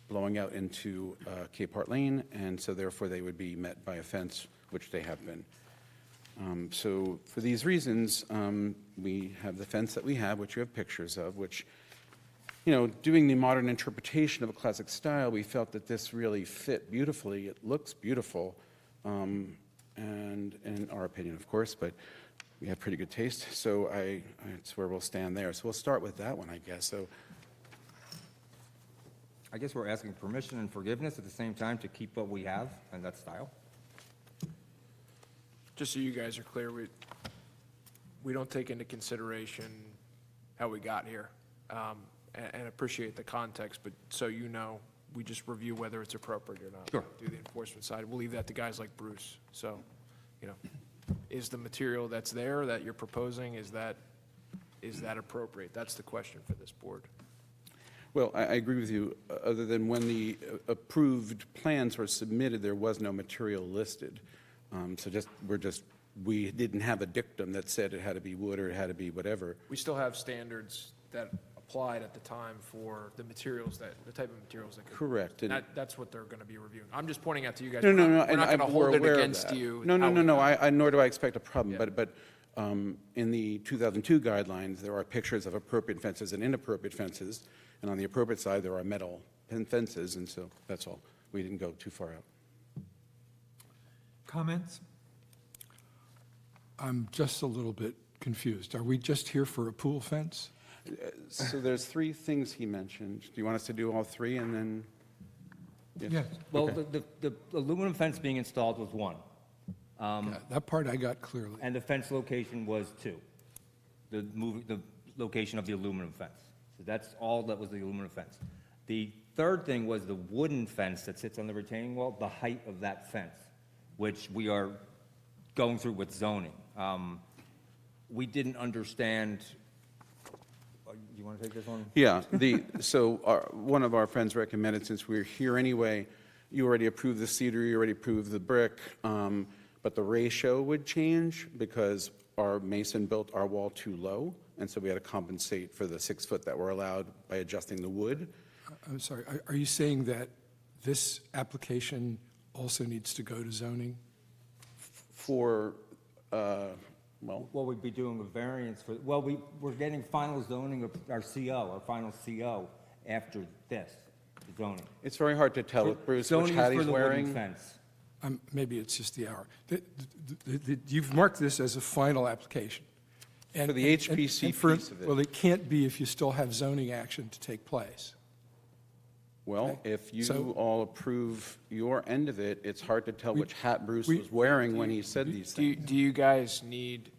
Speaker 22: blowing out into Cape Hart Lane, and so therefore they would be met by a fence, which they have been. So for these reasons, we have the fence that we have, which you have pictures of, which, you know, doing the modern interpretation of a classic style, we felt that this really fit beautifully. It looks beautiful, and in our opinion, of course, but we have pretty good taste, so it's where we'll stand there. So we'll start with that one, I guess. So
Speaker 17: I guess we're asking permission and forgiveness at the same time to keep what we have and that style.
Speaker 5: Just so you guys are clear, we don't take into consideration how we got here. and appreciate the context, but so you know, we just review whether it's appropriate or not.
Speaker 17: Sure.
Speaker 5: Do the enforcement side. We'll leave that to guys like Bruce. So, you know, is the material that's there that you're proposing, is that appropriate? That's the question for this board.
Speaker 22: Well, I agree with you, other than when the approved plans were submitted, there was no material listed. We didn't have a dictum that said it had to be wood or it had to be whatever.
Speaker 5: We still have standards that applied at the time for the materials the type of materials that could.
Speaker 22: Correct.
Speaker 5: And that's what they're going to be reviewing. I'm just pointing out to you guys.
Speaker 22: No,
Speaker 5: We're
Speaker 22: no,
Speaker 5: not
Speaker 22: and
Speaker 5: going to
Speaker 22: we're
Speaker 5: hold it
Speaker 22: aware of
Speaker 5: against
Speaker 22: that.
Speaker 5: you.
Speaker 22: No,
Speaker 5: out.
Speaker 22: nor do I expect a problem, but in the 2002 guidelines, there are pictures of appropriate fences and inappropriate fences, and on the appropriate side, there are metal fences, and so that's all. We didn't go too far out.
Speaker 2: Comments?
Speaker 20: I'm just a little bit confused. Are we just here for a pool fence?
Speaker 22: So there's three things he mentioned. Do you want us to do all three and then?
Speaker 2: Yes.
Speaker 17: Well,
Speaker 22: Okay.
Speaker 17: the aluminum fence being installed was one.
Speaker 20: Yeah, that part I got clearly.
Speaker 17: And the fence location was two. The location of the aluminum fence. So that's all that was the aluminum fence. The third thing was the wooden fence that sits on the retaining wall, the height of that fence, which we are going through with zoning. We didn't understand, you want to take this one?
Speaker 22: Yeah, one of our friends recommended, since we're here anyway, you already approved the cedar, you already approved the brick, but the ratio would change because our mason built our wall too low, and so we had to compensate for the 6 foot that were allowed by adjusting the wood.
Speaker 20: I'm sorry, are you saying that this application also needs to go to zoning?
Speaker 22: For,
Speaker 17: Well, we'd be doing a variance for, well, we're getting final zoning of our final CO after this, the zoning.
Speaker 22: It's very hard to tell with Bruce which hat he's wearing.
Speaker 17: Zoning is for the wooden fence.
Speaker 20: Maybe it's just the hour. You've marked this as a final application.
Speaker 22: For the HPC piece of it.
Speaker 20: Well, it can't be if you still have zoning action to take place.
Speaker 22: Well, if you
Speaker 20: So-
Speaker 22: all approve your end of it, it's hard to tell which hat Bruce was wearing when he said these things.
Speaker 5: Do you guys need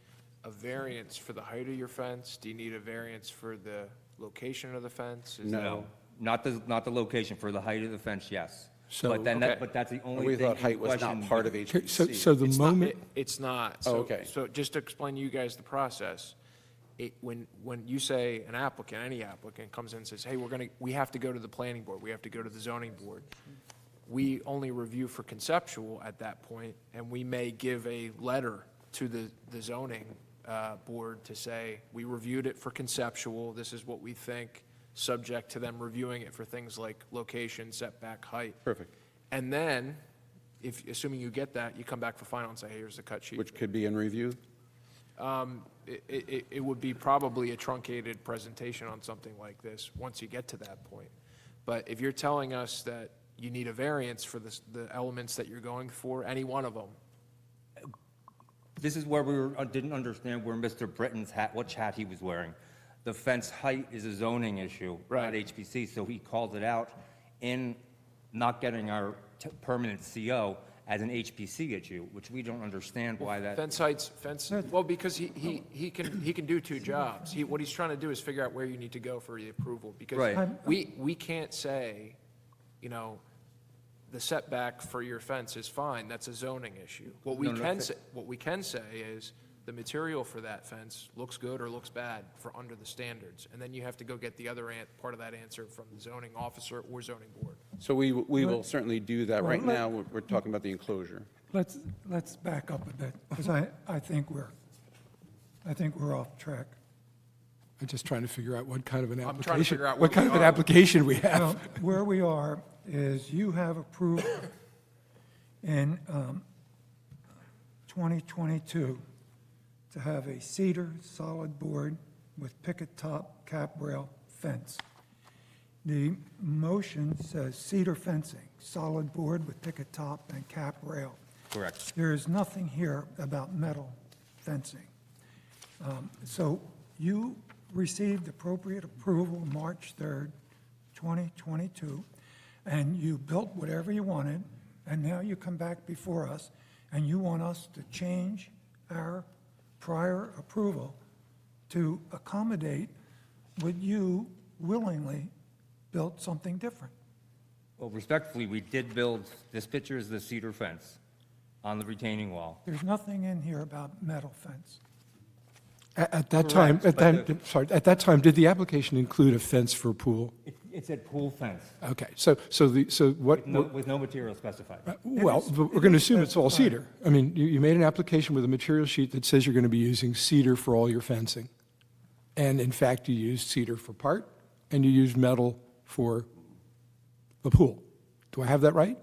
Speaker 5: a variance for the height of your fence? Do you need a variance for the location of the fence? Is
Speaker 22: No.
Speaker 17: Not the location, for the height of the fence, yes.
Speaker 20: So-
Speaker 17: But then,
Speaker 5: Okay.
Speaker 17: but that's the only
Speaker 22: We
Speaker 17: thing
Speaker 22: thought
Speaker 17: in
Speaker 22: height was not
Speaker 17: question.
Speaker 22: part of
Speaker 20: Okay,
Speaker 22: HPC.
Speaker 20: so the
Speaker 5: It's not-
Speaker 20: moment,
Speaker 5: It's not.
Speaker 22: Oh,
Speaker 5: So-
Speaker 22: okay.
Speaker 5: So just to explain to you guys the process, when you say an applicant, any applicant comes in and says, hey, we have to go to the planning board, we have to go to the zoning board, we only review for conceptual at that point, and we may give a letter to the zoning board to say, we reviewed it for conceptual, this is what we think, subject to them reviewing it for things like location, setback, height.
Speaker 22: Perfect.
Speaker 5: And then, assuming you get that, you come back for final and say, hey, here's the cut sheet.
Speaker 22: Which could be in review?
Speaker 5: It would be probably a truncated presentation on something like this, once you get to that point. But if you're telling us that you need a variance for the elements that you're going for, any one of them,
Speaker 17: This is where didn't understand where Mr. Britton's hat, which hat he was wearing. The fence height is a zoning issue, not HPC, so he called it out in not getting our permanent CO as an HPC issue, which we don't understand why that.
Speaker 5: well, because he can do two jobs. What he's trying to do is figure out where you need to go for the approval. Because
Speaker 17: Right.
Speaker 5: we can't say, the setback for your fence is fine, that's a zoning issue. What we can say is, the material for that fence looks good or looks bad for under the standards. And then you have to go get the other part of that answer from the zoning officer or zoning board.
Speaker 22: So we will certainly do that.
Speaker 2: Well,
Speaker 22: Right now, we're talking about the enclosure.
Speaker 2: Let's back up a bit, because I think we're off track.
Speaker 20: I'm just trying to figure out what kind of an
Speaker 5: I'm
Speaker 20: application.
Speaker 5: trying to figure out
Speaker 20: what
Speaker 5: what
Speaker 20: kind
Speaker 5: we
Speaker 20: of an
Speaker 5: are.
Speaker 20: application we have.
Speaker 2: Well, where we are is you have approved in 2022 to have a cedar solid board with picket top cap rail fence. The motion says cedar fencing, solid board with picket top and cap rail.
Speaker 17: Correct.
Speaker 2: There is nothing here about metal fencing. So you received appropriate approval March 3rd, 2022, and you built whatever you wanted, and now you come back before us, and you want us to change our prior approval to accommodate what you willingly built something different.
Speaker 17: Well, respectfully, we did build, this picture is the cedar fence on the retaining wall.
Speaker 2: There's nothing in here about metal fence.
Speaker 20: At that time, at that time, did the application include a fence for a pool?
Speaker 17: It said pool fence.
Speaker 20: Okay, so what?
Speaker 17: With no material specified.
Speaker 20: Well, we're going to assume it's all cedar. I mean, you made an application with a material sheet that says you're going to be using cedar for all your fencing. And in fact, you used cedar for part, and you used metal for the pool. Do I have that right?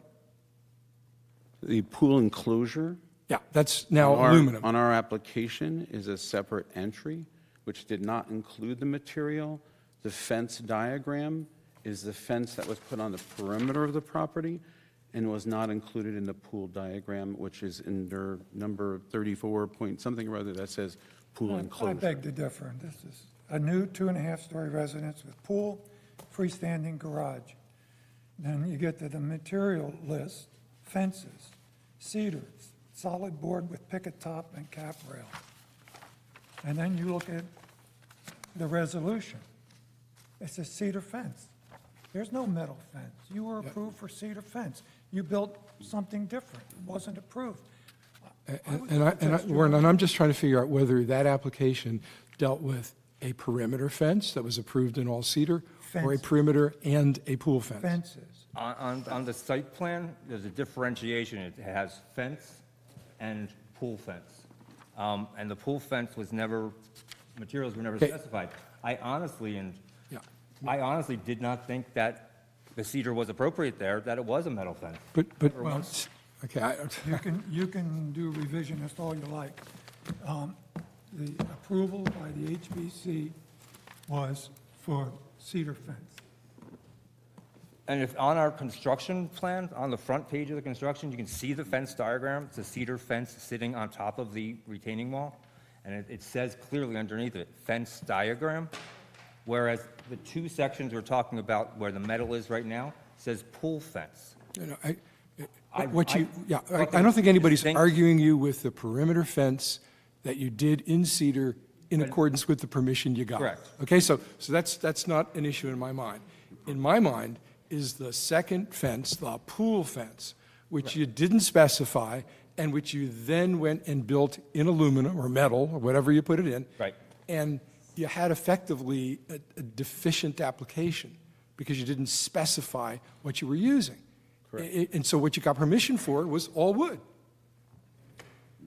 Speaker 22: The pool enclosure?
Speaker 20: Yeah, that's now
Speaker 22: on
Speaker 20: aluminum.
Speaker 22: On our application is a separate entry, which did not include the material. The fence diagram is the fence that was put on the perimeter of the property and was not included in the pool diagram, which is under number 34 point something or other that says pool
Speaker 2: I
Speaker 22: enclosure.
Speaker 2: beg to differ. This is a new 2.5-story residence with pool, freestanding garage. Then you get to the material list, fences, cedar, solid board with picket top and cap rail. And then you look at the resolution. It's a cedar fence. There's no metal fence. You were approved for cedar fence. You built something different. It wasn't approved.
Speaker 20: Warren, and I'm just trying to figure out whether that application dealt with a perimeter fence that was approved in all cedar, or a
Speaker 2: Fences.
Speaker 20: perimeter and a pool fence.
Speaker 2: Fences.
Speaker 17: On the site plan, there's a differentiation. It has fence and pool fence. And the pool fence was never, materials were never
Speaker 20: Okay.
Speaker 17: specified. I honestly did not think that the cedar was appropriate there, that it was a metal fence.
Speaker 20: But,
Speaker 2: Well,
Speaker 20: okay,
Speaker 2: You can do revisionist all you like. The approval by the HBC was for cedar fence.
Speaker 17: And if on our construction plan, on the front page of the construction, you can see the fence diagram. It's a cedar fence sitting on top of the retaining wall. And it says clearly underneath it, fence diagram. Whereas the two sections we're talking about where the metal is right now says pool fence.
Speaker 20: I don't think anybody's arguing you with the perimeter fence that you did in cedar in accordance with the permission you got.
Speaker 17: Correct.
Speaker 20: Okay, so that's not an issue in my mind. In my mind is the second fence, the pool fence, which you didn't specify and which you then went and built in aluminum or metal or whatever you put it in.
Speaker 17: Right.
Speaker 20: And you had effectively a deficient application because you didn't specify what you were using.
Speaker 22: Correct.
Speaker 20: And so what you got permission for was all wood.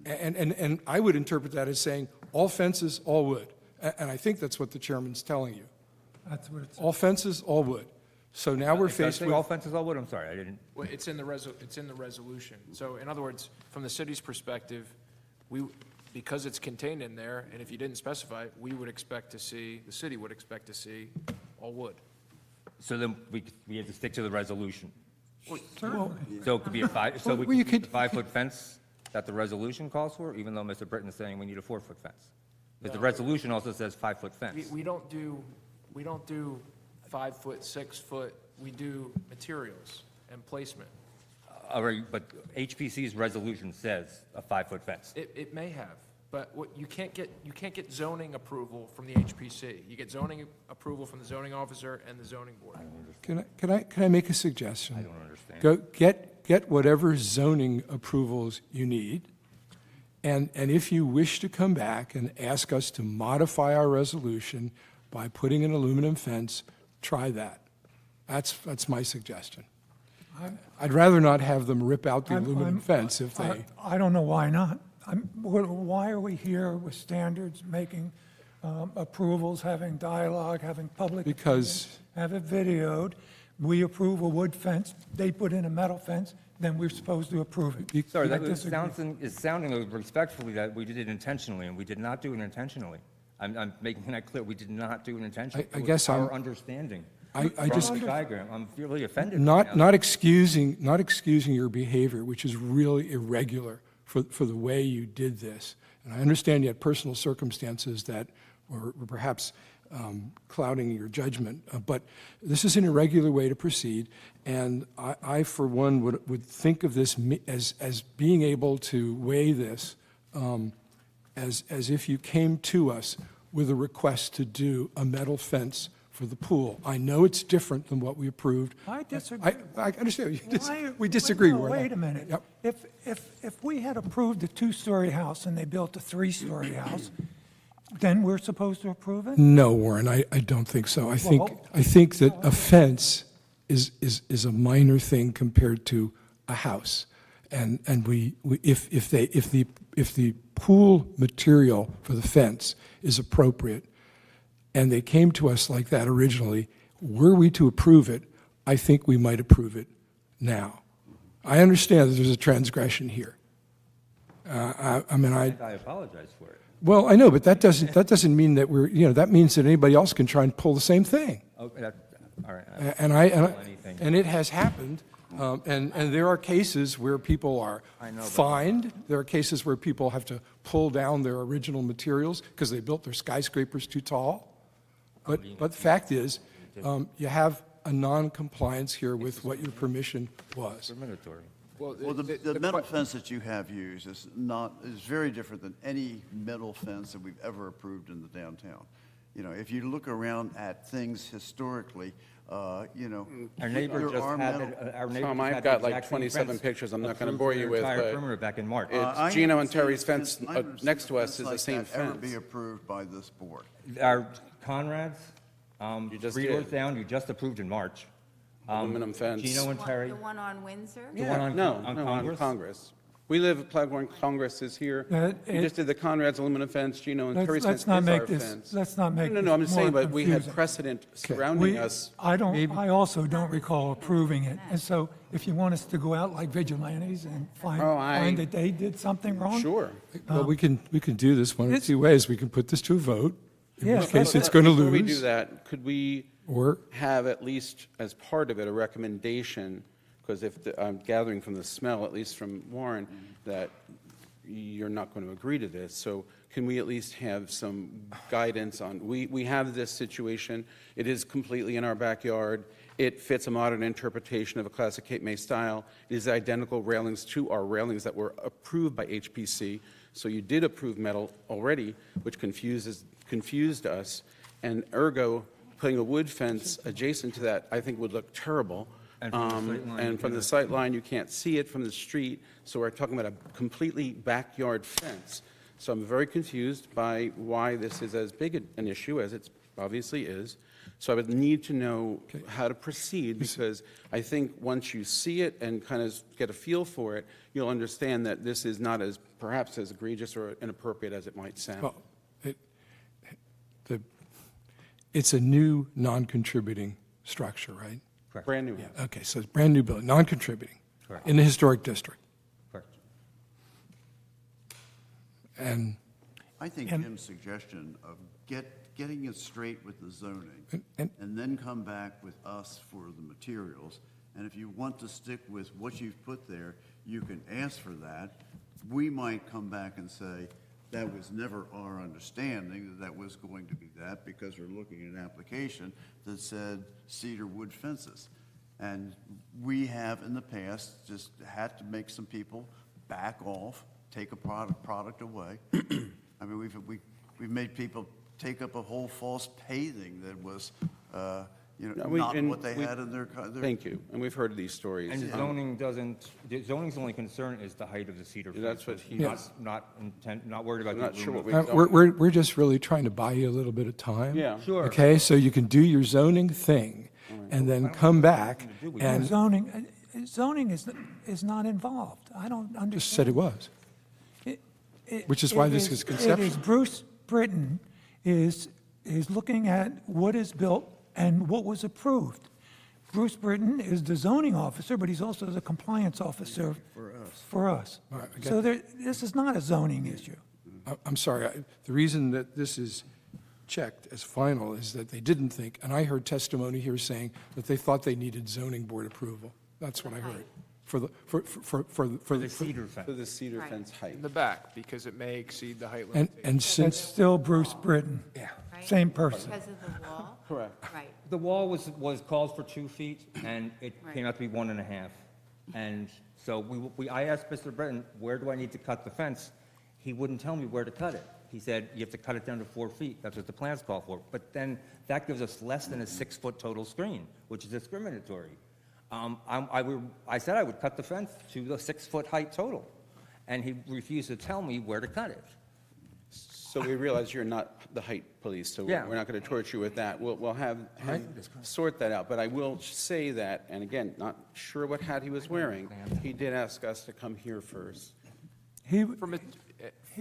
Speaker 20: And I would interpret that as saying all fences, all wood. And I think that's what the chairman's telling you.
Speaker 2: That's what it's.
Speaker 20: All fences, all wood. So now we're
Speaker 17: Does that
Speaker 20: faced
Speaker 17: say
Speaker 20: with.
Speaker 17: all fences, all wood? I'm sorry, I didn't.
Speaker 5: Well, it's in the resolution. So in other words, from the city's perspective, because it's contained in there, and if you didn't specify, we would expect to see, the city would expect to see all wood.
Speaker 17: So then we have to stick to the resolution.
Speaker 2: Certainly.
Speaker 17: So it could be a five, so
Speaker 20: Well,
Speaker 17: we
Speaker 20: you
Speaker 17: could keep the
Speaker 20: could-
Speaker 17: 5-foot fence that the resolution calls for, even though Mr. Britton is saying we need a 4-foot fence. Because the resolution also says 5-foot fence.
Speaker 5: We don't do 5-foot, 6-foot, we do materials and placement.
Speaker 17: All right, but HPC's resolution says a 5-foot fence.
Speaker 5: It may have, but what, you can't get zoning approval from the HPC. You get zoning approval from the zoning officer and the zoning board.
Speaker 20: Can I make a suggestion?
Speaker 17: I don't understand.
Speaker 20: Go get whatever zoning approvals you need, and if you wish to come back and ask us to modify our resolution by putting an aluminum fence, try that. That's my suggestion. I'd rather not have them rip out the aluminum fence if they.
Speaker 2: I don't know why not. Why are we here with standards, making approvals, having dialogue, having public.
Speaker 20: Because-
Speaker 2: opinion, have it videoed. We approve a wood fence, they put in a metal fence, then we're supposed to approve it.
Speaker 17: Sorry,
Speaker 2: I
Speaker 17: that is
Speaker 2: disagree.
Speaker 17: sounding respectfully that we did it intentionally, and we did not do it intentionally. I'm making that clear, we did not do it intentionally.
Speaker 20: I
Speaker 17: It was
Speaker 20: guess I'm-
Speaker 17: our understanding.
Speaker 20: I just-
Speaker 17: From the diagram, I'm really offended.
Speaker 20: Not excusing your behavior, which is really irregular for the way you did this. And I understand you had personal circumstances that were perhaps clouding your judgment, but this is an irregular way to proceed, and I for one, would think of this as being able to weigh this as if you came to us with a request to do a metal fence for the pool. I know it's different than what we approved.
Speaker 2: I disagree.
Speaker 20: I understand.
Speaker 2: Why-
Speaker 20: We disagree.
Speaker 2: no,
Speaker 20: We're not-
Speaker 2: Wait a minute.
Speaker 20: Yep.
Speaker 2: If we had approved a two-story house and they built a three-story house, then we're supposed to approve it?
Speaker 20: No, Warren, I don't think so. I think that a fence is a minor thing compared to a house. And if the pool material for the fence is appropriate, and they came to us like that originally, were we to approve it, I think we might approve it now. I understand that there's a transgression here. I
Speaker 17: apologize for it.
Speaker 20: Well, I know, but that doesn't mean that that means that anybody else can try and pull the same thing.
Speaker 17: Okay, all right.
Speaker 20: And it has happened, and there are cases where people are fined. There are cases where people have to pull down their original materials because they built their skyscrapers too tall. But the fact is, you have a non-compliance here with what your permission was.
Speaker 17: Discriminatory.
Speaker 1: Well, the metal fence that you have used is very different than any metal fence that we've ever approved in the downtown. You know, if you look around at things historically,
Speaker 17: Our neighbor just had it. Our neighbor
Speaker 15: Tom,
Speaker 17: had
Speaker 15: I've
Speaker 17: the
Speaker 15: got like
Speaker 17: exact same
Speaker 15: 27
Speaker 17: fence
Speaker 15: pictures I'm not going to
Speaker 17: approved
Speaker 15: bore
Speaker 17: for
Speaker 15: you
Speaker 17: their
Speaker 15: with,
Speaker 17: entire
Speaker 15: but
Speaker 17: perimeter back in March.
Speaker 15: it's Gino and Terry's fence next to us is the same
Speaker 1: Ever
Speaker 15: fence.
Speaker 1: be approved by this board?
Speaker 17: Our Conrad's,
Speaker 15: just
Speaker 17: 3 doors
Speaker 15: did.
Speaker 17: down, you just approved in March.
Speaker 15: Aluminum fence.
Speaker 17: Gino and Terry.
Speaker 13: The one on Windsor?
Speaker 17: The one on
Speaker 15: On
Speaker 17: Congress?
Speaker 15: Congress. We live at Plaghorn, Congress is here. We just did the Conrad's aluminum fence, Gino and Terry's fence is our fence.
Speaker 2: Let's not make
Speaker 15: No, I'm
Speaker 2: this
Speaker 15: just saying,
Speaker 2: more
Speaker 15: but we had
Speaker 2: confusing.
Speaker 15: precedent surrounding us.
Speaker 2: I also don't recall approving it. And so if you want us to go out like vigilantes and find that they did something wrong?
Speaker 15: Sure.
Speaker 20: Well, we can do this one of two ways. We can put this to a vote, in
Speaker 2: Yeah.
Speaker 20: which case it's going to
Speaker 15: Before we do
Speaker 20: lose.
Speaker 15: that, could we have at least as part of it a recommendation, because I'm gathering from the smell, at least from Warren, that you're not going to agree to this. So can we at least have some guidance on, we have this situation, it is completely in our backyard, it fits a modern interpretation of a classic Cape May style, it is identical railings to our railings that were approved by HPC, so you did approve metal already, which confused us, and ergo, putting a wood fence adjacent to that, I think would look terrible.
Speaker 17: And from the sight line,
Speaker 15: And from the sight line, you can't see it from the street, so we're talking about a completely backyard fence. So I'm very confused by why this is as big an issue as it obviously is. So I would need to know how to proceed, because I think once you see it and kind of get a feel for it, you'll understand that this is not perhaps as egregious or inappropriate as it might sound.
Speaker 20: Well, it's a new, non-contributing structure, right?
Speaker 17: Correct.
Speaker 15: Brand new.
Speaker 20: Yeah, okay, so it's brand new building, non-contributing.
Speaker 17: Correct.
Speaker 20: In the historic district.
Speaker 17: Correct.
Speaker 20: And
Speaker 1: I think Jim's suggestion of getting it straight with the zoning, and then come back with us for the materials, and if you want to stick with what you've put there, you can ask for that. We might come back and say, that was never our understanding that was going to be that, because we're looking at an application that said cedar wood fences. And we have in the past just had to make some people back off, take a product away. I mean, we've made people take up a whole false paving that was, not what they had in their.
Speaker 15: Thank you, and we've heard these stories.
Speaker 17: And the zoning's only concern is the height of the cedar fence.
Speaker 15: That's what he-
Speaker 17: Not worried about.
Speaker 15: I'm not
Speaker 17: the
Speaker 15: sure what
Speaker 17: removal.
Speaker 20: we're just really trying to buy you a little bit of time.
Speaker 15: Yeah.
Speaker 17: Sure.
Speaker 20: Okay, so you can do your zoning thing, and then come back and
Speaker 2: Zoning is not involved. I don't understand.
Speaker 20: just said it was. Which is why this is conceptual.
Speaker 2: It is Bruce Britton is looking at what is built and what was approved. Bruce Britton is the zoning officer, but he's also the compliance officer for us.
Speaker 20: All right, I get
Speaker 2: So this is not a zoning issue.
Speaker 20: I'm sorry, the reason that this is checked as final is that they didn't think, and I heard testimony here saying that they thought they needed zoning board approval. That's what I heard. For the
Speaker 17: cedar fence.
Speaker 15: For the cedar fence height.
Speaker 5: In the back, because it may exceed the height limit.
Speaker 20: And
Speaker 2: It's
Speaker 20: since,
Speaker 2: still Bruce Britton.
Speaker 13: Right?
Speaker 2: Same person.
Speaker 13: Because of the wall?
Speaker 15: Correct.
Speaker 13: Right.
Speaker 17: The wall was called for 2 feet, and it came out to be 1.5. And so I asked Mr. Britton, where do I need to cut the fence? he wouldn't tell me where to cut it. He said, you have to cut it down to 4 feet. That's what the plans call for. But then that gives us less than a 6-foot total screen, which is discriminatory. I said I would cut the fence to the 6-foot height total, and he refused to tell me where to cut it.
Speaker 22: So we realize you're not the height police, so
Speaker 17: Yeah.
Speaker 22: we're not going to torture you with that. We'll have him sort that out. But I will say that, and again, not sure what hat he was wearing, he did ask us to come here first.
Speaker 2: He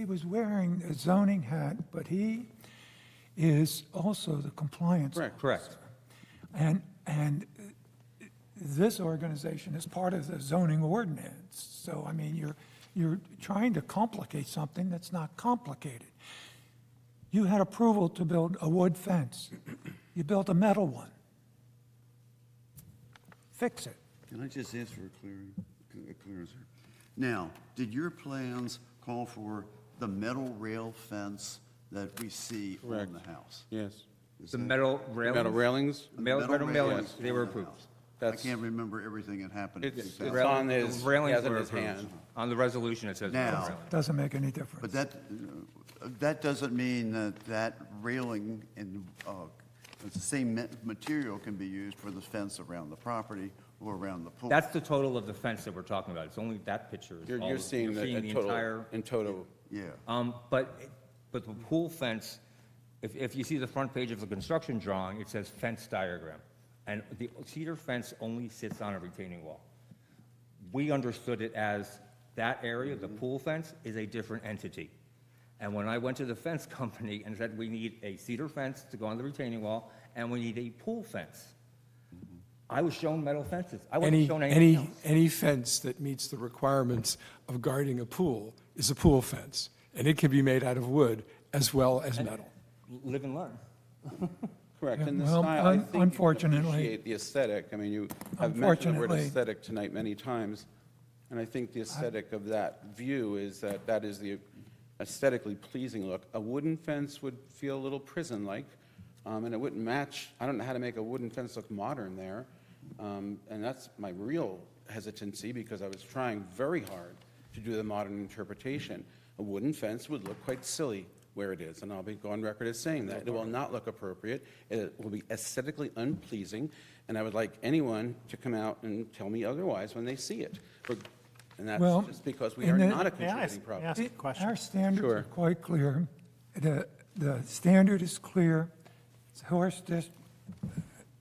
Speaker 2: was wearing a zoning hat, but he is also the compliance officer.
Speaker 17: Correct.
Speaker 2: And this organization is part of the zoning ordinance. So, I mean, you're trying to complicate something that's not complicated. You had approval to build a wood fence. You built a metal one. Fix it.
Speaker 1: Can I just ask for a clearance here? Now, did your plans call for the metal rail fence that we see on the house?
Speaker 22: Yes.
Speaker 1: Is
Speaker 17: The
Speaker 1: that-
Speaker 17: metal railings?
Speaker 22: Metal railings?
Speaker 17: Metal railings,
Speaker 1: railings
Speaker 17: they were
Speaker 1: on the
Speaker 17: approved.
Speaker 1: house. I can't remember everything that happened.
Speaker 22: It's
Speaker 1: exactly.
Speaker 22: on his, he
Speaker 17: Railings
Speaker 22: has it in
Speaker 17: were
Speaker 22: his
Speaker 17: approved.
Speaker 22: hand.
Speaker 17: On the resolution, it says metal
Speaker 1: Now-
Speaker 17: railing.
Speaker 2: Doesn't make any difference.
Speaker 1: But that doesn't mean that railing and the same material can be used for the fence around the property or around the pool.
Speaker 17: That's the total of the fence that we're talking about. It's only that picture. is all
Speaker 22: You're
Speaker 17: of-
Speaker 22: seeing the
Speaker 17: entire.
Speaker 22: in total.
Speaker 1: Yeah.
Speaker 17: But the pool fence, if you see the front page of the construction drawing, it says fence diagram. And the cedar fence only sits on a retaining wall. We understood it as that area, the pool fence, is a different entity. And when I went to the fence company and said, we need a cedar fence to go on the retaining wall, and we need a pool fence, I was shown metal fences. I wasn't shown anything else.
Speaker 20: Any fence that meets the requirements of guarding a pool is a pool fence, and it can be made out of wood as well as metal.
Speaker 17: Live and learn.
Speaker 22: Correct, and the
Speaker 2: Well,
Speaker 22: style, I think you can
Speaker 2: unfortunately-
Speaker 22: appreciate the aesthetic. I mean, you have mentioned the word
Speaker 2: Unfortunately-
Speaker 22: aesthetic tonight many times, and I think the aesthetic of that view is that is the aesthetically pleasing look. A wooden fence would feel a little prison-like, and it wouldn't match. I don't know how to make a wooden fence look modern there, and that's my real hesitancy, because I was trying very hard to do the modern interpretation. A wooden fence would look quite silly where it is, and I'll go on record as saying that. It will not look appropriate, it will be aesthetically unpleasing, and I would like anyone to come out and tell me otherwise when they see it. And
Speaker 2: Well,
Speaker 22: that's just because we
Speaker 2: and
Speaker 22: are
Speaker 2: then-
Speaker 22: not a
Speaker 6: May I
Speaker 22: contributing property.
Speaker 6: ask a question?
Speaker 2: Our standards
Speaker 22: Sure.
Speaker 2: are quite clear. The standard is clear. It's Horse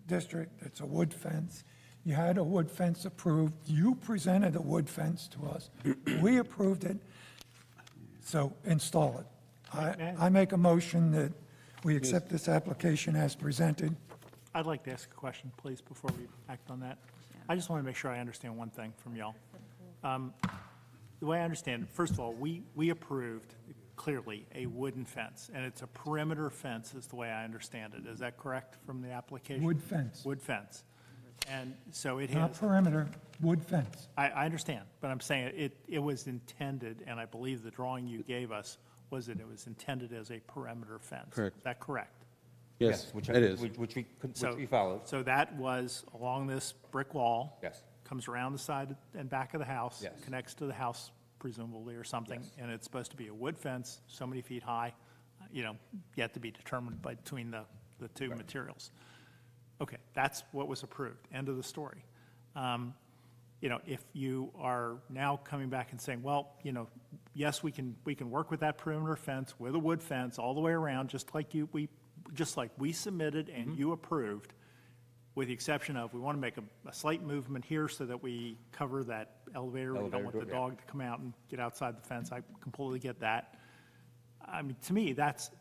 Speaker 2: District, it's a wood fence. You had a wood fence approved. You presented a wood fence to us. We approved it. So install it. I make a motion that we accept this application as presented.
Speaker 6: I'd like to ask a question, please, before we act on that. I just want to make sure I understand one thing from y'all. The way I understand it, first of all, we approved clearly a wooden fence, and it's a perimeter fence is the way I understand it. Is that correct from the application?
Speaker 2: Wood fence.
Speaker 6: Wood fence. And so it
Speaker 2: Not
Speaker 6: has,
Speaker 2: perimeter, wood fence.
Speaker 6: I understand, but I'm saying it was intended, and I believe the drawing you gave us was that it was intended as a perimeter fence.
Speaker 22: Correct.
Speaker 6: Is that correct?
Speaker 22: Yes,
Speaker 17: which
Speaker 22: it is.
Speaker 17: Which we followed.
Speaker 6: So that was along this brick wall?
Speaker 17: Yes.
Speaker 6: Comes around the side and back of the house?
Speaker 17: Yes.
Speaker 6: Connects to the house presumably or something?
Speaker 17: Yes.
Speaker 6: And it's supposed to be a wood fence, so many feet high, yet to be determined between the two materials. Okay, that's what was approved, end of the story. If you are now coming back and saying, well, yes, we can work with that perimeter fence with a wood fence all the way around, just like we submitted and you approved, with the exception of, we want to make a slight movement here so that we cover that elevator. We don't want the dog to come out and get outside the fence. I completely get that. I mean, to me, that's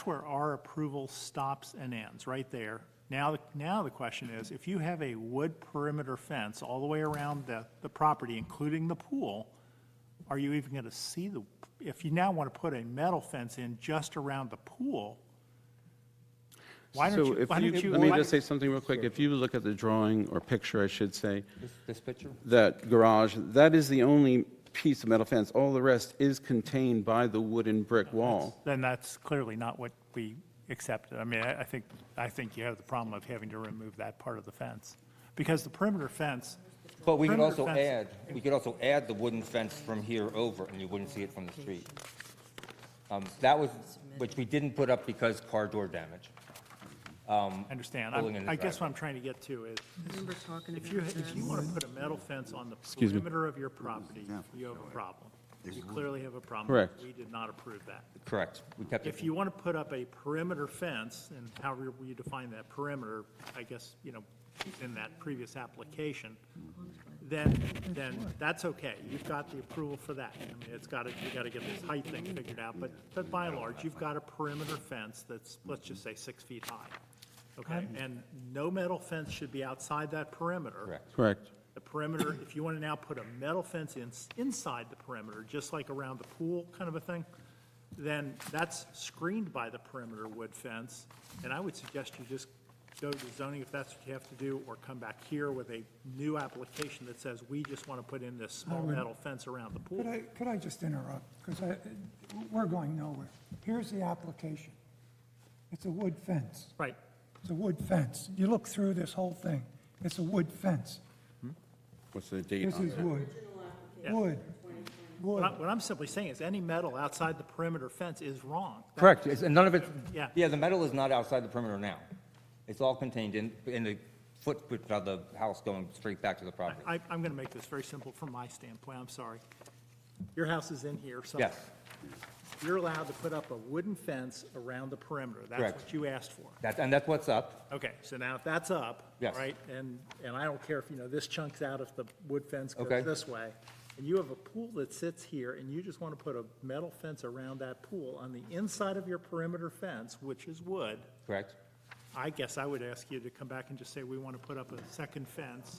Speaker 6: where our approval stops and ends, right there. Now the question is, if you have a wood perimeter fence all the way around the property, including the pool, are you even going to see if you now want to put a metal fence in just around the pool, why don't you?
Speaker 22: Let me just say something real quick. If you look at the drawing, or picture, I should say,
Speaker 17: This picture?
Speaker 22: that garage, that is the only piece of metal fence. All the rest is contained by the wooden brick wall.
Speaker 6: Then that's clearly not what we accepted. I mean, I think you have the problem of having to remove that part of the fence, because the perimeter fence.
Speaker 17: But we could
Speaker 6: perimeter
Speaker 17: also
Speaker 6: fence-
Speaker 17: add the wooden fence from here over, and you wouldn't see it from the street. That was, which we didn't put up because car door damage.
Speaker 6: I understand.
Speaker 17: Pulling in the
Speaker 6: I guess
Speaker 17: driveway.
Speaker 6: what I'm trying to get to is,
Speaker 16: Remember talking
Speaker 6: if
Speaker 16: about
Speaker 6: you want to put a metal fence on the
Speaker 22: Excuse me.
Speaker 6: perimeter of your property, you have a problem. You clearly have a problem.
Speaker 22: Correct.
Speaker 6: We did not approve that.
Speaker 17: Correct. We kept it.
Speaker 6: If you want to put up a perimeter fence, and however you define that perimeter, I guess, in that previous application, then that's okay. You've got the approval for that. I mean, you got to get this height thing figured out, but by and large, you've got a perimeter fence that's, let's just say, 6 feet high. Okay? And no metal fence should be outside that perimeter.
Speaker 17: Correct.
Speaker 22: Correct.
Speaker 6: The perimeter, if you want to now put a metal fence inside the perimeter, just like around the pool kind of a thing, then that's screened by the perimeter wood fence. And I would suggest you just go to zoning if that's what you have to do, or come back here with a new application that says, we just want to put in this small metal fence around the pool.
Speaker 2: Could I just interrupt? Because we're going nowhere. Here's the application. It's a wood fence.
Speaker 6: Right.
Speaker 2: It's a wood fence. You look through this whole thing, it's a wood fence.
Speaker 22: What's the date
Speaker 2: This
Speaker 22: on
Speaker 2: is
Speaker 22: that?
Speaker 2: wood.
Speaker 6: Yeah.
Speaker 2: Wood. Wood.
Speaker 6: What I'm simply saying is any metal outside the perimeter fence is wrong.
Speaker 17: Correct. And none of it,
Speaker 6: Yeah.
Speaker 17: the metal is not outside the perimeter now. It's all contained in the footprint of the house going straight back to the property.
Speaker 6: I'm going to make this very simple from my standpoint, I'm sorry. Your house is in here, so.
Speaker 17: Yes.
Speaker 6: You're allowed to put up a wooden fence around the perimeter. That's
Speaker 17: Correct.
Speaker 6: what you asked for.
Speaker 17: And that's what's up.
Speaker 6: Okay, so now if that's up,
Speaker 17: Yes.
Speaker 6: right, and I don't care if, this chunks out if the wood fence goes
Speaker 17: Okay.
Speaker 6: this way, and you have a pool that sits here, and you just want to put a metal fence around that pool on the inside of your perimeter fence, which is wood,
Speaker 17: Correct.
Speaker 6: I guess I would ask you to come back and just say, we want to put up a second fence,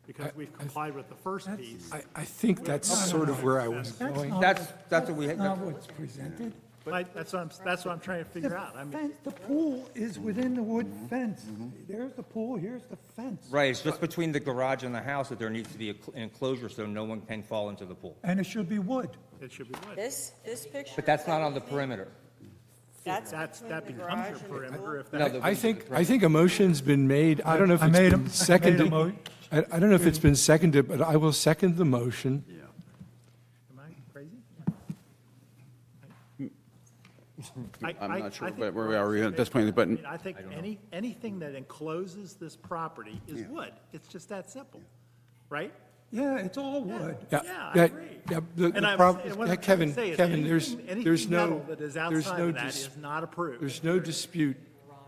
Speaker 6: because we've complied with the first piece.
Speaker 20: I think that's sort of where I was going.
Speaker 17: That's what we,
Speaker 2: That's not what's presented.
Speaker 6: That's what I'm trying to figure out. I mean,
Speaker 2: The pool is within the wood fence. There's the pool, here's the fence.
Speaker 17: right, it's just between the garage and the house that there needs to be an enclosure so no one can fall into the pool.
Speaker 2: And it should be wood.
Speaker 6: it should be wood.
Speaker 4: This picture?
Speaker 17: But that's not on the perimeter.
Speaker 6: That becomes your perimeter if
Speaker 17: No,
Speaker 6: that.
Speaker 17: the-
Speaker 20: I think a motion's been made. I don't know if
Speaker 2: I
Speaker 20: it's
Speaker 2: made
Speaker 20: been
Speaker 2: a
Speaker 20: seconded.
Speaker 2: mo-
Speaker 20: I don't know if it's been seconded, but I will second the motion.
Speaker 1: Yeah.
Speaker 6: Am I crazy?
Speaker 22: I'm not sure
Speaker 6: I think
Speaker 22: where we
Speaker 6: we're
Speaker 22: are
Speaker 6: on
Speaker 22: at this point, but
Speaker 6: I mean, I think anything that encloses this property is wood. It's just that simple, right?
Speaker 2: Yeah, it's all wood.
Speaker 6: Yeah, I agree.
Speaker 20: Yeah,
Speaker 6: And
Speaker 20: the
Speaker 6: I'm
Speaker 20: problem,
Speaker 6: saying- what
Speaker 20: yeah,
Speaker 6: I'm trying to
Speaker 20: Kevin,
Speaker 6: say is
Speaker 20: Kevin, there's
Speaker 6: anything
Speaker 20: no,
Speaker 6: metal that is
Speaker 20: there's
Speaker 6: outside
Speaker 20: no,
Speaker 6: of that is not approved.
Speaker 20: there's no dispute.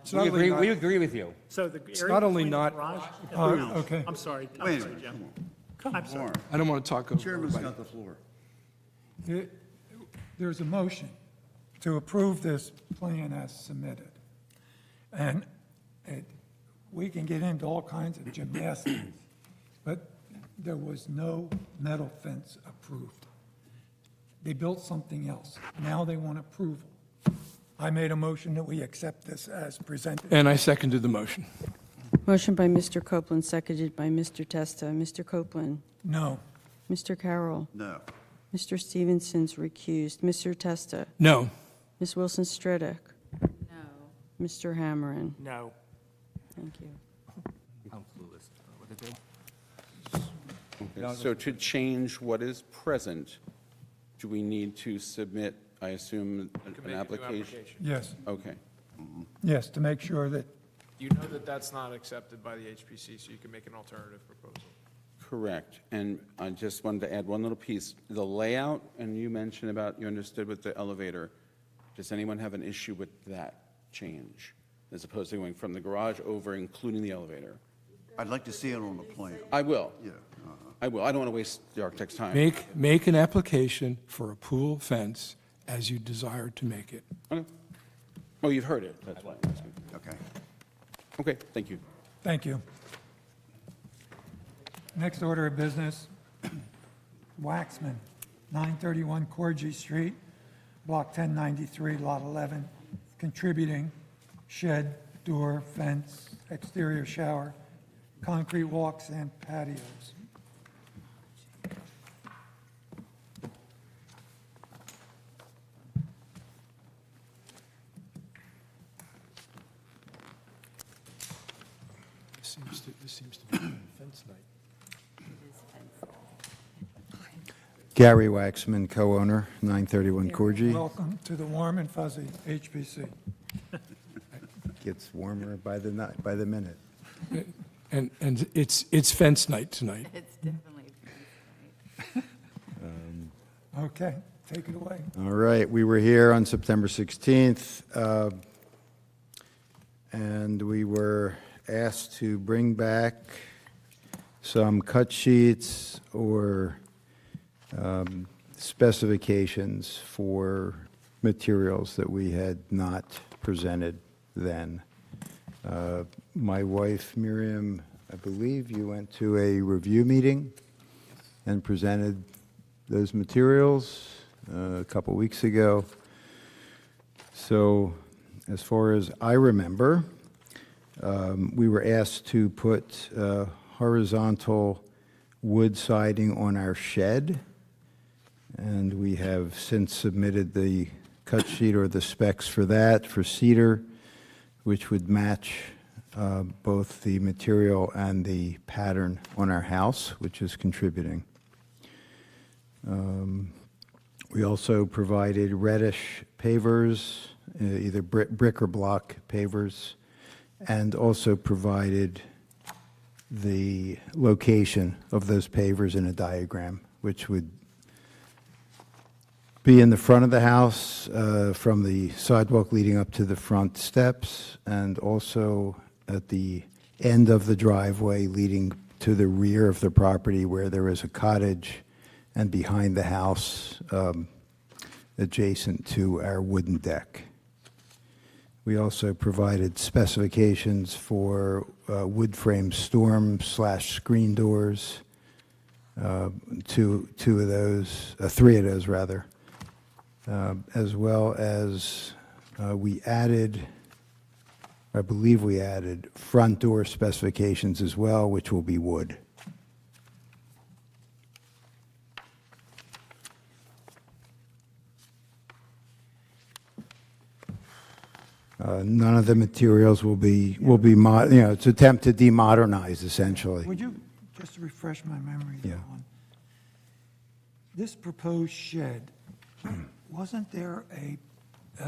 Speaker 20: It's
Speaker 17: We
Speaker 20: not only
Speaker 17: agree,
Speaker 20: not-
Speaker 17: we agree with you.
Speaker 6: So the
Speaker 20: It's
Speaker 6: area
Speaker 20: not only
Speaker 6: between the
Speaker 20: not-
Speaker 6: garage and the house.
Speaker 2: okay.
Speaker 6: I'm sorry,
Speaker 1: Wait a
Speaker 6: Jim.
Speaker 1: minute,
Speaker 6: I'm sorry.
Speaker 20: I don't want to talk over
Speaker 1: Chairman's
Speaker 20: everybody.
Speaker 1: got the floor.
Speaker 2: There's a motion to approve this plan as submitted. And we can get into all kinds of gymnastics, but there was no metal fence approved. They built something else. Now they want approval. I made a motion that we accept this as presented.
Speaker 20: And I seconded the motion.
Speaker 4: Motion by Mr. Copeland, seconded by Mr. Testa. Mr. Copeland?
Speaker 2: No.
Speaker 4: Mr. Carroll?
Speaker 1: No.
Speaker 4: Mr. Stevenson's recused. Mr. Testa?
Speaker 20: No.
Speaker 4: Ms. Wilson Stredick?
Speaker 16: No.
Speaker 4: Mr. Hammerin?
Speaker 6: No.
Speaker 4: Thank you.
Speaker 17: I'm clueless. What to do?
Speaker 22: Okay, so to change what is present, do we need to submit, I assume, an application?
Speaker 2: Yes,
Speaker 22: Okay.
Speaker 2: yes, to make sure that,
Speaker 5: You know that that's not accepted by the HPC, so you can make an alternative proposal.
Speaker 22: Correct. And I just wanted to add one little piece. The layout, and you mentioned about, you understood with the elevator, does anyone have an issue with that change? As opposed to going from the garage over, including the elevator?
Speaker 1: I'd like to see it on the plan.
Speaker 22: I will.
Speaker 1: Yeah.
Speaker 22: I will. I don't want to waste the architect's time.
Speaker 20: Make an application for a pool fence as you desire to make it.
Speaker 22: Okay. Oh, you've heard it. That's why I'm asking.
Speaker 1: Okay.
Speaker 22: Okay, thank you.
Speaker 2: thank you. Next order of business, Waxman, 931 Corgi Street, Block 1093, Lot 11, contributing shed, door, fence, exterior shower, concrete walks, and patios.
Speaker 20: This seems to be fence night.
Speaker 7: Gary Waxman, co-owner, 931 Corgi.
Speaker 2: Welcome to the warm and fuzzy HPC.
Speaker 7: Gets warmer by the night, by the minute.
Speaker 20: And it's fence night tonight.
Speaker 13: It's definitely.
Speaker 2: Okay, take it away.
Speaker 7: All right, we were here on September 16th, and we were asked to bring back some cut sheets or specifications for materials that we had not presented then. My wife Miriam, I believe you went to a review meeting and presented those materials a couple weeks ago. So as far as I remember, we were asked to put horizontal wood siding on our shed, and we have since submitted the cut sheet or the specs for that, for cedar, which would match both the material and the pattern on our house, which is contributing. We also provided reddish pavers, either brick or block pavers, and also provided the location of those pavers in a diagram, which would be in the front of the house, from the sidewalk leading up to the front steps, and also at the end of the driveway leading to the rear of the property where there is a cottage, and behind the house, adjacent to our wooden deck. We also provided specifications for wood frame storm/screen doors, three of those rather, as well as I believe we added front door specifications as well, which will be wood. None of the materials will be, it's attempt to demodernize essentially.
Speaker 2: Would you just refresh my memory
Speaker 7: Yeah.
Speaker 2: on this proposed shed? Wasn't there a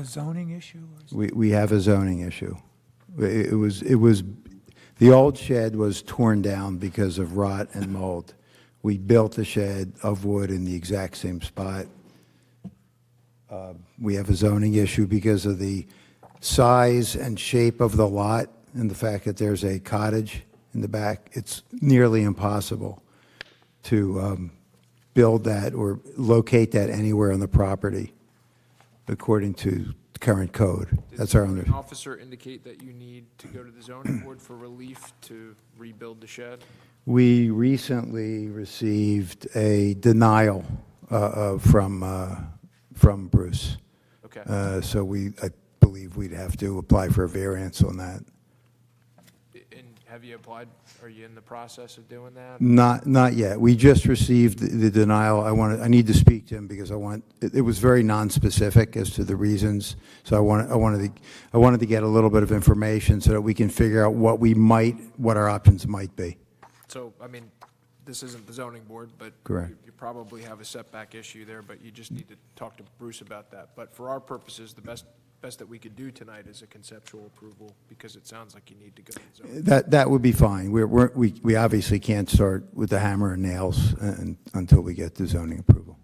Speaker 2: zoning issue? Or something?
Speaker 7: We have a zoning issue. It was, the old shed was torn down because of rot and mold. We built the shed of wood in the exact same spot. We have a zoning issue because of the size and shape of the lot and the fact that there's a cottage in the back. It's nearly impossible to build that or locate that anywhere on the property according to current code. That's our
Speaker 5: Did
Speaker 7: understanding.
Speaker 5: an officer indicate that you need to go to the zoning board for relief to rebuild the shed?
Speaker 7: We recently received a denial from Bruce.
Speaker 5: Okay.
Speaker 7: So I believe we'd have to apply for a variance on that.
Speaker 5: And have you applied, are you in the process of doing that?
Speaker 7: Not yet. We just received the denial. I need to speak to him because it was very nonspecific as to the reasons. So I wanted to get a little bit of information so that we can figure out what our options might be.
Speaker 5: So, I mean, this isn't the zoning board, but
Speaker 7: Correct.
Speaker 5: you probably have a setback issue there, but you just need to talk to Bruce about that. But for our purposes, the best that we could do tonight is a conceptual approval, because it sounds like you need to go to the zoning.
Speaker 7: That would be fine. We obviously can't start with the hammer and nails until we get the zoning approval.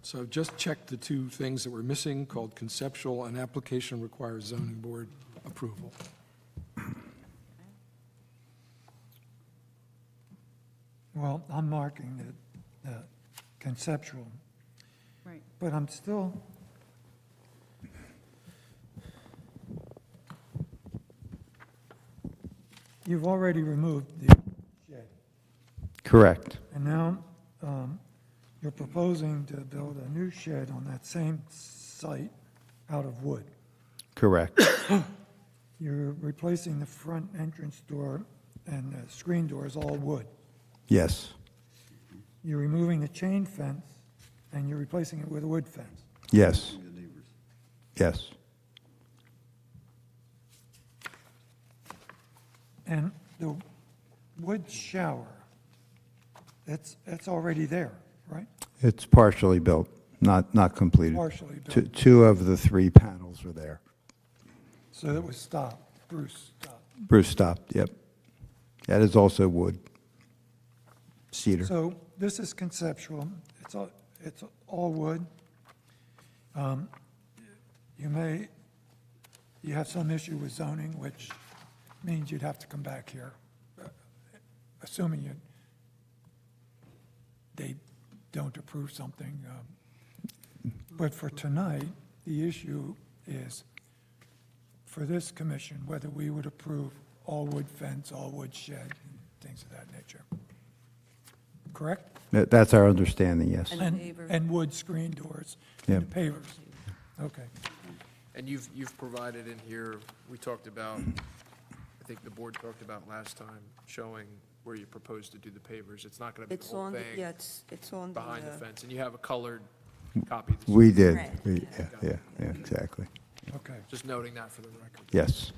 Speaker 20: So just check the two things that were missing, called conceptual and application requires zoning board approval.
Speaker 2: Well, I'm marking the conceptual.
Speaker 13: Right.
Speaker 2: But I'm still, you've already removed the shed.
Speaker 7: Correct.
Speaker 2: And now you're proposing to build a new shed on that same site out of wood.
Speaker 7: Correct.
Speaker 2: You're replacing the front entrance door and the screen doors all wood.
Speaker 7: Yes.
Speaker 2: You're removing the chain fence and you're replacing it with a wood fence.
Speaker 7: Yes. Yes.
Speaker 2: And the wood shower, it's already there, right?
Speaker 7: It's partially built, not completed.
Speaker 2: Partially built.
Speaker 7: Two of the three panels are there.
Speaker 2: So that was stopped, Bruce stopped.
Speaker 7: Bruce stopped, yep. That is also wood, cedar.
Speaker 2: So this is conceptual. It's all wood. You have some issue with zoning, which means you'd have to come back here, assuming they don't approve something. But for tonight, the issue is, for this commission, whether we would approve all wood fence, all wood shed, and things of that nature. Correct?
Speaker 7: That's our understanding, yes.
Speaker 2: And wood screen doors
Speaker 7: Yeah.
Speaker 2: and pavers. Okay.
Speaker 5: And you've provided in here, we talked about, I think the board talked about last time, showing where you propose to do the pavers. It's not going to be the
Speaker 8: It's
Speaker 5: whole
Speaker 8: on,
Speaker 5: thing
Speaker 8: it's on
Speaker 5: behind the fence. And you have a colored copy. that's-
Speaker 7: We did.
Speaker 8: Right.
Speaker 7: Yeah, exactly.
Speaker 2: Okay.
Speaker 5: Just noting that for the record.
Speaker 7: Yes.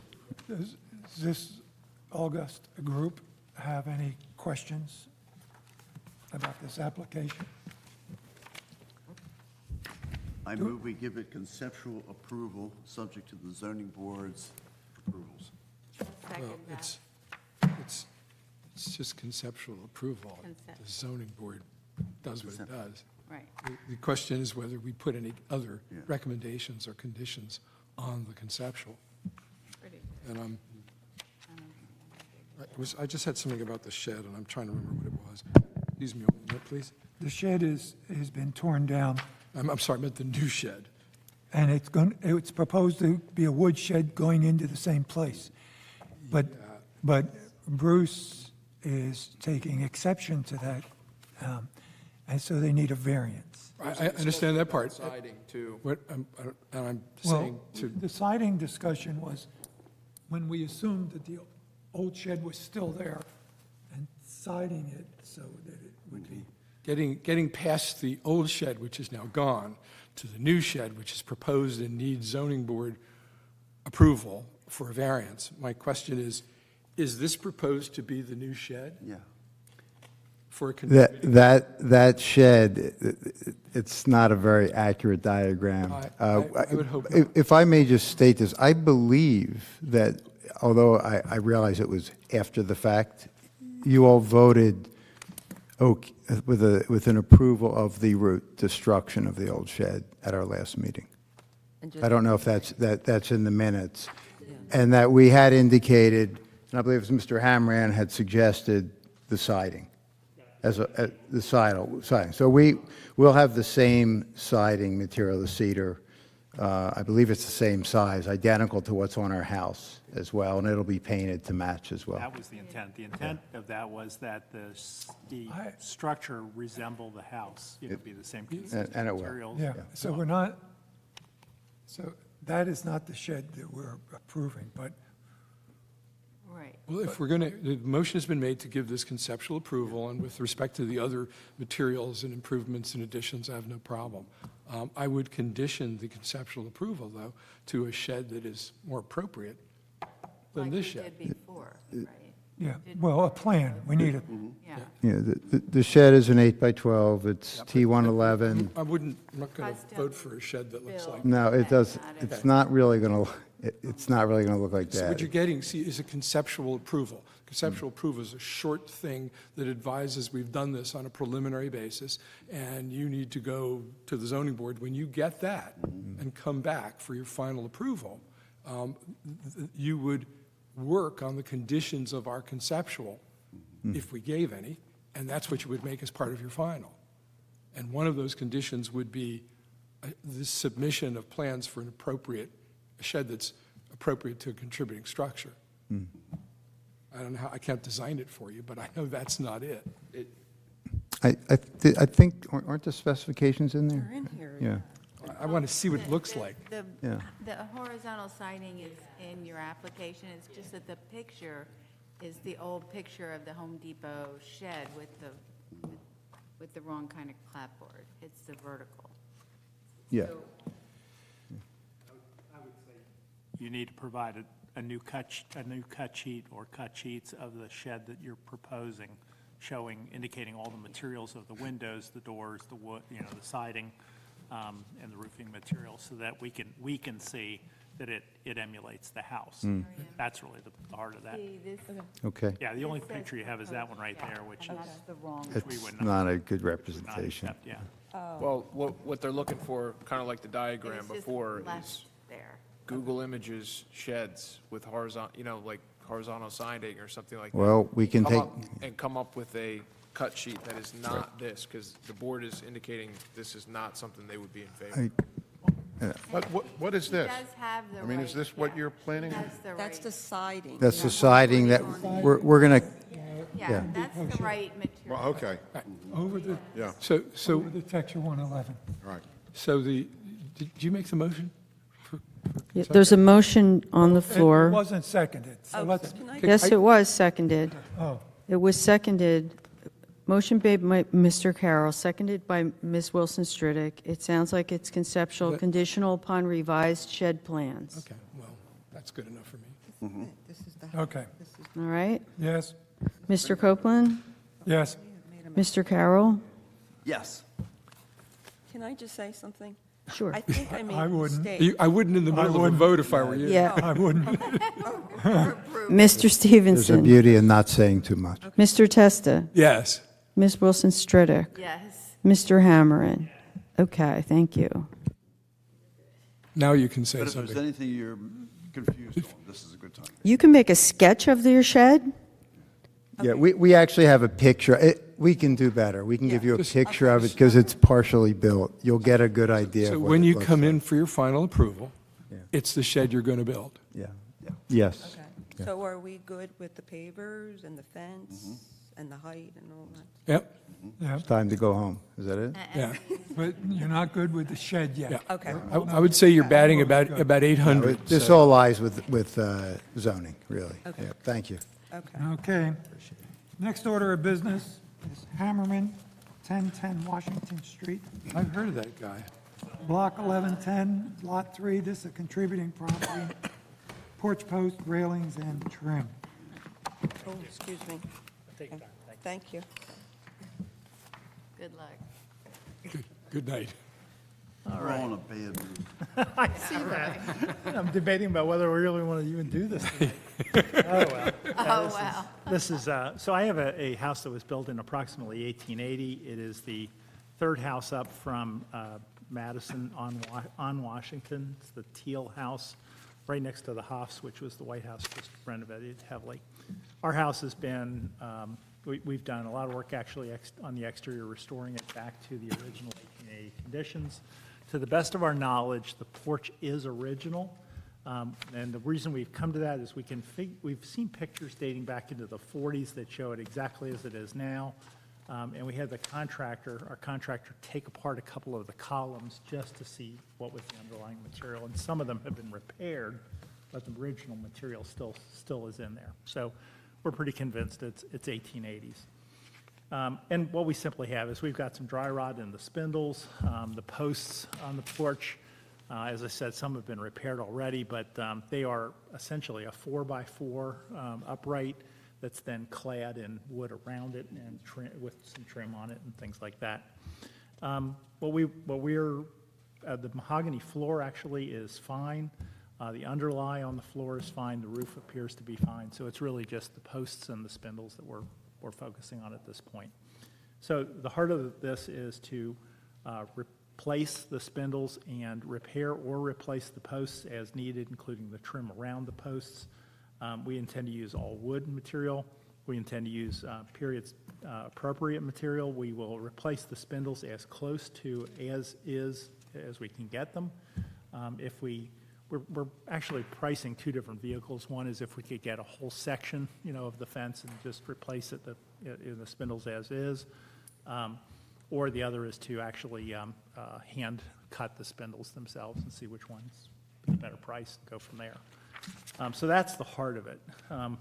Speaker 2: Does this August group have any questions about this application?
Speaker 1: I move we give it conceptual approval, subject to the zoning board's approvals.
Speaker 20: Well, it's just conceptual approval. The zoning board does what it does.
Speaker 13: Right.
Speaker 20: The question is whether we put any other recommendations or conditions on the conceptual. And I just had something about the shed, and I'm trying to remember what it was. Excuse me a minute, please.
Speaker 2: The shed has been torn down,
Speaker 20: I'm sorry, I meant the new shed.
Speaker 2: and it's proposed to be a wood shed going into the same place. But Bruce is taking exception to that, and so they need a variance.
Speaker 20: I understand that part.
Speaker 5: Siding, too.
Speaker 20: What, and I'm
Speaker 2: Well,
Speaker 20: saying to,
Speaker 2: the siding discussion was when we assumed that the old shed was still there and siding it so that it would be.
Speaker 20: getting past the old shed, which is now gone, to the new shed, which is proposed and needs zoning board approval for a variance. My question is this proposed to be the new shed?
Speaker 1: Yeah.
Speaker 20: For a contributing?
Speaker 7: That shed, it's not a very accurate diagram.
Speaker 20: I would hope not.
Speaker 7: If I may just state this, I believe that, although I realize it was after the fact, you all voted with an approval of the root destruction of the old shed at our last meeting. I don't know if that's in the minutes. And that we had indicated, and I believe it was Mr. Hamran had suggested the siding, the siding. So we'll have the same siding material, the cedar. I believe it's the same size, identical to what's on our house as well, and it'll be painted to match as well.
Speaker 6: That was the intent. The intent of that was that the structure resemble the house, be the same consistent
Speaker 7: And it will.
Speaker 6: materials.
Speaker 2: Yeah, so so that is not the shed that we're approving, but
Speaker 13: Right.
Speaker 20: Well, if we're going to, the motion has been made to give this conceptual approval, and with respect to the other materials and improvements and additions, I have no problem. I would condition the conceptual approval, though, to a shed that is more appropriate than this shed.
Speaker 13: Like we did before, right?
Speaker 2: yeah, well, a plan, we need a,
Speaker 13: Yeah.
Speaker 7: Yeah, the shed is an 8 by 12, it's T111.
Speaker 20: I'm not going to vote for a shed that looks like.
Speaker 7: No, it does, it's not really going to, it's not really going to look like
Speaker 20: So what
Speaker 7: that.
Speaker 20: you're getting, see, is a conceptual approval. Conceptual approval is a short thing that advises we've done this on a preliminary basis, and you need to go to the zoning board. When you get that and come back for your final approval, you would work on the conditions of our conceptual, if we gave any, and that's what you would make as part of your final. And one of those conditions would be the submission of plans for a shed that's appropriate to a contributing structure. I don't know how, I can't design it for you, but I know that's not it.
Speaker 7: I think, aren't the specifications in there?
Speaker 8: They're in here.
Speaker 7: Yeah.
Speaker 20: I want to see what it looks like.
Speaker 7: Yeah.
Speaker 13: The horizontal siding is in your application, it's just that the picture is the old picture of the Home Depot shed with the wrong kind of clapboard. It's the vertical.
Speaker 7: Yeah.
Speaker 6: You need to provide a new cut sheet or cut sheets of the shed that you're proposing, showing, indicating all the materials of the windows, the doors, the wood, the siding, and the roofing materials, so that we can see that it emulates the house. That's really the heart of that.
Speaker 13: See, this,
Speaker 7: Okay.
Speaker 6: Yeah, the only
Speaker 13: This says
Speaker 6: picture you have is that one right there, which is,
Speaker 13: that's the wrong.
Speaker 6: which we
Speaker 7: It's
Speaker 6: would
Speaker 7: not a good
Speaker 6: would not
Speaker 7: representation.
Speaker 6: accept, yeah.
Speaker 5: Well, what they're looking for, kind of like the diagram
Speaker 13: It's just
Speaker 5: before,
Speaker 13: left
Speaker 5: is
Speaker 13: there.
Speaker 5: Google Images sheds with horizontal, like horizontal siding or something like that.
Speaker 7: Well, we can
Speaker 5: Come
Speaker 7: take,
Speaker 5: up and come up with a cut sheet that is not this, because the board is indicating this is not something they would be in favor.
Speaker 12: What is this?
Speaker 13: He does have the
Speaker 12: I mean, is
Speaker 13: right-
Speaker 12: this what you're planning?
Speaker 13: That's the
Speaker 16: That's
Speaker 13: right,
Speaker 16: the siding.
Speaker 7: that's the siding that we're going to,
Speaker 13: yeah, that's the right material.
Speaker 12: Well, okay,
Speaker 20: Over the,
Speaker 12: yeah,
Speaker 20: so,
Speaker 2: Over the texture 111.
Speaker 12: all right.
Speaker 20: so did you make the motion?
Speaker 4: Yeah, there's a motion on the
Speaker 2: It
Speaker 4: floor.
Speaker 2: wasn't seconded, so let's,
Speaker 16: Can I-
Speaker 4: Yes, it was seconded.
Speaker 2: oh,
Speaker 4: It was seconded. Motion made by Mr. Carroll, seconded by Ms. Wilson Stridick. It sounds like it's conceptual,
Speaker 20: But-
Speaker 4: conditional upon revised shed plans.
Speaker 20: Okay, well, that's good enough for me.
Speaker 16: This is the,
Speaker 2: okay.
Speaker 4: All right?
Speaker 2: Yes,
Speaker 4: Mr. Copeland?
Speaker 2: yes.
Speaker 4: Mr. Carroll?
Speaker 1: Yes.
Speaker 16: can I just say something?
Speaker 4: Sure.
Speaker 16: I think I made
Speaker 2: I
Speaker 16: a
Speaker 2: wouldn't.
Speaker 16: mistake.
Speaker 20: I wouldn't in the middle of a
Speaker 2: wouldn't.
Speaker 20: vote if I were you.
Speaker 4: Yeah.
Speaker 2: I wouldn't.
Speaker 4: Mr.
Speaker 7: there's a
Speaker 4: Stevenson?
Speaker 7: beauty in not saying too much.
Speaker 4: Mr. Testa?
Speaker 20: Yes.
Speaker 4: Ms. Wilson Stridick?
Speaker 13: Yes.
Speaker 4: Mr. Hammerin? Okay, thank you.
Speaker 20: Now you can say
Speaker 1: But if there's
Speaker 20: something.
Speaker 1: anything you're confused on, this is a good time.
Speaker 4: You can make a sketch of your shed?
Speaker 7: Yeah, we actually have a picture. We can do better. We can give you a picture of it because it's partially built. You'll get a good idea
Speaker 20: So
Speaker 7: of what
Speaker 20: when
Speaker 7: it
Speaker 20: you
Speaker 7: looks
Speaker 20: come
Speaker 7: like.
Speaker 20: in for your final approval,
Speaker 7: Yeah.
Speaker 20: it's the shed you're going to build.
Speaker 7: Yeah, yes.
Speaker 16: Okay, so are we good with the pavers and the fence and the height and all that?
Speaker 20: Yep,
Speaker 2: Yeah,
Speaker 7: It's time to go home. Is that it?
Speaker 20: yeah.
Speaker 2: but you're not good with the shed yet.
Speaker 20: Yeah.
Speaker 16: Okay.
Speaker 20: I would say you're batting about 800.
Speaker 7: This
Speaker 20: so-
Speaker 7: all lies with zoning, really.
Speaker 16: Okay.
Speaker 7: Yeah, thank you.
Speaker 16: Okay.
Speaker 2: Okay. Next order of business is Hammerman, 1010 Washington Street,
Speaker 20: I've heard of that guy.
Speaker 2: Block 1110, Lot 3. This is a contributing property. Porch post, railings, and trim.
Speaker 16: Oh, excuse me. Thank you.
Speaker 13: Good luck.
Speaker 20: Good night.
Speaker 1: We're all in a bad mood.
Speaker 6: I see that. I'm debating about whether we really want to even do this tonight. Oh, well.
Speaker 13: Oh, wow.
Speaker 6: This is, so I have a house that was built in approximately 1880. It is the third house up from Madison on Washington. It's the teal house, right next to the Hoffs, which was the White House, just renovated heavily. Our house has been, we've done a lot of work actually on the exterior, restoring it back to the original 1880 conditions. To the best of our knowledge, the porch is original. And the reason we've come to that is we've seen pictures dating back into the 40s that show it exactly as it is now. And we had our contractor take apart a couple of the columns just to see what was the underlying material. And some of them have been repaired, but the original material still is in there. So we're pretty convinced it's 1880s. And what we simply have is we've got some dry rot in the spindles, the posts on the porch. As I said, some have been repaired already, but they are essentially a 4x4 upright that's then clad in wood around it and with some trim on it and things like that. The mahogany floor actually is fine. The underlie on the floor is fine. The roof appears to be fine. So it's really just the posts and the spindles that we're focusing on at this point. So the heart of this is to replace the spindles and repair or replace the posts as needed, including the trim around the posts. We intend to use all wood material. We intend to use periods appropriate material. We will replace the spindles as close to as is as we can get them. We're actually pricing two different vehicles. One is if we could get a whole section, of the fence and just replace it in the spindles as is. Or the other is to actually hand cut the spindles themselves and see which one's the better price and go from there. So that's the heart of it.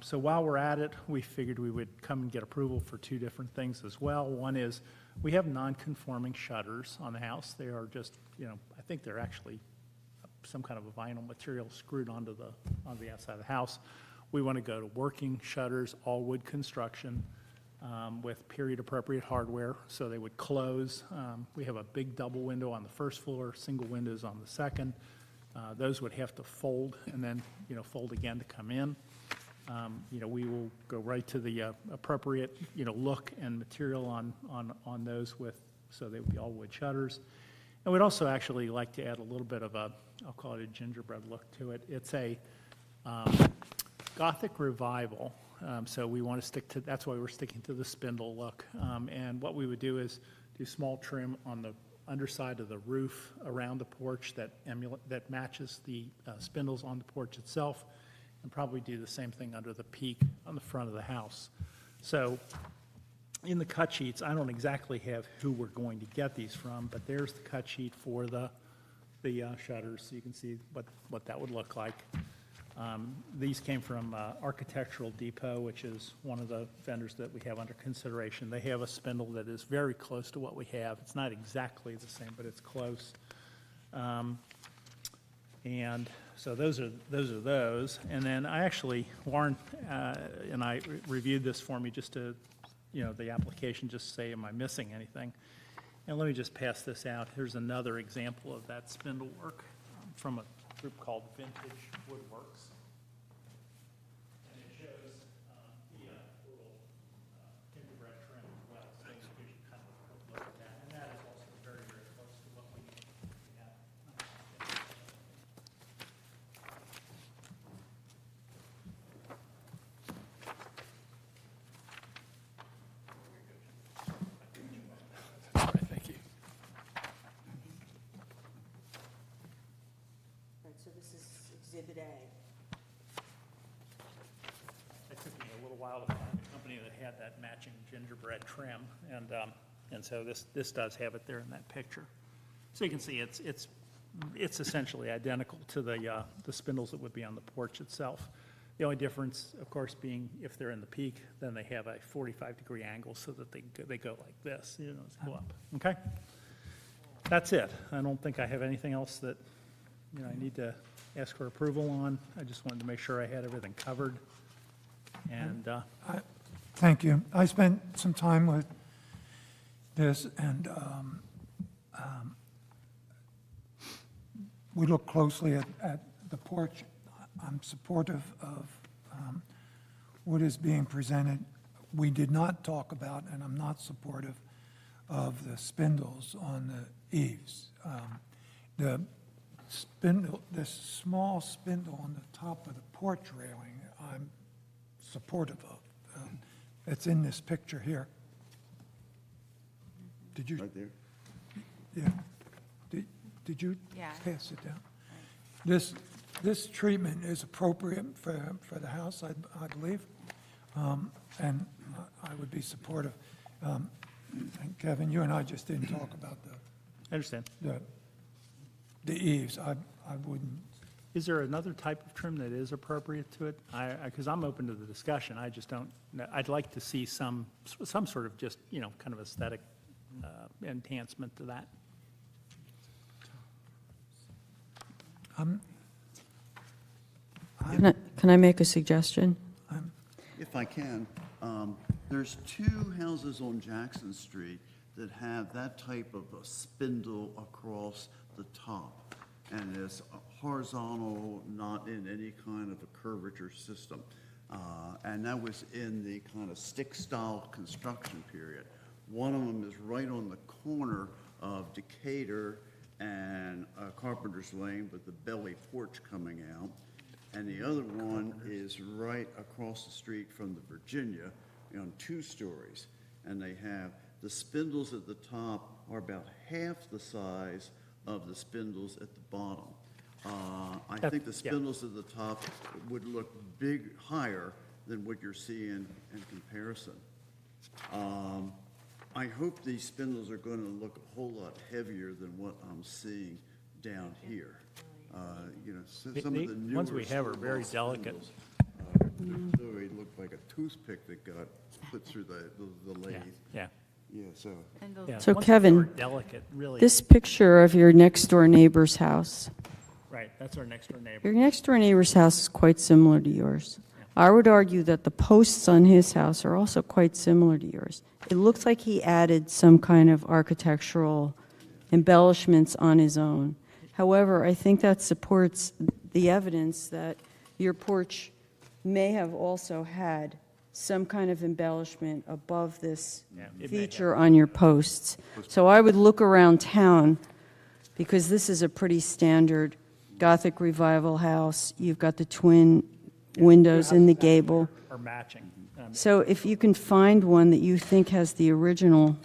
Speaker 6: So while we're at it, we figured we would come and get approval for two different things as well. One is we have non-conforming shutters on the house. They are just, I think they're actually some kind of a vinyl material screwed onto the outside of the house. We want to go to working shutters, all wood construction. with period-appropriate hardware, so they would close. We have a big double window on the first floor, single windows on the second. Those would have to fold and then, fold again to come in. We will go right to the appropriate, look and material on those so they would be all wood shutters. And we'd also actually like to add a little bit of I'll call it a gingerbread look to it. It's a Gothic revival, so we want to that's why we're sticking to the spindle look. And what we would do is do small trim on the underside of the roof around the porch that matches the spindles on the porch itself, and probably do the same thing under the peak on the front of the house. So in the cut sheets, I don't exactly have who we're going to get these from, but there's the cut sheet for the shutters, so you can see what that would look like. These came from Architectural Depot, which is one of the vendors that we have under consideration. They have a spindle that is very close to what we have. It's not exactly the same, but it's close. And so those are those. And then Warren and I reviewed this for me just to, the application, just say, am I missing anything? And let me just pass this out. Here's another example of that spindle work from a group called Vintage Woodworks. And it shows the little gingerbread trim as well, so it gives you kind of a quick look at that. And that is also very, very close to what we have.
Speaker 20: All right, thank you.
Speaker 16: Right, so this is Exhibit A.
Speaker 6: It took me a little while to find a company that had that matching gingerbread trim, and so this does have it there in that picture. So you can see it's essentially identical to the spindles that would be on the porch itself. The only difference, of course, being if they're in the peak, then they have a 45-degree angle so that they go like this, go up. Okay? That's it. I don't think I have anything else that I need to ask for approval on. I just wanted to make sure I had everything covered. And
Speaker 2: Thank you. I spent some time with this, and we looked closely at the porch. I'm supportive of what is being presented. We did not talk about, and I'm not supportive of the spindles on the eaves. The spindle, this small spindle on the top of the porch railing, I'm supportive of. It's in this picture here. Did you?
Speaker 1: Right there.
Speaker 2: Yeah. Did you
Speaker 13: Yeah.
Speaker 2: pass it down? This treatment is appropriate for the house, I believe, and I would be supportive. And Kevin, you and I just didn't talk about
Speaker 6: I understand.
Speaker 2: the eaves. I wouldn't.
Speaker 6: Is there another type of trim that is appropriate to it? Because I'm open to the discussion. I just don't, I'd like to see some sort of just, kind of aesthetic enhancement to that.
Speaker 4: Can I make a suggestion?
Speaker 1: If I can, there's two houses on Jackson Street that have that type of a spindle across the top, and it's horizontal, not in any kind of a curvature system. And that was in the kind of stick-style construction period. One of them is right on the corner of Decatur and Carpenter's Lane with the belly porch coming out. And the other one is right across the street from the Virginia on 2 stories. And they have, the spindles at the top are about half the size of the spindles at the bottom. I think the spindles at the top would look higher than what you're seeing in comparison. I hope these spindles are going to look a whole lot heavier than what I'm seeing down here. Some of the newer
Speaker 6: ones we have are very
Speaker 1: spindles,
Speaker 6: delicate.
Speaker 1: Literally look like a toothpick that got put through the lathe.
Speaker 6: Yeah.
Speaker 1: Yeah, so.
Speaker 13: And those-
Speaker 6: Yeah,
Speaker 4: So
Speaker 6: once they start
Speaker 4: Kevin,
Speaker 6: delicate, really.
Speaker 4: this picture of your next-door neighbor's house,
Speaker 6: Right, that's our next door neighbor.
Speaker 4: your next-door neighbor's house is quite similar to yours. I would argue that the posts on his house are also quite similar to yours. It looks like he added some kind of architectural embellishments on his own. However, I think that supports the evidence that your porch may have also had some kind of embellishment above this
Speaker 6: Yeah, it may have.
Speaker 4: feature on your posts. So I would look around town, because this is a pretty standard Gothic Revival house. You've got the twin windows in the gable.
Speaker 6: Are matching.
Speaker 4: So if you can find one that you think has the original,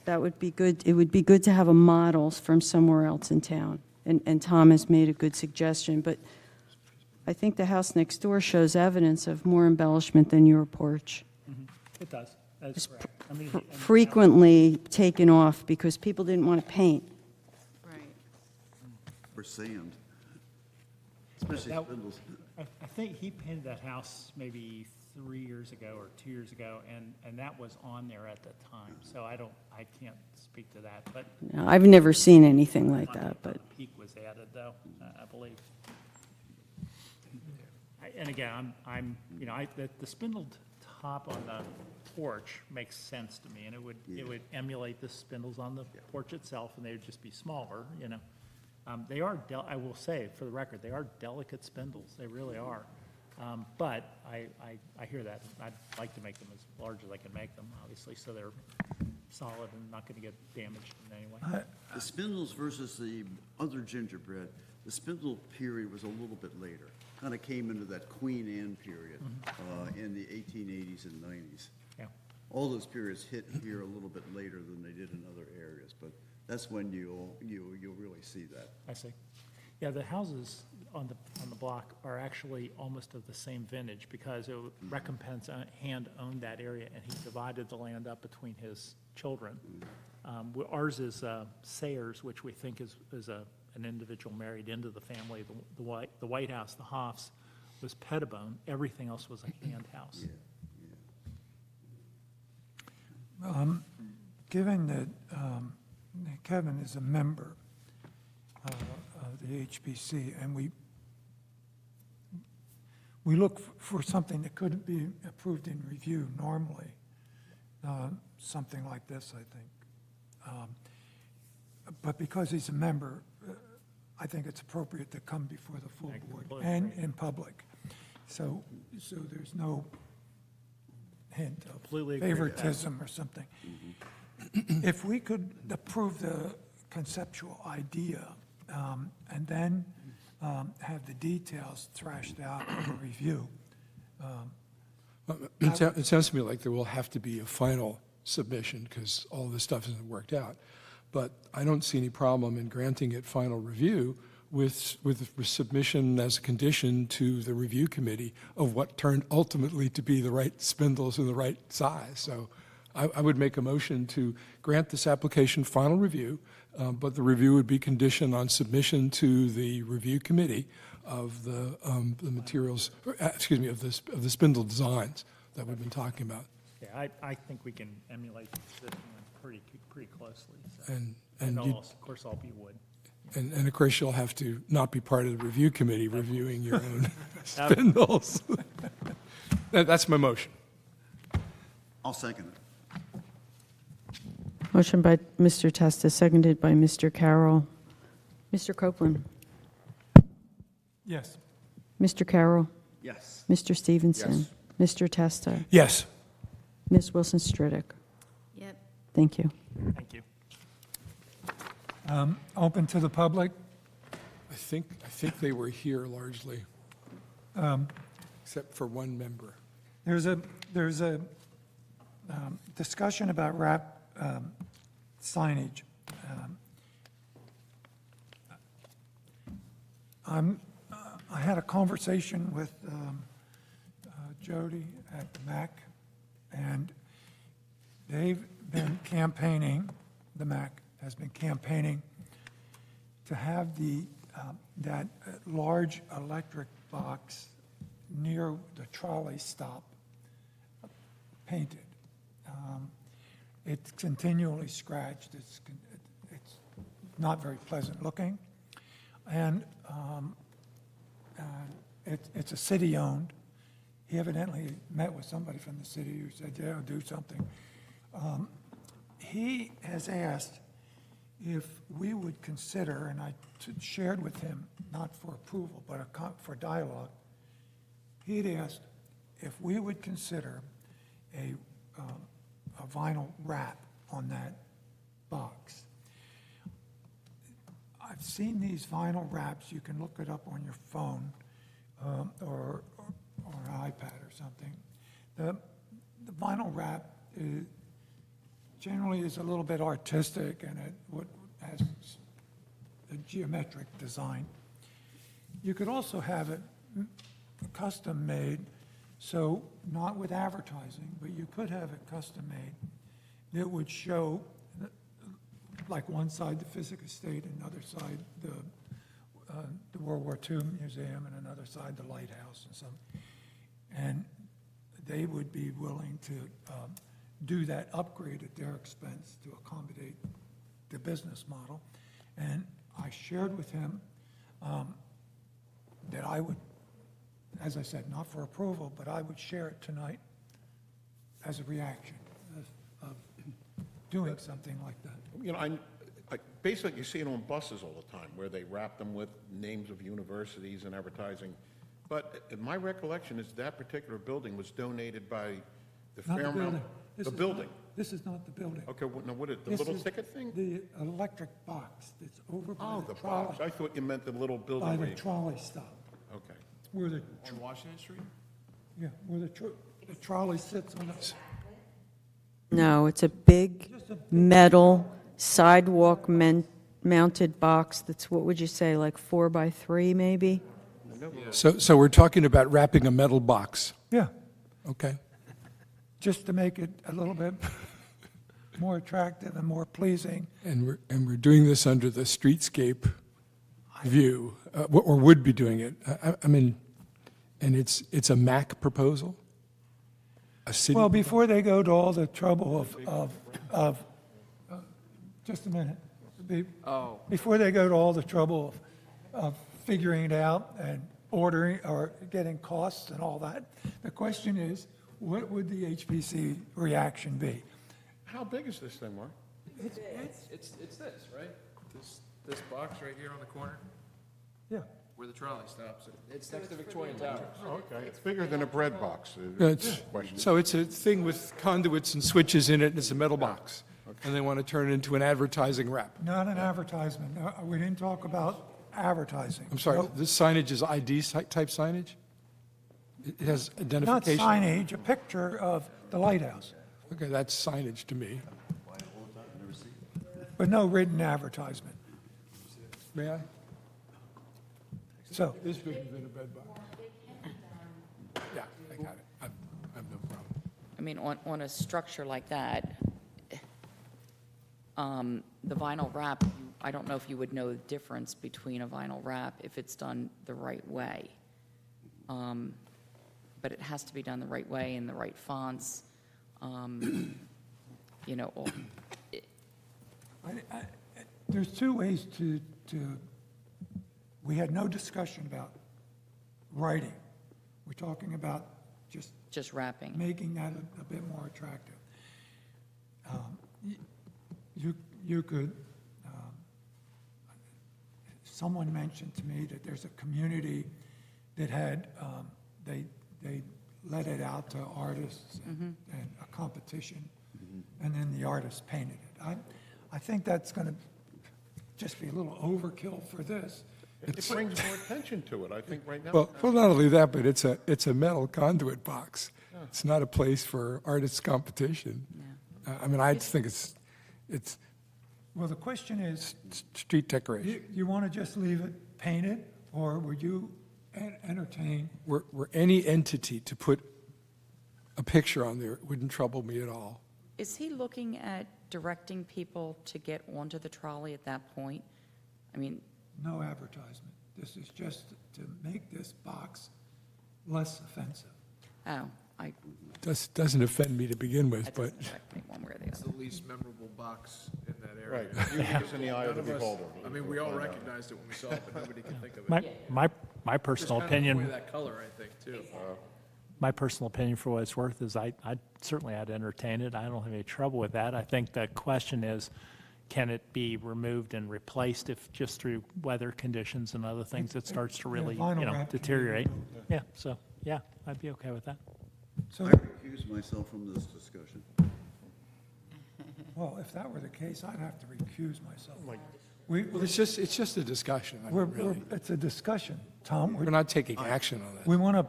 Speaker 4: that would be good. It would be good to have a model from somewhere else in town. And Tom has made a good suggestion, but I think the house next door shows evidence of more embellishment than your porch.
Speaker 6: It does. That's
Speaker 4: It's
Speaker 6: correct. I mean,
Speaker 4: frequently taken off because people didn't want to paint.
Speaker 1: Or sand. Especially
Speaker 6: That-
Speaker 1: spindles.
Speaker 6: I think he painted that house maybe 3 years ago or 2 years ago, and that was on there at the time. So I can't speak to that, but.
Speaker 4: No, I've never seen anything like that, but.
Speaker 6: Peak was added, though, I believe. And again, the spindled top on the porch makes sense to me, and it would emulate the spindles on the porch itself, and they would just be smaller, you know. They are, I will say, for the record, they are delicate spindles, they really are. But I hear that. I'd like to make them as large as I can make them, obviously, so they're solid and not going to get damaged in any way.
Speaker 1: The spindles versus the other gingerbread, the spindle period was a little bit later. Kind of came into that Queen Anne period in the 1880s and 90s.
Speaker 6: Yeah.
Speaker 1: All those periods hit here a little bit later than they did in other areas, but that's when you'll really see that.
Speaker 6: I see. Yeah, the houses on the block are actually almost of the same vintage because Recompense hand owned that area, and he divided the land up between his children. Ours is Sayers, which we think is an individual married into the family. The White House, the Hoffs, was Pettibone. Everything else was a hand house.
Speaker 2: Given that Kevin is a member of the HPC, and we look for something that could be approved in review normally, something like this, I think. But because he's a member, I think it's appropriate to come before the full board and in public. So there's no hint of
Speaker 6: Completely agree with that.
Speaker 2: favoritism or something. If we could approve the conceptual idea and then have the details thrashed out in a review.
Speaker 20: It sounds to me like there will have to be a final submission because all this stuff isn't worked out. But I don't see any problem in granting it final review with submission as a condition to the review committee of what turned ultimately to be the right spindles and the right size. So I would make a motion to grant this application final review, but the review would be conditioned on submission to the review committee of the materials, of the spindle designs that we've been talking about.
Speaker 6: Yeah, I think we can emulate the position pretty closely. So.
Speaker 20: And
Speaker 6: of course, I'll be wood.
Speaker 20: And of course, you'll have to not be part of the review committee reviewing your own spindles. That's my motion.
Speaker 1: I'll second it.
Speaker 4: Motion by Mr. Testa, seconded by Mr. Carroll. Mr. Copeland?
Speaker 2: Yes.
Speaker 4: Mr. Carroll?
Speaker 1: Yes.
Speaker 4: Mr. Stevenson?
Speaker 12: Yes.
Speaker 4: Mr. Testa?
Speaker 20: Yes.
Speaker 4: Ms. Wilson-Stridick?
Speaker 13: Yep.
Speaker 4: Thank you.
Speaker 6: Thank you.
Speaker 2: Open to the public?
Speaker 20: I think they were here largely, except for one member.
Speaker 2: There's a discussion about wrap signage. I had a conversation with Jody at the MAC, and they've been campaigning, the MAC has been campaigning to have that large electric box near the trolley stop painted. It's continually scratched. It's not very pleasant looking. And it's a city-owned. he evidently met with somebody from the city who said, yeah, I'll do something. He has asked if we would consider, and I shared with him, not for approval, but for dialogue, he'd asked if we would consider a vinyl wrap on that box. I've seen these vinyl wraps, you can look it up on your phone or an iPad or something. The vinyl wrap generally is a little bit artistic and it has a geometric design. You could also have it custom made, so not with advertising, but you could have it custom made that would show, like one side the Physic Estate, another side the World War II Museum, and another side the lighthouse and some. And they would be willing to do that upgrade at their expense to accommodate the business model. And I shared with him that I would, as I said, not for approval, but I would share it tonight as a reaction of doing something like that.
Speaker 12: You know, I basically, you see it on buses all the time, where they wrap them with names of universities and advertising. But my recollection is that particular building was donated by the
Speaker 2: Not the
Speaker 12: Fairmount.
Speaker 2: building.
Speaker 12: The building.
Speaker 2: This is not the building.
Speaker 12: Okay, now what is, the
Speaker 2: This
Speaker 12: little
Speaker 2: is
Speaker 12: ticket thing?
Speaker 2: The electric box that's over by
Speaker 12: Oh,
Speaker 2: the
Speaker 12: the
Speaker 2: trolley.
Speaker 12: box. I thought you meant the little building.
Speaker 2: By
Speaker 12: where
Speaker 2: the
Speaker 12: you-
Speaker 2: trolley stop.
Speaker 12: Okay.
Speaker 2: Where the,
Speaker 5: On Washington Street?
Speaker 2: yeah, where the trolley sits on the,
Speaker 4: No, it's a big metal sidewalk mounted box that's, what would you say, like 4 by 3 maybe?
Speaker 20: So we're talking about wrapping a metal box.
Speaker 2: yeah,
Speaker 20: Okay.
Speaker 2: just to make it a little bit more attractive and more pleasing.
Speaker 20: And we're doing this under the streetscape view, or would be doing it. I mean, and it's a MAC proposal? A city?
Speaker 2: Well, before they go to all the trouble of just a minute. Before they go to all the trouble of figuring it out and ordering or getting costs and all that, the question is, what would the HPC reaction be?
Speaker 12: How big is this thing, Mark?
Speaker 5: It's this, right? This box right here on the corner,
Speaker 2: Yeah.
Speaker 5: where the trolley stops. It's next to Victorian Towers.
Speaker 12: Okay, it's bigger than a bread box.
Speaker 20: So it's a thing with conduits and switches in it, and it's a metal box. And they want to turn it into an advertising wrap.
Speaker 2: Not an advertisement. No, we didn't talk about advertising.
Speaker 20: I'm sorry,
Speaker 2: Nope.
Speaker 20: this signage is ID type signage? It has
Speaker 2: Not
Speaker 20: identification?
Speaker 2: signage, a picture of the lighthouse,
Speaker 20: Okay, that's signage to me.
Speaker 2: but no written advertisement.
Speaker 20: May I?
Speaker 2: So,
Speaker 20: This bigger than a bed box. Yeah, I got it. I have no problem.
Speaker 11: I mean, on a structure like that, the vinyl wrap, I don't know if you would know the difference between a vinyl wrap if it's done the right way. But it has to be done the right way in the right fonts. You know,
Speaker 2: there's two ways to, we had no discussion about writing. We're talking about
Speaker 11: just wrapping.
Speaker 2: making that a bit more attractive. You could, someone mentioned to me that there's a community that had, they let it out to artists and a competition, and then the artists painted it. I think that's going to just be a little overkill for this.
Speaker 12: It brings more attention to it, I think, right now.
Speaker 20: Well, not only that, but it's a metal conduit box. It's not a place for artists' competition. I mean, I think it's
Speaker 2: Well, the question is,
Speaker 20: street decoration.
Speaker 2: you want to just leave it painted, or would you entertain?
Speaker 20: Were any entity to put a picture on there, it wouldn't trouble me at all.
Speaker 11: Is he looking at directing people to get onto the trolley at that point? I mean,
Speaker 2: No advertisement. This is just to make this box less offensive.
Speaker 11: oh, I,
Speaker 20: Doesn't offend me to begin with,
Speaker 11: that
Speaker 20: but
Speaker 11: doesn't affect me one way or the
Speaker 5: It's
Speaker 11: other.
Speaker 5: the least memorable box in that area.
Speaker 12: Right, usually it's in the eye of the
Speaker 5: None us-
Speaker 12: beholder.
Speaker 5: I mean, we all recognized it when we saw it, but nobody could think of it.
Speaker 6: My personal
Speaker 5: Just kind of the way
Speaker 6: opinion,
Speaker 5: that color, I think, too.
Speaker 6: my personal opinion for what it's worth is I'd entertain it. I don't have any trouble with that. I think the question is, can it be removed and replaced if just through weather conditions and other things it starts to really,
Speaker 2: vinyl wrap can be
Speaker 6: deteriorate? Yeah, so, yeah, I'd be okay with that.
Speaker 2: So,
Speaker 1: I recuse myself from this discussion.
Speaker 2: well, if that were the case, I'd have to recuse myself.
Speaker 20: Well, it's just a discussion, I mean, really.
Speaker 2: It's a discussion, Tom.
Speaker 20: We're not taking action on that.
Speaker 2: We want to,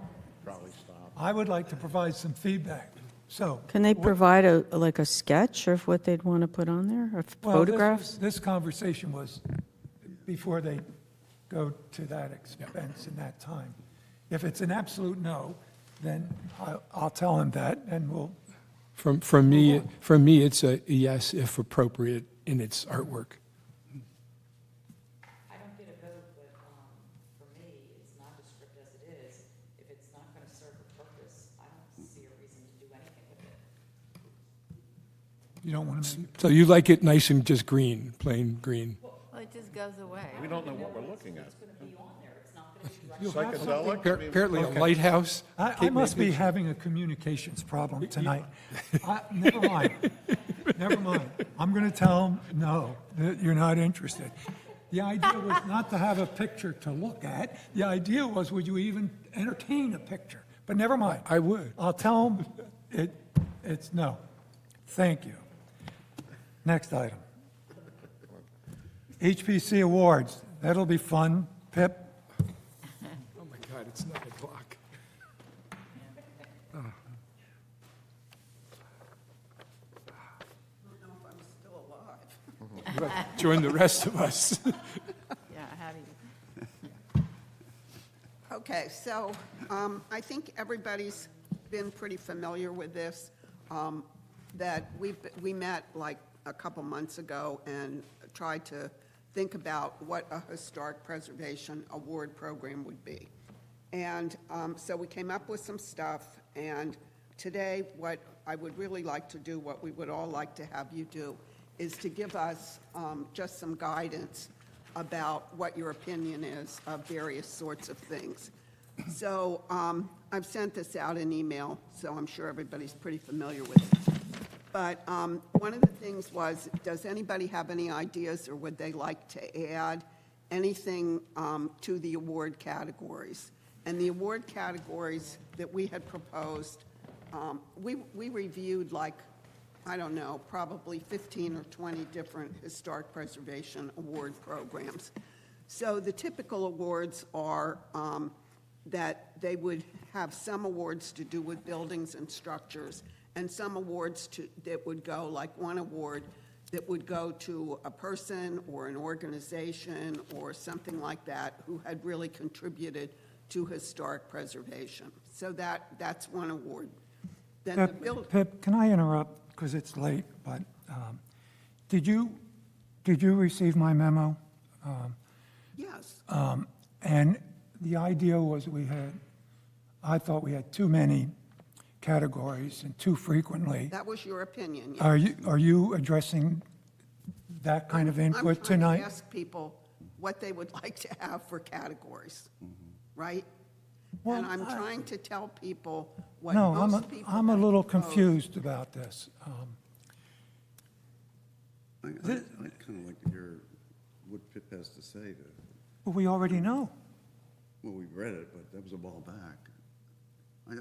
Speaker 2: I would like to provide some feedback. So.
Speaker 4: Can they provide like a sketch of what they'd want to put on there, or photographs?
Speaker 2: This conversation was before they go to that expense in that time. If it's an absolute no, then I'll tell him that, and we'll.
Speaker 20: From me, it's a yes, if appropriate, in its artwork.
Speaker 11: I don't get a vote, but for me, it's nondescript as it is. If it's not going to serve a purpose, I don't see a reason to do anything with it.
Speaker 2: You don't want to.
Speaker 20: So you like it nice and just green, plain green?
Speaker 13: Well, it just goes away.
Speaker 12: We don't know what we're looking at.
Speaker 11: It's going to be on there. It's not going to be
Speaker 12: Psychedelic?
Speaker 20: Apparently a lighthouse.
Speaker 2: I must be having a communications problem tonight. Never mind. Never mind. I'm going to tell them, no, that you're not interested. The idea was not to have a picture to look at. The idea was, would you even entertain a picture? But never mind.
Speaker 20: I would.
Speaker 2: I'll tell them it's no. Thank you. Next item. HPC Awards. That'll be fun. Pip?
Speaker 20: Oh, my God, it's 9 o'clock. Join the rest of us.
Speaker 13: Yeah, how do you?
Speaker 8: Okay, so I think everybody's been pretty familiar with this, that we met like a couple months ago and tried to think about what a historic preservation award program would be. And so we came up with some stuff, and today what I would really like to do, what we would all like to have you do, is to give us just some guidance about what your opinion is of various sorts of things. So I've sent this out in email, so I'm sure everybody's pretty familiar with it. But one of the things was, does anybody have any ideas, or would they like to add anything to the award categories? And the award categories that we had proposed, we reviewed like, I don't know, probably 15 or 20 different historic preservation award programs. So the typical awards are that they would have some awards to do with buildings and structures, and some awards that would go, like one award that would go to a person or an organization or something like that who had really contributed to historic preservation. So that's one award. Then
Speaker 2: Pip, can I interrupt, because it's late, but did you receive my memo?
Speaker 8: Yes.
Speaker 2: And the idea was I thought we had too many categories and too frequently.
Speaker 8: That was your opinion. Yes.
Speaker 2: Are you addressing that kind of input tonight?
Speaker 8: I'm trying to ask people what they would like to have for categories, right?
Speaker 2: Well,
Speaker 8: and I'm trying to tell people what
Speaker 2: No,
Speaker 8: most people
Speaker 2: I'm a
Speaker 8: have
Speaker 2: little
Speaker 8: proposed.
Speaker 2: confused about this.
Speaker 1: I'd kind of like to hear what Pip has to say to,
Speaker 2: Well, we already know.
Speaker 1: well, we read it, but that was a while back.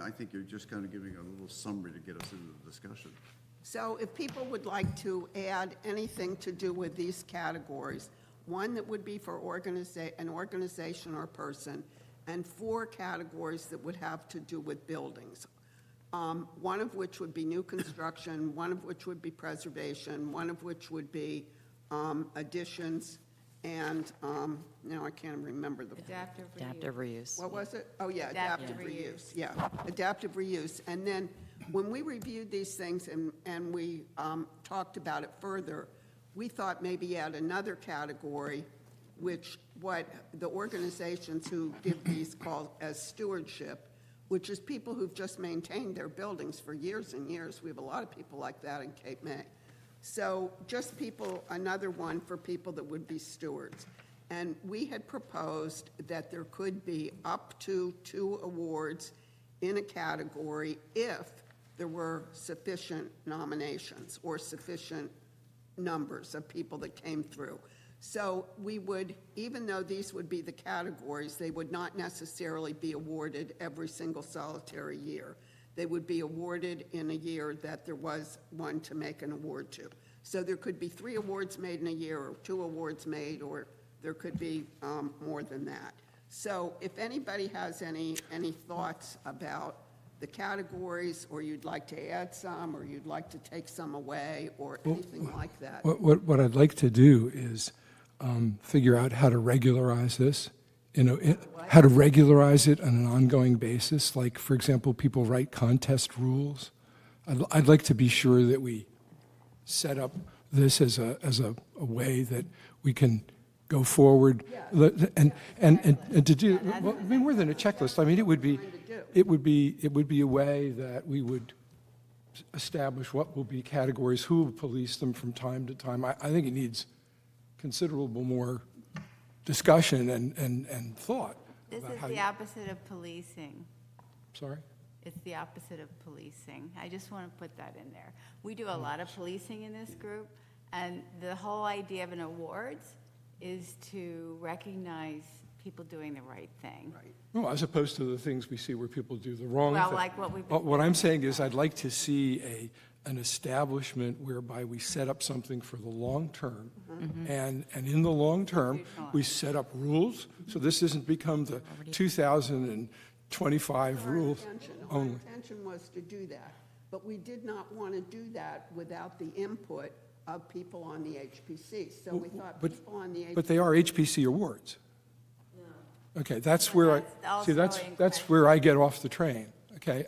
Speaker 1: I think you're just kind of giving a little summary to get us into the discussion.
Speaker 8: So if people would like to add anything to do with these categories, one that would be for an organization or person, and 4 categories that would have to do with buildings. One of which would be new construction, one of which would be preservation, one of which would be additions, and now I can't remember the.
Speaker 11: Adaptive reuse.
Speaker 8: What was it? Oh, yeah, adaptive reuse. Yeah, adaptive reuse. And then when we reviewed these things and we talked about it further, we thought maybe add another category, which what the organizations who give these call as stewardship, which is people who've just maintained their buildings for years and years. We have a lot of people like that in Cape May. So just people, another one for people that would be stewards. And we had proposed that there could be up to 2 awards in a category if there were sufficient nominations or sufficient numbers of people that came through. So we would, even though these would be the categories, they would not necessarily be awarded every single solitary year. They would be awarded in a year that there was one to make an award to. So there could be 3 awards made in a year, or 2 awards made, or there could be more than that. So if anybody has any thoughts about the categories, or you'd like to add some, or you'd like to take some away, or anything like that.
Speaker 20: What I'd like to do is figure out how to regularize this, how to regularize it on an ongoing basis. Like, for example, people write contest rules. I'd like to be sure that we set up this as a way that we can go forward and to do, well, I mean, more than a checklist. I mean, it would be a way that we would establish what will be categories, who will police them from time to time. I think it needs considerable more discussion and thought.
Speaker 13: This
Speaker 20: about
Speaker 13: is
Speaker 20: how
Speaker 13: the
Speaker 20: you-
Speaker 13: opposite of policing.
Speaker 20: Sorry?
Speaker 13: It's the opposite of policing. I just want to put that in there. We do a lot of policing in this group, and the whole idea of an awards is to recognize people doing the right thing.
Speaker 20: No, as opposed to the things we see where people do the wrong
Speaker 13: Well,
Speaker 20: thing.
Speaker 13: like what we've
Speaker 20: What I'm saying is I'd like to see an establishment whereby we set up something for the long term. And in the long term, we set up rules, so this doesn't become the 2025 rules
Speaker 8: Our
Speaker 20: only.
Speaker 8: intention was to do that, but we did not want to do that without the input of people on the HPC. So we thought people on the HPC.
Speaker 20: But they are HPC awards. Okay, that's where
Speaker 13: that's
Speaker 20: see,
Speaker 13: also
Speaker 20: that's where I get off the train. Okay,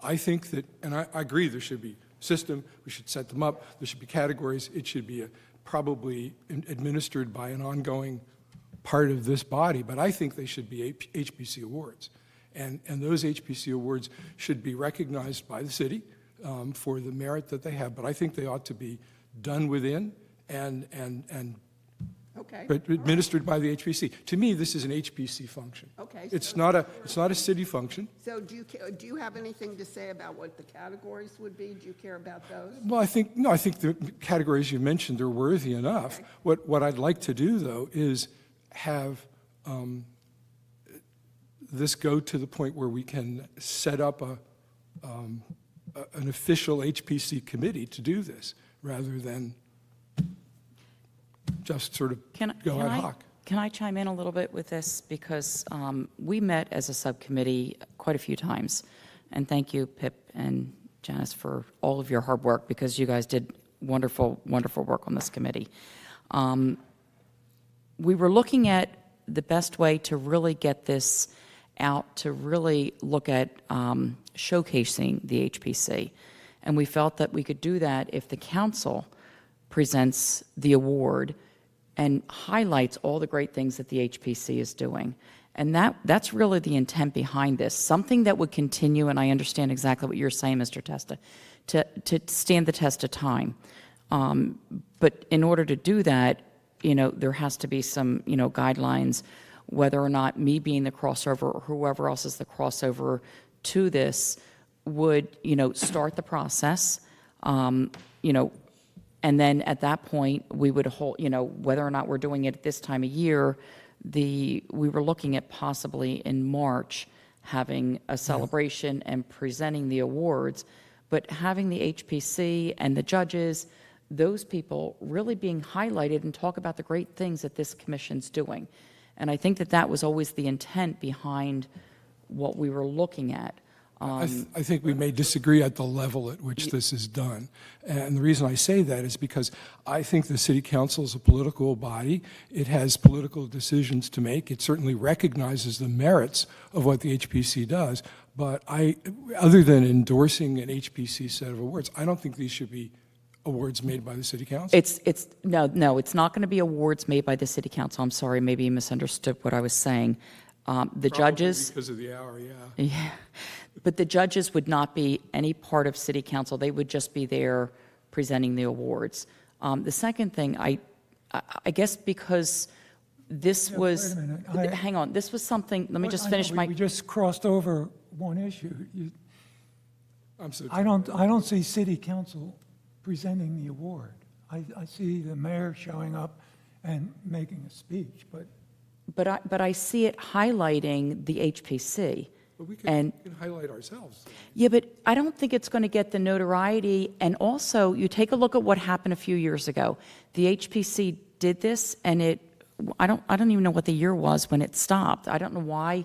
Speaker 20: I think that, and I agree, there should be system, we should set them up, there should be categories, it should be probably administered by an ongoing part of this body, but I think they should be HPC awards. And those HPC awards should be recognized by the city for the merit that they have, but I think they ought to be done within and
Speaker 8: Okay.
Speaker 20: but administered by the HPC. To me, this is an HPC function.
Speaker 8: Okay,
Speaker 20: It's
Speaker 8: so-
Speaker 20: not a city function.
Speaker 8: So do you have anything to say about what the categories would be? Do you care about those?
Speaker 20: Well, I think the categories you mentioned are worthy enough. What I'd like to do, though, is have this go to the point where we can set up an official HPC committee to do this, rather than just sort of go ad hoc.
Speaker 11: Can I chime in a little bit with this? Because we met as a subcommittee quite a few times. And thank you, Pip and Janice, for all of your hard work, because you guys did wonderful, wonderful work on this committee. We were looking at the best way to really get this out, to really look at showcasing the HPC. And we felt that we could do that if the council presents the award and highlights all the great things that the HPC is doing. And that's really the intent behind this, something that would continue, and I understand exactly what you're saying, Mr. Testa, to stand the test of time. But in order to do that, there has to be some, guidelines, whether or not me being the crossover or whoever else is the crossover to this would, start the process, and then at that point, we would hold, whether or not we're doing it at this time of year, we were looking at possibly in March having a celebration and presenting the awards, but having the HPC and the judges, those people really being highlighted and talk about the great things that this commission's doing. And I think that was always the intent behind what we were looking at.
Speaker 20: I think we may disagree at the level at which this is done. And the reason I say that is because I think the city council is a political body. It has political decisions to make. It certainly recognizes the merits of what the HPC does. But other than endorsing an HPC set of awards, I don't think these should be awards made by the city council.
Speaker 11: No, it's not going to be awards made by the city council. I'm sorry, maybe you misunderstood what I was saying. The judges.
Speaker 20: Because of the hour, yeah.
Speaker 11: Yeah, but the judges would not be any part of city council. They would just be there presenting the awards. The second thing, I guess because this
Speaker 2: Yeah,
Speaker 11: was,
Speaker 2: wait a minute.
Speaker 11: hang on, this was something, let me just
Speaker 2: I know,
Speaker 11: finish my.
Speaker 2: We just crossed over one issue.
Speaker 20: I'm so
Speaker 2: I don't see city council presenting the award. I see the mayor showing up and making a speech, but
Speaker 11: But I see it highlighting the HPC.
Speaker 20: But we
Speaker 11: And,
Speaker 20: can highlight ourselves.
Speaker 11: yeah, but I don't think it's going to get the notoriety. And also, you take a look at what happened a few years ago. The HPC did this, and I don't even know what the year was when it stopped. I don't know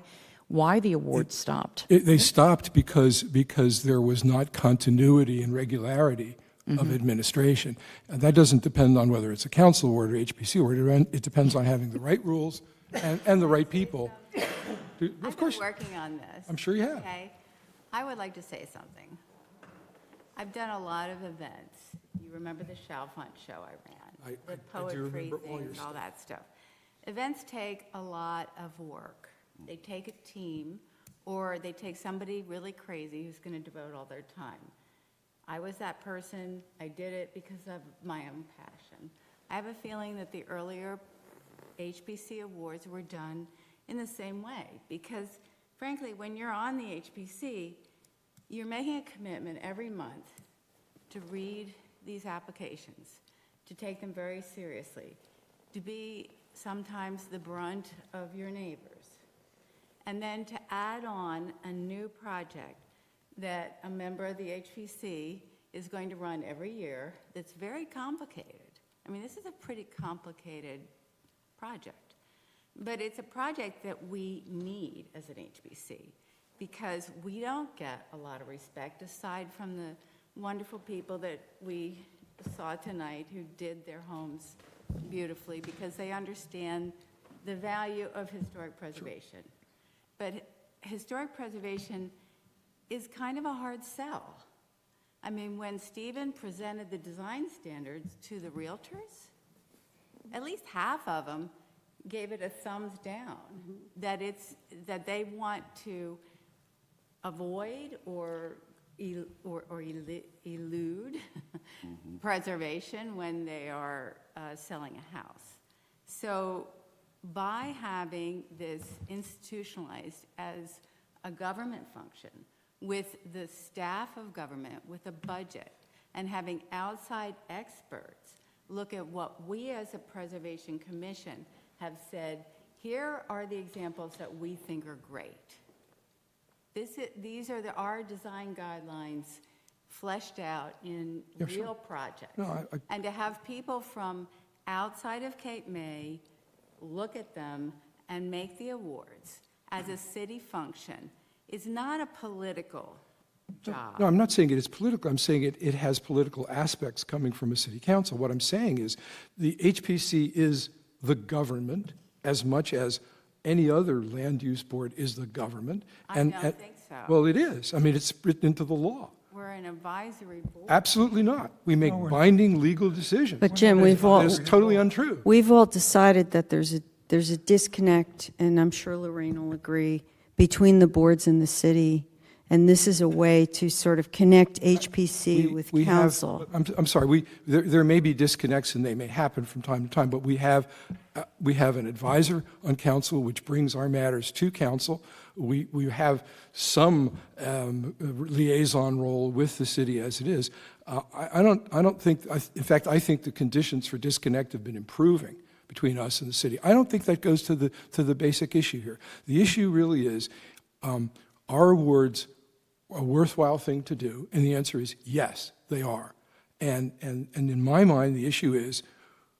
Speaker 11: why the award stopped.
Speaker 20: They stopped because there was not continuity and regularity of administration. And that doesn't depend on whether it's a council award or HPC award. It depends on having the right rules and the right people. Of course,
Speaker 13: I've been working on this.
Speaker 20: I'm sure you have.
Speaker 13: Okay? I would like to say something. I've done a lot of events. You remember the Chalfont show I ran? The
Speaker 20: I do
Speaker 13: poetry
Speaker 20: remember all your
Speaker 13: things, all that stuff. Events take a lot of work. They take a team, or they take somebody really crazy who's going to devote all their time. I was that person. I did it because of my own passion. I have a feeling that the earlier HPC awards were done in the same way, because frankly, when you're on the HPC, you're making a commitment every month to read these applications, to take them very seriously, to be sometimes the brunt of your neighbors, and then to add on a new project that a member of the HPC is going to run every year that's very complicated. I mean, this is a pretty complicated project. But it's a project that we need as an HPC because we don't get a lot of respect aside from the wonderful people that we saw tonight who did their homes beautifully because they understand the value of historic preservation. But historic preservation is kind of a hard sell. I mean, when Stephen presented the design standards to the realtors, at least half of them gave it a thumbs down, that they want to avoid or elude preservation when they are selling a house. So by having this institutionalized as a government function with the staff of government, with a budget, and having outside experts look at what we as a Preservation Commission have said, here are the examples that we think are great. These are our design guidelines fleshed out in
Speaker 20: Yeah,
Speaker 13: real
Speaker 20: sure.
Speaker 13: projects.
Speaker 20: No,
Speaker 13: And to have people from outside of Cape May look at them and make the awards as a city function is not a political job.
Speaker 20: No, I'm not saying it is political. I'm saying it has political aspects coming from a city council. What I'm saying is the HPC is the government as much as any other land use board is the government.
Speaker 13: I don't think so.
Speaker 20: Well, it is. I mean, it's written into the law.
Speaker 13: We're an advisory board.
Speaker 20: Absolutely not. We make binding legal decisions.
Speaker 4: But Jim, we've all.
Speaker 20: It's totally untrue.
Speaker 4: We've all decided that there's a disconnect, and I'm sure Lorraine will agree, between the boards and the city. And this is a way to sort of connect HPC with
Speaker 20: We
Speaker 4: council.
Speaker 20: I'm sorry, there may be disconnects and they may happen from time to time, but we have an advisor on council which brings our matters to council. We have some liaison role with the city as it is. I don't think, in fact, I think the conditions for disconnect have been improving between us and the city. I don't think that goes to the basic issue here. The issue really is, are awards a worthwhile thing to do? And the answer is yes, they are. And in my mind, the issue is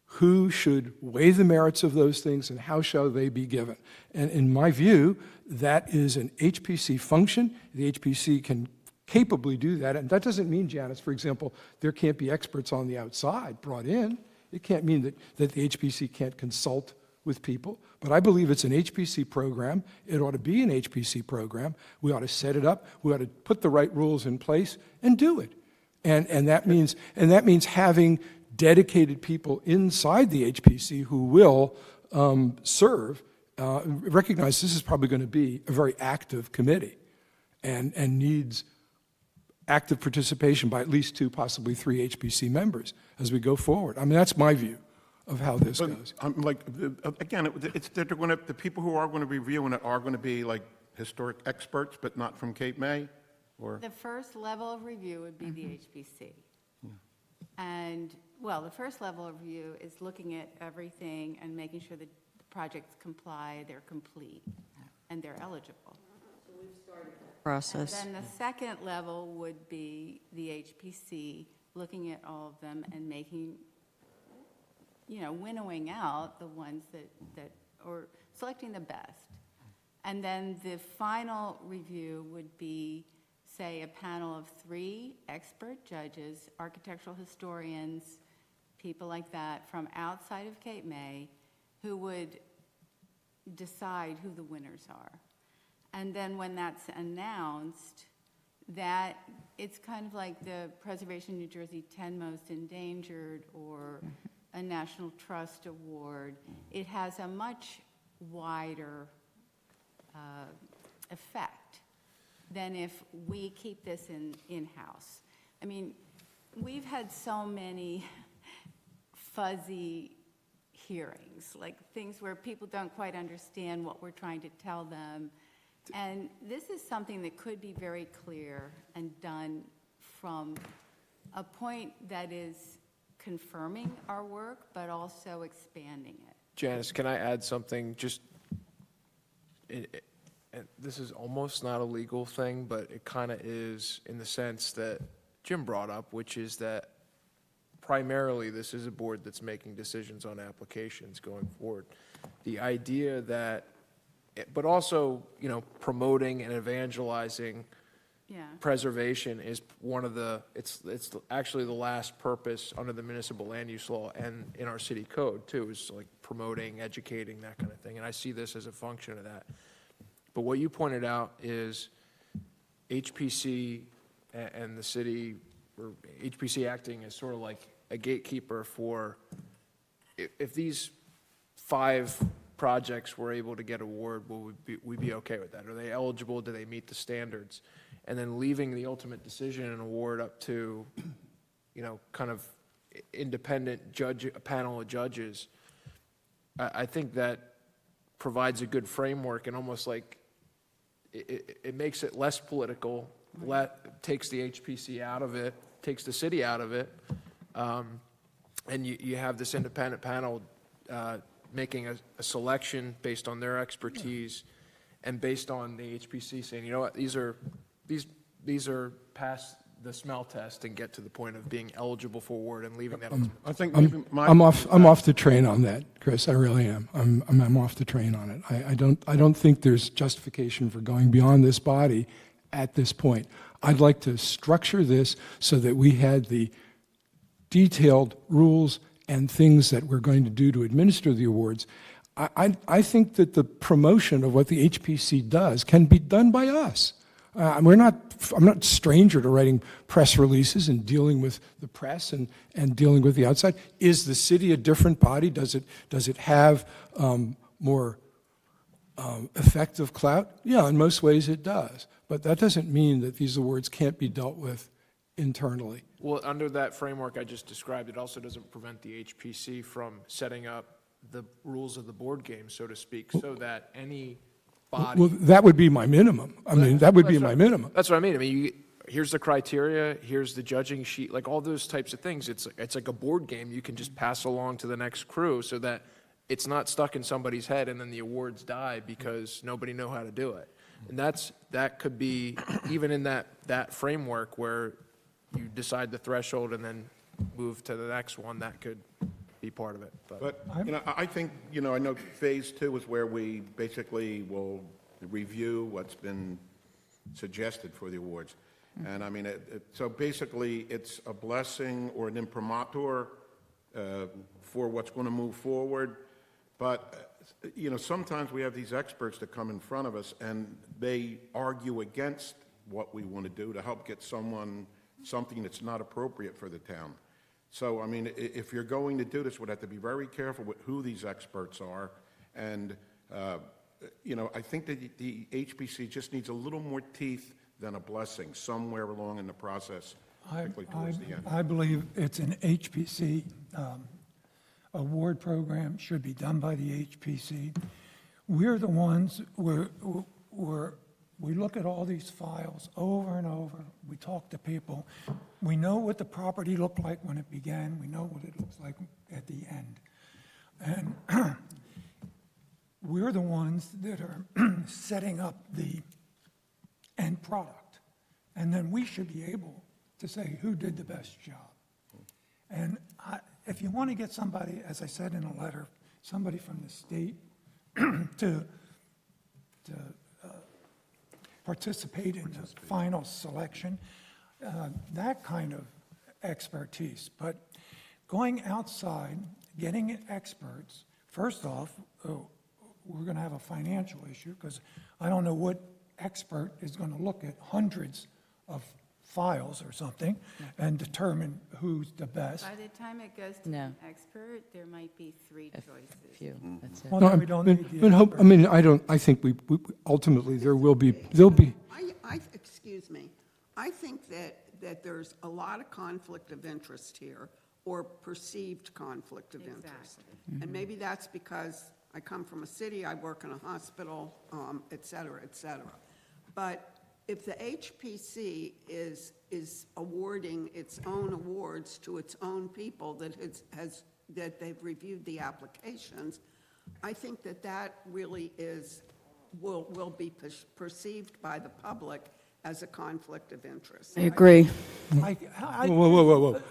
Speaker 20: who should weigh the merits of those things and how shall they be given? And in my view, that is an HPC function. The HPC can capably do that. And that doesn't mean, Janice, for example, there can't be experts on the outside brought in. It can't mean that the HPC can't consult with people, but I believe it's an HPC program. It ought to be an HPC program. We ought to set it up. We ought to put the right rules in place and do it. And that means having dedicated people inside the HPC who will serve. Recognize this is probably going to be a very active committee, and needs active participation by at least 2, possibly 3 HPC members as we go forward. I mean, that's my view. of how this
Speaker 12: But
Speaker 20: goes.
Speaker 12: I'm like, again, it's, they're going to, the people who are going to be reviewing it are going to be like historic experts, but not from Cape May, or?
Speaker 13: The first level of review would be the HPC. And, well, the first level of review is looking at everything and making sure that the projects comply, they're complete, and they're eligible.
Speaker 4: Process.
Speaker 13: And then the second level would be the HPC, looking at all of them and making, winnowing out the ones that, or selecting the best. And then the final review would be, say, a panel of 3 expert judges, architectural historians, people like that from outside of Cape May, who would decide who the winners are. And then when that's announced, that it's kind of like the Preservation New Jersey 10 Most Endangered or a National Trust Award. It has a much wider effect than if we keep this in-house. I mean, we've had so many fuzzy hearings, like things where people don't quite understand what we're trying to tell them. And this is something that could be very clear and done from a point that is confirming our work, but also expanding it.
Speaker 5: Janice, can I add something? Just, and this is almost not a legal thing, but it kind of is in the sense that Jim brought up, which is that primarily this is a board that's making decisions on applications going forward. The idea that, but also, promoting and evangelizing preservation is one of the, it's actually the last purpose under the municipal land use law and in our city code too, is like promoting, educating, that kind of thing. And I see this as a function of that. But what you pointed out is HPC and the city, or HPC acting as sort of like a gatekeeper for, if these 5 projects were able to get award, will we be okay with that? Are they eligible? Do they meet the standards? And then leaving the ultimate decision and award up to, kind of independent a panel of judges. I think that provides a good framework and almost like it makes it less political, takes the HPC out of it, takes the city out of it, and you have this independent panel making a selection based on their expertise and based on the HPC saying, you know what, these are past the smell test and get to the point of being eligible for award and leaving that.
Speaker 12: I think
Speaker 20: I'm off the train on that, Chris. I really am. I'm off the train on it. I don't think there's justification for going beyond this body at this point. I'd like to structure this so that we had the detailed rules and things that we're going to do to administer the awards. I think that the promotion of what the HPC does can be done by us. I'm not stranger to writing press releases and dealing with the press and dealing with the outside. Is the city a different body? Does it have more effective clout? Yeah, in most ways it does. But that doesn't mean that these awards can't be dealt with internally.
Speaker 5: Well, under that framework I just described, it also doesn't prevent the HPC from setting up the rules of the board game, so to speak, so that any body.
Speaker 20: Well, that would be my minimum. I mean, that would be my minimum.
Speaker 5: That's what I mean. I mean, here's the criteria, here's the judging sheet, like all those types of things. It's like a board game you can just pass along to the next crew so that it's not stuck in somebody's head and then the awards die because nobody know how to do it. And that could be, even in that framework where you decide the threshold and then move to the next one, that could be part of it.
Speaker 12: But, I think, I know phase 2 is where we basically will review what's been suggested for the awards. And I mean, so basically it's a blessing or an imprimatur for what's going to move forward. But, sometimes we have these experts that come in front of us and they argue against what we want to do to help get something that's not appropriate for the town. So, I mean, if you're going to do this, we'd have to be very careful with who these experts are. And, I think that the HPC just needs a little more teeth than a blessing somewhere along in the process, particularly towards the end.
Speaker 2: I believe it's an HPC award program should be done by the HPC. We're the ones, we look at all these files over and over. We talk to people. We know what the property looked like when it began. We know what it looks like at the end. And we're the ones that are setting up the end product. And then we should be able to say who did the best job. And if you want to get somebody, as I said in a letter, somebody from the state to participate in the final selection, that kind of expertise. But going outside, getting experts, first off, we're going to have a financial issue because I don't know what expert is going to look at hundreds of files or something and determine who's the best.
Speaker 13: By the time it goes to an expert, there might be 3 choices.
Speaker 11: That's it.
Speaker 2: Well,
Speaker 20: No,
Speaker 2: then we don't need the expert.
Speaker 20: I mean, I think we ultimately, there'll be,
Speaker 8: Excuse me. I think that there's a lot of conflict of interest here, or perceived conflict of interest. And maybe that's because I come from a city, I work in a hospital, et cetera, et cetera. But if the HPC is awarding its own awards to its own people that they've reviewed the applications, I think that really will be perceived by the public as a conflict of interest.
Speaker 4: I agree.
Speaker 20: whoa.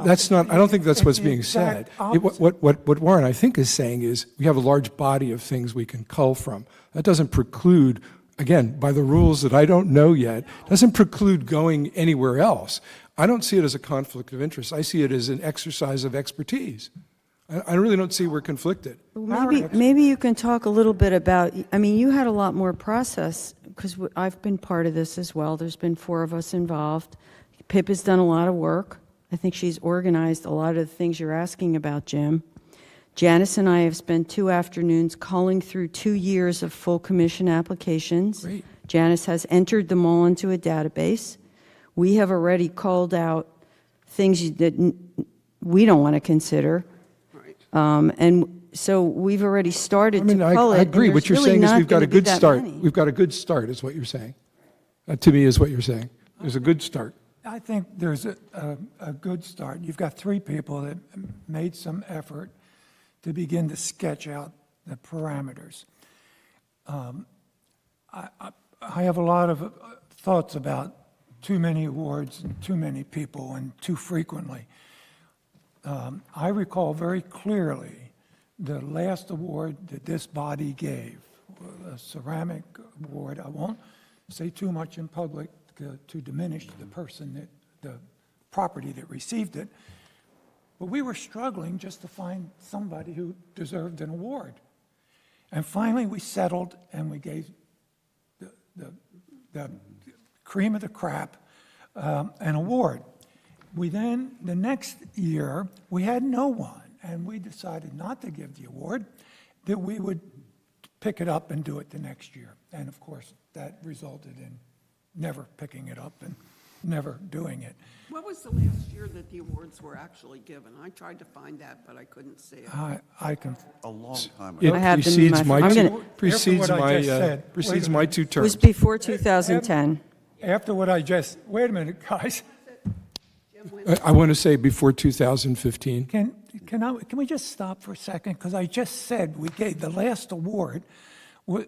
Speaker 20: That's not, I don't think that's what's being said. What Warren, I think, is saying is we have a large body of things we can cull from. That doesn't preclude, again, by the rules that I don't know yet, doesn't preclude going anywhere else. I don't see it as a conflict of interest. I see it as an exercise of expertise. I really don't see we're conflicted.
Speaker 4: Maybe you can talk a little bit about, I mean, you had a lot more process, because I've been part of this as well. There's been 4 of us involved. Pip has done a lot of work. I think she's organized a lot of the things you're asking about, Jim. Janice and I have spent 2 afternoons culling through 2 years of full commission applications.
Speaker 20: Great.
Speaker 4: Janice has entered them all into a database. We have already called out things that we don't want to consider. And so we've already started to cull it.
Speaker 20: I agree. What you're saying is we've got a good start.
Speaker 4: Many.
Speaker 20: We've got a good start, is what you're saying. That, to me, is what you're saying. There's a good start.
Speaker 2: I think there's a good start. You've got 3 people that made some effort to begin to sketch out the parameters. I have a lot of thoughts about too many awards and too many people and too frequently. I recall very clearly the last award that this body gave, a ceramic award. I won't say too much in public to diminish the person the property that received it, but we were struggling just to find somebody who deserved an award. And finally, we settled and we gave the cream of the crop an award. We then, the next year, we had no one, and we decided not to give the award, that we would pick it up and do it the next year. And of course, that resulted in never picking it up and never doing it.
Speaker 8: What was the last year that the awards were actually given? I tried to find that, but I couldn't see it.
Speaker 2: I can.
Speaker 1: A long time
Speaker 20: It
Speaker 1: ago.
Speaker 4: I have them in
Speaker 20: precedes
Speaker 4: my-
Speaker 20: my
Speaker 4: I'm
Speaker 20: two-
Speaker 4: gonna-
Speaker 20: precedes
Speaker 2: After what I
Speaker 20: my
Speaker 2: just said,
Speaker 20: precedes
Speaker 2: wait a
Speaker 20: my
Speaker 2: minute.
Speaker 20: 2
Speaker 4: It
Speaker 20: terms.
Speaker 4: was before 2010.
Speaker 2: After what I just, wait a minute, guys.
Speaker 20: I want to say before 2015.
Speaker 2: Can we just stop for a second? Because I just said we gave, the last award was,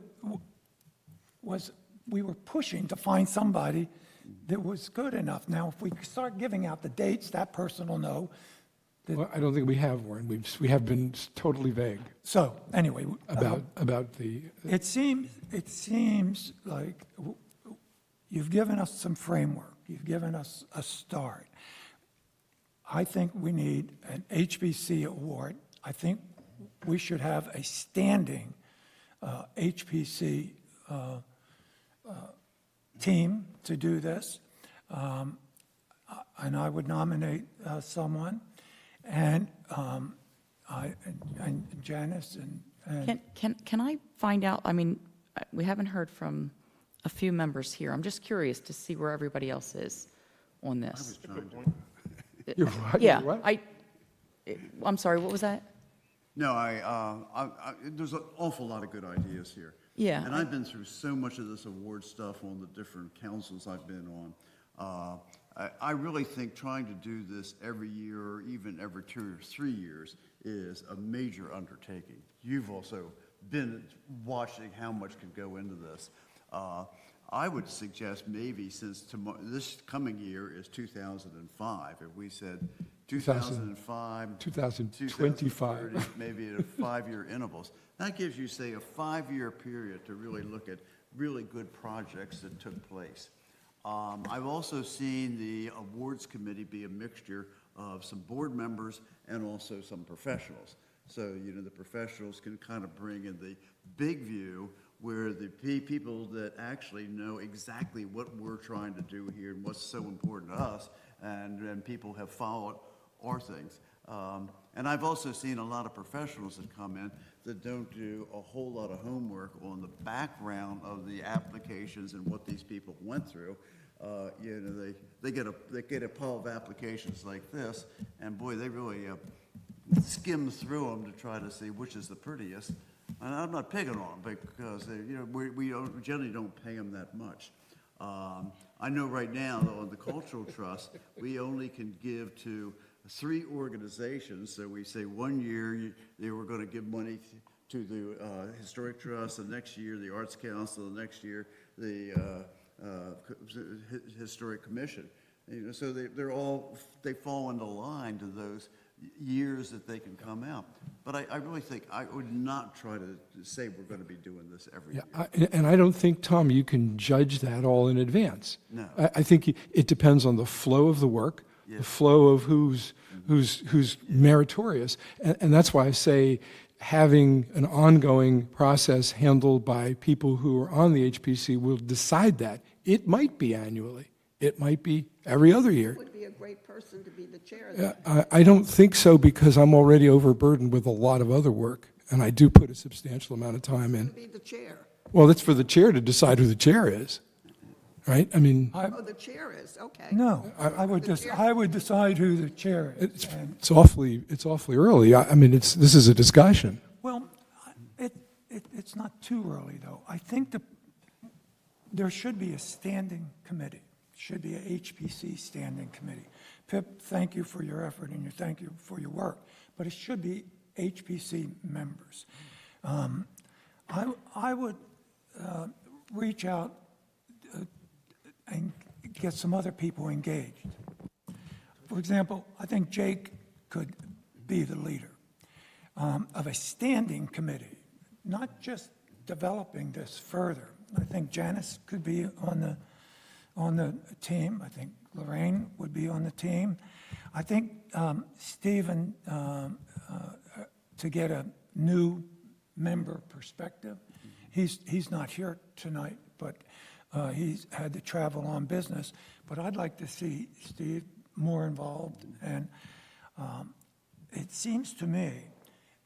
Speaker 2: we were pushing to find somebody that was good enough. Now, if we start giving out the dates, that person will know.
Speaker 20: Well, I don't think we have, Warren. We have been totally vague
Speaker 2: So, anyway.
Speaker 20: about the.
Speaker 2: It seems like you've given us some framework. You've given us a start. I think we need an HPC award. I think we should have a standing HPC team to do this. And I would nominate someone. And Janice and
Speaker 11: Can I find out, I mean, we haven't heard from a few members here. I'm just curious to see where everybody else is on this.
Speaker 20: You're what?
Speaker 11: Yeah,
Speaker 20: You're what?
Speaker 11: I'm sorry, what was that?
Speaker 1: No, there's an awful lot of good ideas here.
Speaker 11: Yeah.
Speaker 1: And I've been through so much of this award stuff on the different councils I've been on. I really think trying to do this every year or even every 2 or 3 years is a major undertaking. You've also been watching how much can go into this. I would suggest maybe since this coming year is 2005, if we said 2005,
Speaker 20: 2025.
Speaker 1: 2030, maybe at 5-year intervals. That gives you, say, a 5-year period to really look at really good projects that took place. I've also seen the awards committee be a mixture of some board members and also some professionals. So, you know, the professionals can kind of bring in the big view where the people that actually know exactly what we're trying to do here and what's so important to us, and people have followed our things. And I've also seen a lot of professionals that come in that don't do a whole lot of homework on the background of the applications and what these people went through. You know, they get a pile of applications like this, and boy, they really skim through them to try to see which is the prettiest. And I'm not picking on them because you know we generally don't pay them that much. I know right now, though, on the Cultural Trust, we only can give to 3 organizations. So we say 1 year they were going to give money to the Historic Trust, the next year the Arts Council, the next year the Historic Commission. You know, so they fall into line to those years that they can come out. But I really think I would not try to say we're going to be doing this every year.
Speaker 20: And I don't think, Tom, you can judge that all in advance.
Speaker 1: No.
Speaker 20: I think it depends on the flow of the work, the flow of who's meritorious. And that's why I say having an ongoing process handled by people who are on the HPC will decide that. It might be annually. It might be every other year.
Speaker 8: Would be a great person to be the chair of that.
Speaker 20: I don't think so because I'm already overburdened with a lot of other work, and I do put a substantial amount of time in.
Speaker 8: To be the chair.
Speaker 20: Well, that's for the chair to decide who the chair is, right? I mean,
Speaker 8: Oh, the chair is, okay.
Speaker 2: No, I would decide who the chair is.
Speaker 20: it's awfully early. I mean, this is a discussion.
Speaker 2: Well, it's not too early, though. I think there should be a standing committee, should be a HPC standing committee. Pip, thank you for your effort and thank you for your work, but it should be HPC members. I would reach out and get some other people engaged. For example, I think Jake could be the leader of a standing committee, not just developing this further. I think Janice could be on the team. I think Lorraine would be on the team. I think Stephen, to get a new member perspective, he's not here tonight, but he's had to travel on business. But I'd like to see Steve more involved. And it seems to me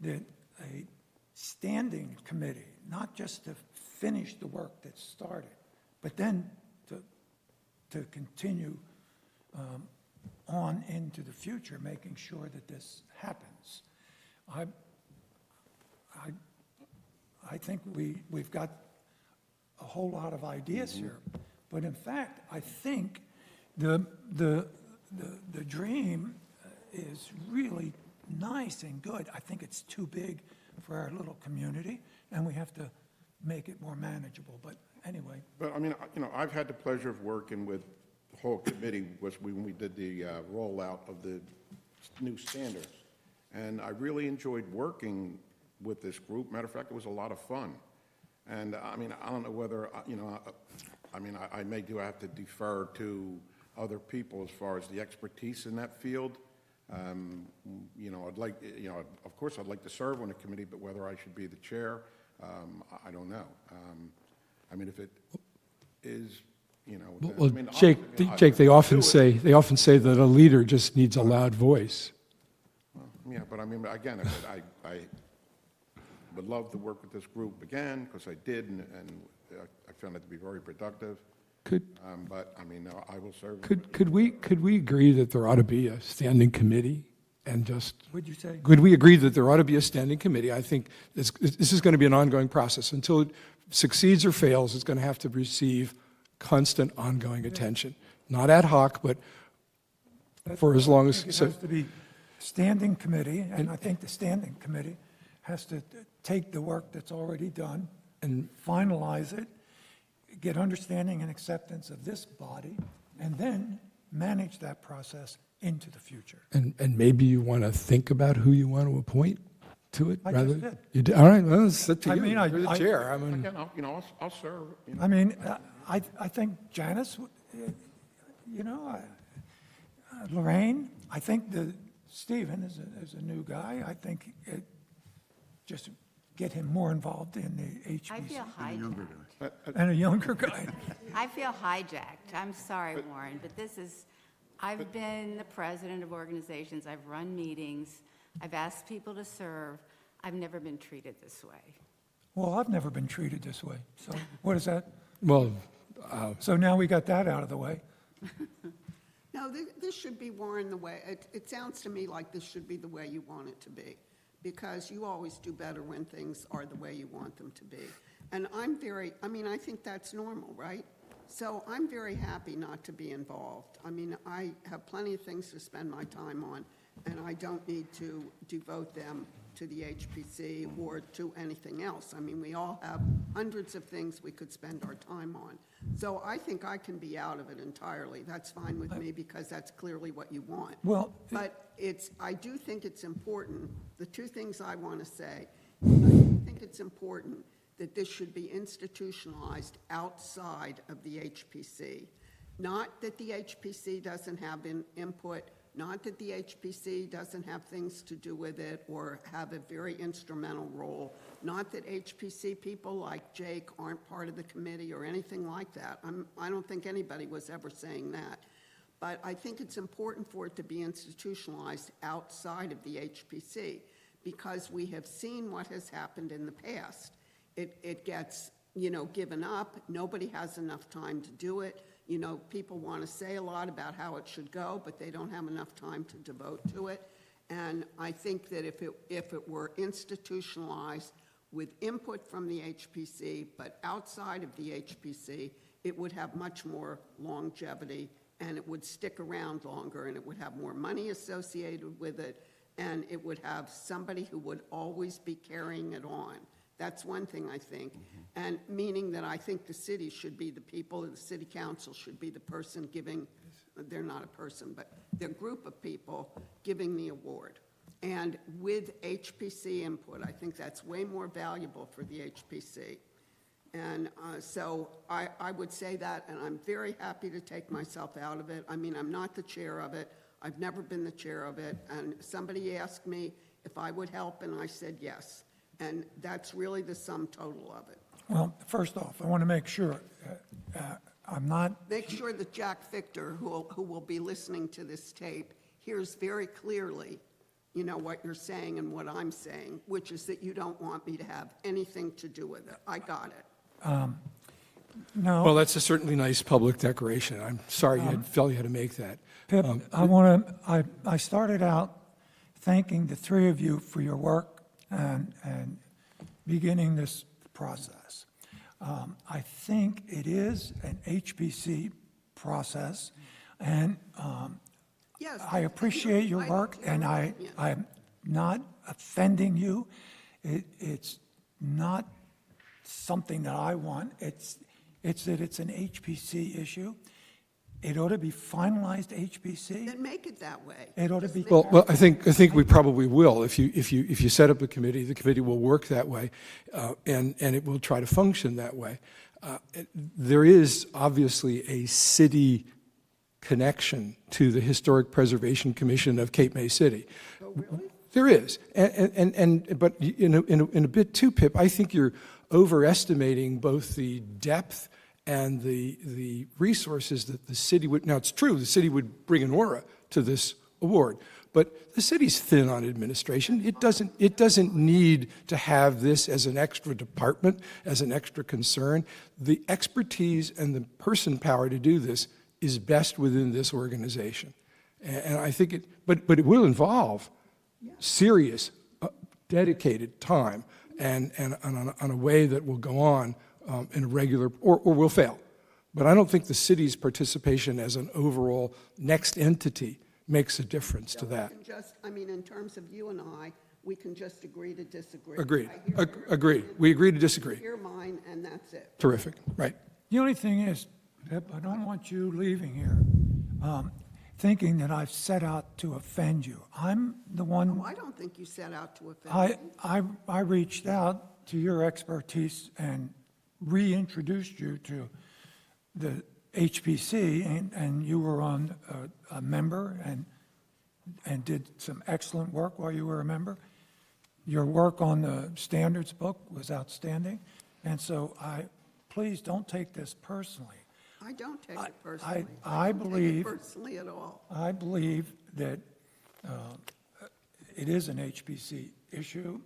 Speaker 2: that a standing committee, not just to finish the work that started, but then to continue on into the future, making sure that this happens. I think we've got a whole lot of ideas here, but in fact, I think the dream is really nice and good. I think it's too big for our little community, and we have to make it more manageable. But anyway.
Speaker 12: But I mean, you know, I've had the pleasure of working with the whole committee when we did the rollout of the new standards. And I really enjoyed working with this group. Matter of fact, it was a lot of fun. And I mean, I don't know whether, you know, I mean, I may do have to defer to other people as far as the expertise in that field. You know, I'd like, you know, of course I'd like to serve on a committee, but whether I should be the chair, I don't know. I mean, if it is, you know.
Speaker 20: Well,
Speaker 12: I mean,
Speaker 20: Jake,
Speaker 12: obviously,
Speaker 20: they often say that a leader just needs a loud voice.
Speaker 12: Yeah, but I mean, again, I would love to work with this group again, because I did, and I found it to be very productive.
Speaker 20: But,
Speaker 12: I mean, I will serve.
Speaker 20: Could we agree that there ought to be a standing committee and just.
Speaker 2: What'd you say?
Speaker 20: Could we agree that there ought to be a standing committee? I think this is going to be an ongoing process. Until it succeeds or fails, it's going to have to receive constant ongoing attention. Not ad hoc, but for as long as.
Speaker 2: It has to be standing committee, and I think the standing committee has to take the work that's already done and finalize it, get understanding and acceptance of this body, and then manage that process into the future.
Speaker 20: And maybe you want to think about who you want to appoint to it?
Speaker 2: I
Speaker 20: rather.
Speaker 2: just did.
Speaker 20: You did? All right, well, it's up to
Speaker 2: I
Speaker 20: you.
Speaker 2: mean,
Speaker 20: You're the
Speaker 2: I-
Speaker 20: chair. I mean,
Speaker 12: Again, I'll serve. you know.
Speaker 2: I mean, I think Janice, Lorraine, I think Stephen is a new guy. I think just get him more involved in the HPC.
Speaker 13: I feel hijacked.
Speaker 2: And a younger guy.
Speaker 13: I feel hijacked. I'm sorry, Warren, but I've been the president of organizations, I've run meetings, I've asked people to serve. I've never been treated this way.
Speaker 2: Well, I've never been treated this way. So what is that?
Speaker 20: well,
Speaker 2: So now we got that out of the way.
Speaker 8: No, this should be, Warren, the way, it sounds to me like this should be the way you want it to be, because you always do better when things are the way you want them to be. And I think that's normal, right? So I'm very happy not to be involved. I mean, I have plenty of things to spend my time on, and I don't need to devote them to the HPC or to anything else. I mean, we all have hundreds of things we could spend our time on. So I think I can be out of it entirely. That's fine with me, because that's clearly what you want.
Speaker 2: Well,
Speaker 8: But I do think it's important, the two things I want to say, I do think it's important that this should be institutionalized outside of the HPC. Not that the HPC doesn't have input, not that the HPC doesn't have things to do with it or have a very instrumental role, not that HPC people like Jake aren't part of the committee or anything like that. I don't think anybody was ever saying that. But I think it's important for it to be institutionalized outside of the HPC, because we have seen what has happened in the past. It gets, given up. Nobody has enough time to do it. People want to say a lot about how it should go, but they don't have enough time to devote to it. And I think that if it were institutionalized with input from the HPC, but outside of the HPC, it would have much more longevity, and it would stick around longer, and it would have more money associated with it, and it would have somebody who would always be carrying it on. That's one thing I think, and meaning that I think the city should be the people, the city council should be the person giving, they're not a person, but they're a group of people giving the award. And with HPC input, I think that's way more valuable for the HPC. And so I would say that, and I'm very happy to take myself out of it. I mean, I'm not the chair of it. I've never been the chair of it. And somebody asked me if I would help, and I said yes. And that's really the sum total of it.
Speaker 2: Well, first off, I want to make sure, I'm not,
Speaker 8: Make sure that Jack Victor, who will be listening to this tape, hears very clearly, what you're saying and what I'm saying, which is that you don't want me to have anything to do with it. I got it.
Speaker 2: no.
Speaker 20: well, that's a certainly nice public declaration. I'm sorry you felt you had to make that.
Speaker 2: Pip, I started out thanking the three of you for your work and beginning this process. I think it is an HPC process, and
Speaker 8: Yes,
Speaker 2: I appreciate your work, and I'm not offending you. It's not something that I want. It's that it's an HPC issue. It ought to be finalized HPC.
Speaker 8: Then make it that way.
Speaker 2: It ought to be.
Speaker 20: Well, I think we probably will. If you set up a committee, the committee will work that way, and it will try to function that way. There is obviously a city connection to the Historic Preservation Commission of Cape May City.
Speaker 8: Oh, really?
Speaker 20: There is, but in a bit too, Pip, I think you're overestimating both the depth and the resources that the city would. Now, it's true, the city would bring an aura to this award, but the city's thin on administration. It doesn't need to have this as an extra department, as an extra concern. The expertise and the person power to do this is best within this organization. And I think but it will involve serious, dedicated time and on a way that will go on in a regular, or will fail. But I don't think the city's participation as an overall next entity makes a difference to that.
Speaker 8: I mean, in terms of you and I, we can just agree to disagree.
Speaker 20: Agreed.
Speaker 8: I hear yours,
Speaker 20: Agreed. We agree to disagree.
Speaker 8: hear mine, and that's it.
Speaker 20: Terrific. Right.
Speaker 2: The only thing is, Pip, I don't want you leaving here thinking that I've set out to offend you. I'm the one,
Speaker 8: I don't think you set out to offend me.
Speaker 2: I reached out to your expertise and reintroduced you to the HPC, and you were on a member and did some excellent work while you were a member. Your work on the standards book was outstanding, and so please don't take this personally.
Speaker 8: I don't take it personally.
Speaker 2: I
Speaker 8: don't
Speaker 2: believe.
Speaker 8: take it personally at all.
Speaker 2: I believe that it is an HPC issue,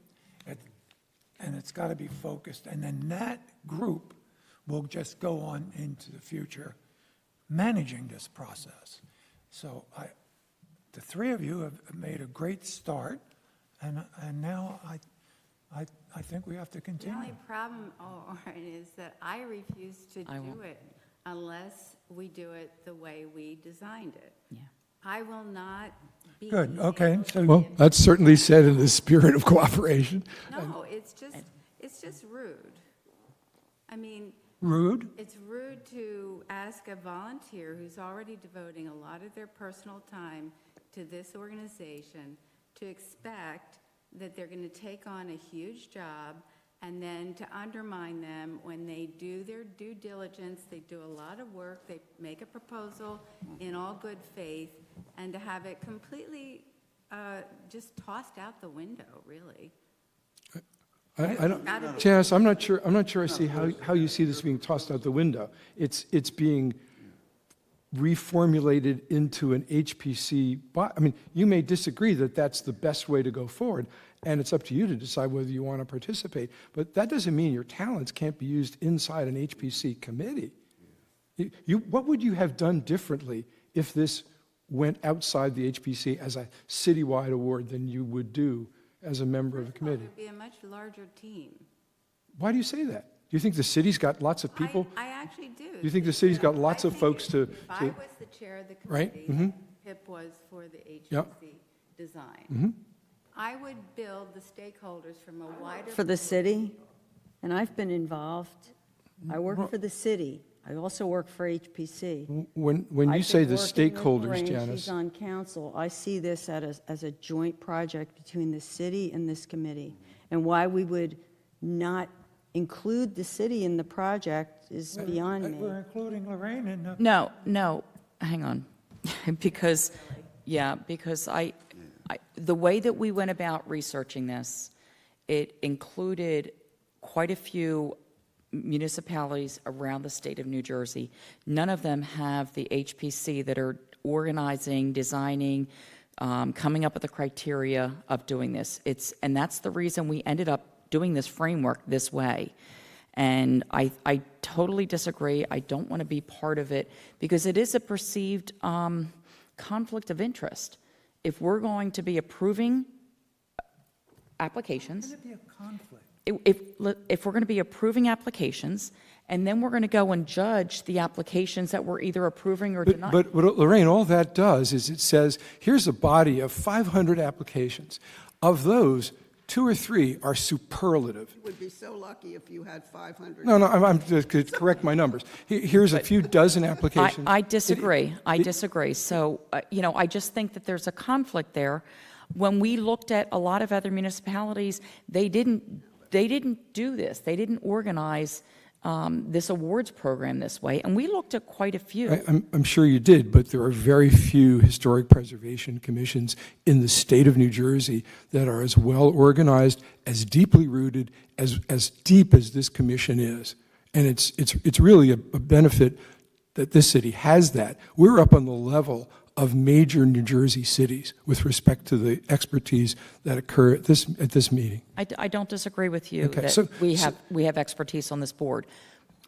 Speaker 2: and it's got to be focused, and then that group will just go on into the future managing this process. So the three of you have made a great start, and now I think we have to
Speaker 13: The
Speaker 2: continue.
Speaker 13: only problem, is that I refuse to do it unless we do it the way we designed it.
Speaker 11: Yeah.
Speaker 13: I will not be.
Speaker 2: Good, okay,
Speaker 13: able
Speaker 2: so.
Speaker 20: Well, that's certainly said in the spirit of cooperation.
Speaker 13: No, it's just rude. I mean.
Speaker 2: Rude?
Speaker 13: It's rude to ask a volunteer who's already devoting a lot of their personal time to this organization to expect that they're going to take on a huge job and then to undermine them when they do their due diligence, they do a lot of work, they make a proposal in all good faith, and to have it completely just tossed out the window, really.
Speaker 20: I don't, Janice, I'm not sure I see how you see this being tossed out the window. It's being reformulated into an HPC, I mean, you may disagree that that's the best way to go forward, and it's up to you to decide whether you want to participate, but that doesn't mean your talents can't be used inside an HPC committee. What would you have done differently if this went outside the HPC as a citywide award than you would do as a member of the committee?
Speaker 13: It would be a much larger team.
Speaker 20: Why do you say that? Do you think the city's got lots of people?
Speaker 13: I actually do.
Speaker 20: Do you think the city's got lots of folks to?
Speaker 13: If I was the chair of the
Speaker 20: Right?
Speaker 13: committee,
Speaker 20: Mhm.
Speaker 13: Pip was for the
Speaker 20: Yep.
Speaker 13: HPC design,
Speaker 20: Mhm.
Speaker 13: I would build the stakeholders from a wider.
Speaker 4: For the city, and I've been involved. I work for the city. I also work for HPC.
Speaker 20: When you
Speaker 4: I've
Speaker 20: say
Speaker 4: been
Speaker 20: the
Speaker 4: working with
Speaker 20: stakeholders,
Speaker 4: Lorraine,
Speaker 20: Janice,
Speaker 4: she's on council. I see this as a joint project between the city and this committee. And why we would not include the city in the project is beyond me.
Speaker 2: We're including Lorraine in the.
Speaker 11: No, hang on. Because the way that we went about researching this, it included quite a few municipalities around the state of New Jersey. None of them have the HPC that are organizing, designing, coming up with the criteria of doing this. And that's the reason we ended up doing this framework this way. And I totally disagree. I don't want to be part of it because it is a perceived conflict of interest. If we're going to be approving applications,
Speaker 2: It'd be a conflict.
Speaker 11: if we're going to be approving applications, and then we're going to go and judge the applications that we're either approving or denying.
Speaker 20: but Lorraine, all that does is it says, here's a body of 500 applications. Of those, 2 or 3 are superlative.
Speaker 8: You would be so lucky if you had 500.
Speaker 20: No, I'm just to correct my numbers. Here's a few dozen applications.
Speaker 11: I disagree. I disagree. So, I just think that there's a conflict there. When we looked at a lot of other municipalities, they didn't do this. They didn't organize this awards program this way, and we looked at quite a few.
Speaker 20: I'm sure you did, but there are very few historic preservation commissions in the state of New Jersey that are as well organized, as deeply rooted, as deep as this commission is. And it's really a benefit that this city has that. We're up on the level of major New Jersey cities with respect to the expertise that occur at this meeting.
Speaker 11: I don't disagree with you
Speaker 20: Okay,
Speaker 11: that
Speaker 20: so-
Speaker 11: we have expertise on this board.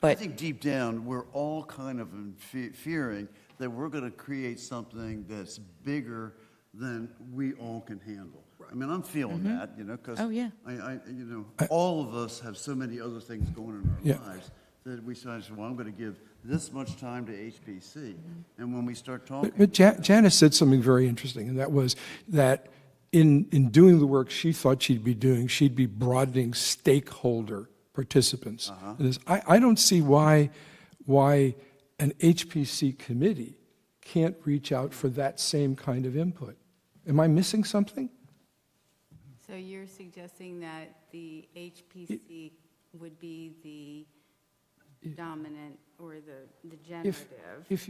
Speaker 1: I think deep down, we're all kind of fearing that we're going to create something that's bigger than we all can handle. I mean, I'm feeling that, you know, because
Speaker 11: Oh, yeah.
Speaker 1: all of us have so many other things going in our
Speaker 20: Yeah.
Speaker 1: lives that we say, well, I'm going to give this much time to HPC. And when we start talking.
Speaker 20: But Janice said something very interesting, and that was that in doing the work she thought she'd be doing, she'd be broadening stakeholder participants. And I don't see why an HPC committee can't reach out for that same kind of input. Am I missing something?
Speaker 13: So you're suggesting that the HPC would be the dominant or the generative,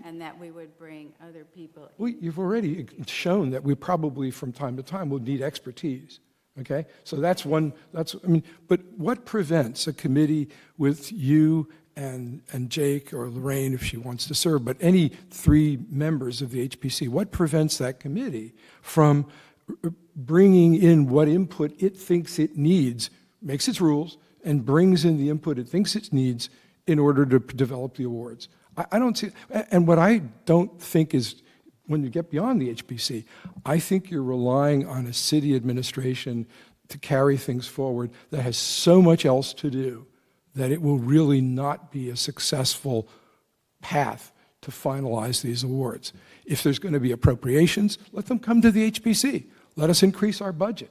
Speaker 13: and that we would bring other people in?
Speaker 20: Well, you've already shown that we probably, from time to time, will need expertise, okay? So that's one, but what prevents a committee with you and Jake or Lorraine, if she wants to serve, but any three members of the HPC, what prevents that committee from bringing in what input it thinks it needs, makes its rules, and brings in the input it thinks it needs in order to develop the awards? I don't see, and what I don't think is, when you get beyond the HPC, I think you're relying on a city administration to carry things forward that has so much else to do that it will really not be a successful path to finalize these awards. If there's going to be appropriations, let them come to the HPC. Let us increase our budget.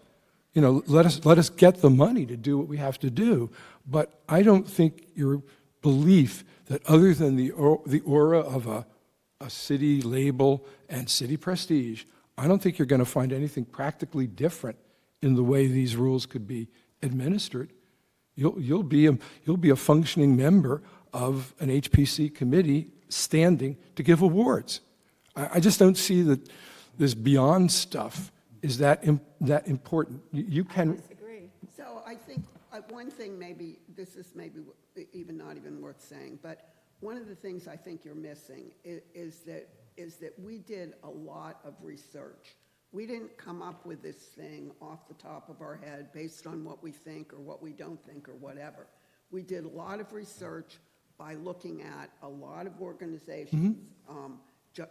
Speaker 20: You know, let us get the money to do what we have to do. But I don't think your belief that other than the aura of a city label and city prestige, I don't think you're going to find anything practically different in the way these rules could be administered. You'll be a functioning member of an HPC committee standing to give awards. I just don't see that this beyond stuff is that important. You can.
Speaker 8: I disagree. So I think one thing, maybe this is maybe even not even worth saying, but one of the things I think you're missing is that we did a lot of research. We didn't come up with this thing off the top of our head based on what we think or what we don't think or whatever. We did a lot of research by looking at a lot of organizations,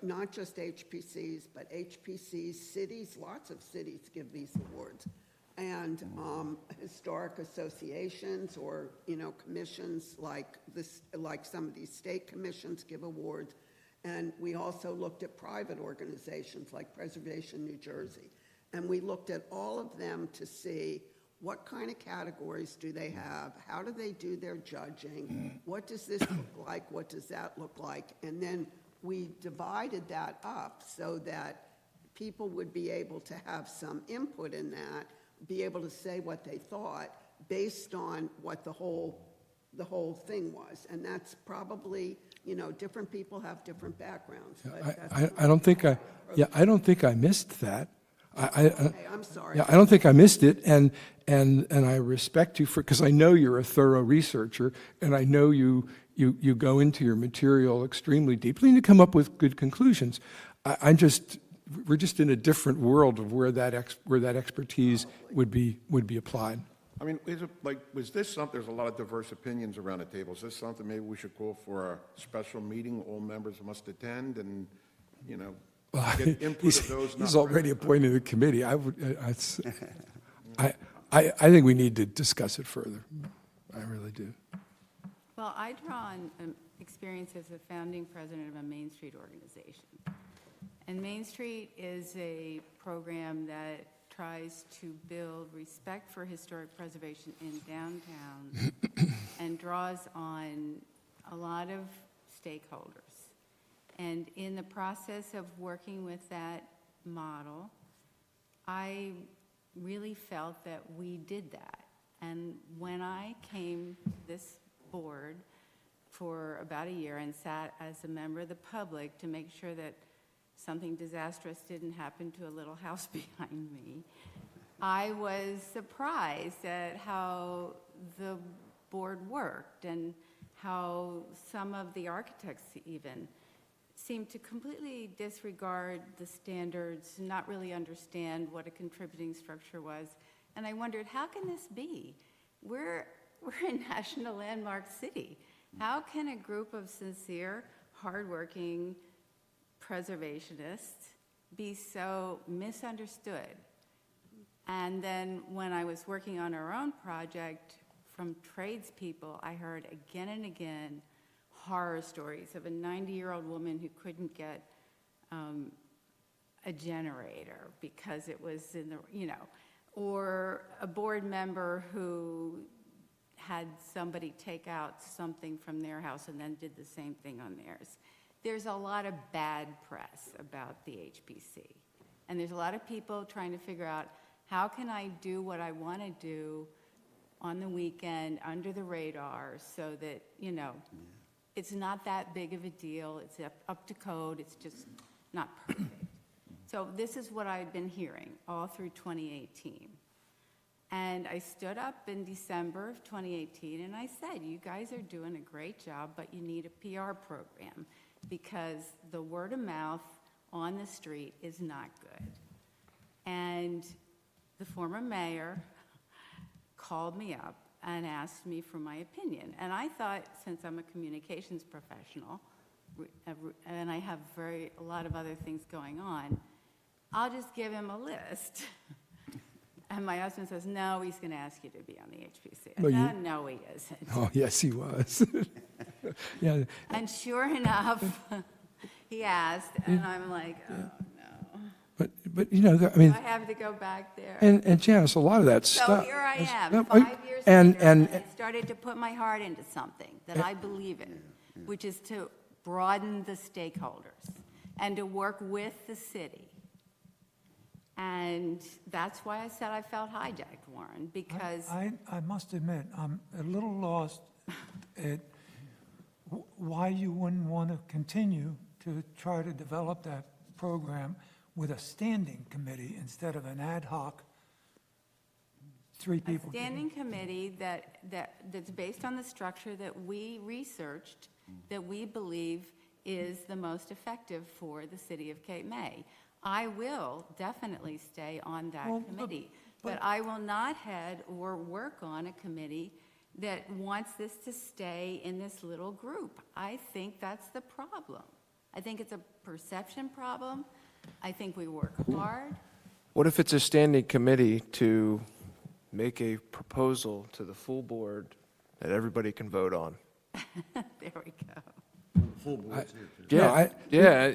Speaker 8: not just HPCs, but HPCs, cities, lots of cities give these awards, and historic associations or, you know, commissions like this, like some of these state commissions give awards. And we also looked at private organizations like Preservation New Jersey. And we looked at all of them to see what kind of categories do they have, how do they do their judging, what does this look like, what does that look like, and then we divided that up so that people would be able to have some input in that, be able to say what they thought based on what the whole thing was. And that's probably, you know, different people have different backgrounds. But
Speaker 20: I don't think I missed that.
Speaker 8: Okay, I'm sorry.
Speaker 20: Yeah, I don't think I missed it, and I respect you for, because I know you're a thorough researcher, and I know you go into your material extremely deeply, and you come up with good conclusions. We're just in a different world of where that expertise would be applied.
Speaker 12: I mean, was this something, there's a lot of diverse opinions around the table. Is this something maybe we should call for a special meeting, all members must attend, and, you know, get input of those not
Speaker 20: He's already appointed a committee. I think we need to discuss it further. I really do.
Speaker 13: Well, I draw on experience as a founding president of a Main Street organization. And Main Street is a program that tries to build respect for historic preservation in downtown and draws on a lot of stakeholders. And in the process of working with that model, I really felt that we did that. And when I came to this board for about a year and sat as a member of the public to make sure that something disastrous didn't happen to a little house behind me, I was surprised at how the board worked and how some of the architects even seemed to completely disregard the standards, not really understand what a contributing structure was. And I wondered, how can this be? We're a national landmark city, How can a group of sincere, hardworking preservationists be so misunderstood? And then when I was working on our own project, from tradespeople, I heard again and again horror stories of a 90-year-old woman who couldn't get a generator because it was in the, or a board member who had somebody take out something from their house and then did the same thing on theirs. There's a lot of bad press about the HPC. And there's a lot of people trying to figure out, how can I do what I want to do on the weekend under the radar so that, it's not that big of a deal, it's up to code, it's just not perfect. So this is what I've been hearing all through 2018. And I stood up in December of 2018 and I said, you guys are doing a great job, but you need a PR program because the word of mouth on the street is not good. And the former mayor called me up and asked me for my opinion. And I thought, since I'm a communications professional and I have a lot of other things going on, I'll just give him a list. And my husband says, no, he's going to ask you to be on the HPC. I said, no, he isn't.
Speaker 20: Oh, yes, he was. Yeah.
Speaker 13: And sure enough, he asked, and I'm like, oh, no.
Speaker 20: But I mean,
Speaker 13: I have to go back there.
Speaker 20: and Janice, a lot of that stuff.
Speaker 13: So here I am,
Speaker 20: No,
Speaker 13: 5 years
Speaker 20: and
Speaker 13: later, and I started to put my heart into something that I believe in, which is to broaden the stakeholders and to work with the city. And that's why I said I felt hijacked, Warren, because
Speaker 2: I must admit, I'm a little lost at why you wouldn't want to continue to try to develop that program with a standing committee instead of an ad hoc, three people.
Speaker 13: a standing committee that's based on the structure that we researched, that we believe is the most effective for the city of Cape May. I will definitely stay on that committee, but I will not head or work on a committee that wants this to stay in this little group. I think that's the problem. I think it's a perception problem. I think we work hard.
Speaker 5: What if it's a standing committee to make a proposal to the full board that everybody can vote on?
Speaker 13: There we go.
Speaker 1: Full board's here, too.
Speaker 5: Yeah,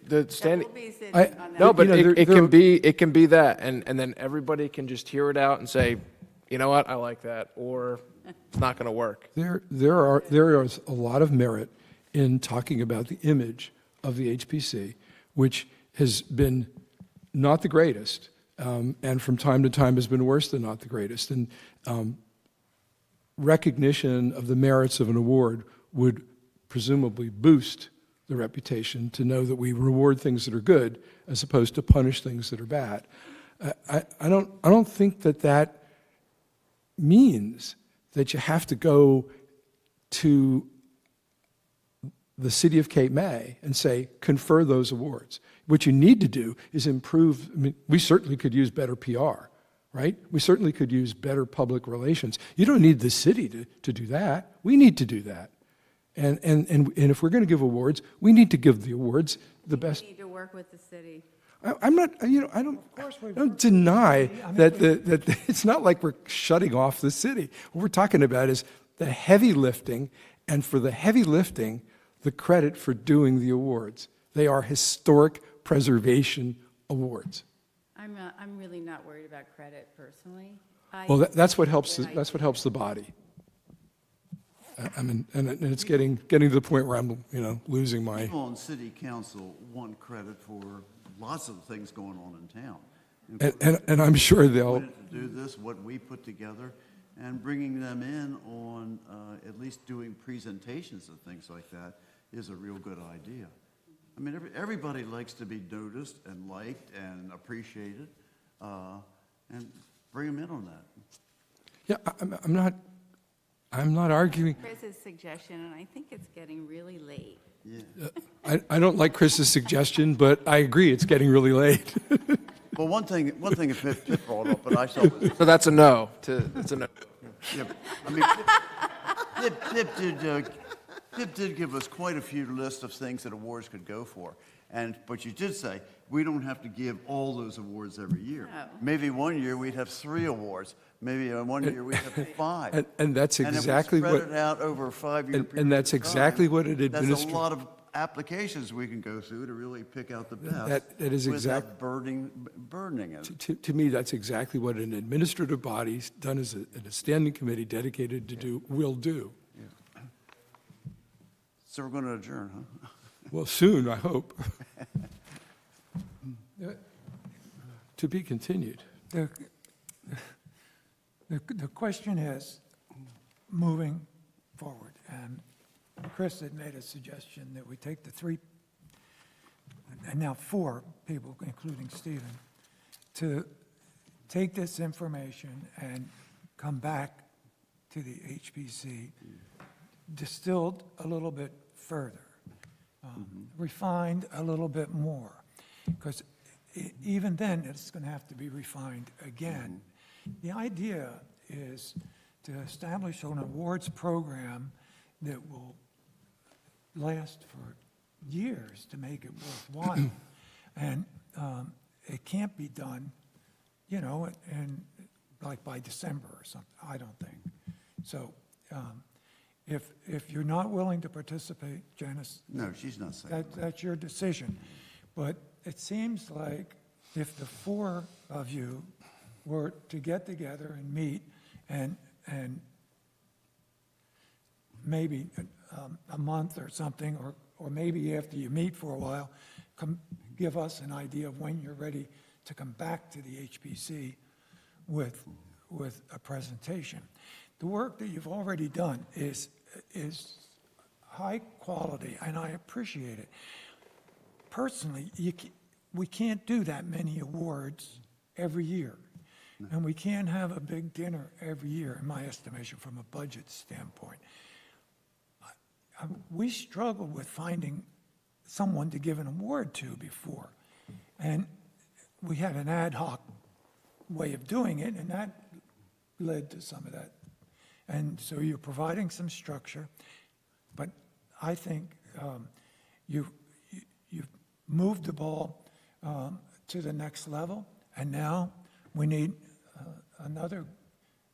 Speaker 5: the standing.
Speaker 13: We'll be sitting on that.
Speaker 5: No, but
Speaker 20: You know,
Speaker 5: it can be that, and then everybody can just hear it out and say, you know what, I like that, or it's not going to work.
Speaker 20: There is a lot of merit in talking about the image of the HPC, which has been not the greatest, and from time to time has been worse than not the greatest. And recognition of the merits of an award would presumably boost the reputation to know that we reward things that are good as opposed to punish things that are bad. I don't think that means that you have to go to the city of Cape May and say, confer those awards. What you need to do is improve. I mean, we certainly could use better PR, right? We certainly could use better public relations. You don't need the city to do that. We need to do that. And if we're going to give awards, we need to give the awards the best.
Speaker 13: We need to work with the city.
Speaker 20: I'm not, I don't deny that it's not like we're shutting off the city. What we're talking about is the heavy lifting, and for the heavy lifting, the credit for doing the awards. They are historic preservation awards.
Speaker 13: I'm really not worried about credit personally.
Speaker 20: Well, that's what helps. That's what helps the body. I mean, and it's getting to the point where I'm, losing my.
Speaker 1: People on city council want credit for lots of things going on in town.
Speaker 20: And I'm sure they'll
Speaker 1: to do this, what we put together, and bringing them in on at least doing presentations and things like that is a real good idea. I mean, everybody likes to be noticed and liked and appreciated, and bring them in on that.
Speaker 20: Yeah, I'm not arguing.
Speaker 13: Chris's suggestion, and I think it's getting really late.
Speaker 1: Yeah.
Speaker 20: I don't like Chris's suggestion, but I agree it's getting really late.
Speaker 1: Well, one thing Pip brought up, but I thought was,
Speaker 5: So that's a no. That's a no.
Speaker 1: yeah, I mean, Pip did did give us quite a few lists of things that awards could go for. But you did say, we don't have to give all those awards every year.
Speaker 13: No.
Speaker 1: Maybe one year we'd have 3 awards, maybe one year we'd have 5.
Speaker 20: And that's exactly
Speaker 1: And if
Speaker 20: what.
Speaker 1: we spread it out over a 5-year period
Speaker 20: And that's
Speaker 1: of time,
Speaker 20: exactly what an
Speaker 1: That's a
Speaker 20: administrator.
Speaker 1: lot of applications we can go through to really pick out the best.
Speaker 20: That is
Speaker 1: without burdening it.
Speaker 20: To me, that's exactly what an administrative body done as a standing committee dedicated to do, will do.
Speaker 1: So we're going to adjourn, huh?
Speaker 20: Well, soon, I hope. To be continued.
Speaker 2: The question is, moving forward, and Chris had made a suggestion that we take the 3, and now 4 people, including Stephen, to take this information and come back to the HPC, distilled a little bit further, refined a little bit more, because even then, it's going to have to be refined again. The idea is to establish an awards program that will last for years to make it worthwhile. And it can't be done, and like by December or something, I don't think. So if you're not willing to participate, Janice.
Speaker 1: No, she's not saying
Speaker 2: That's your decision. But it seems like if the 4 of you were to get together and meet and maybe a month or something, or maybe after you meet for a while, give us an idea of when you're ready to come back to the HPC with a presentation. The work that you've already done is high quality, and I appreciate it. Personally, we can't do that many awards every year. And we can't have a big dinner every year, in my estimation, from a budget standpoint. We struggled with finding someone to give an award to before. And we had an ad hoc way of doing it, and that led to some of that. And so you're providing some structure, but I think you've moved the ball to the next level, and now we need another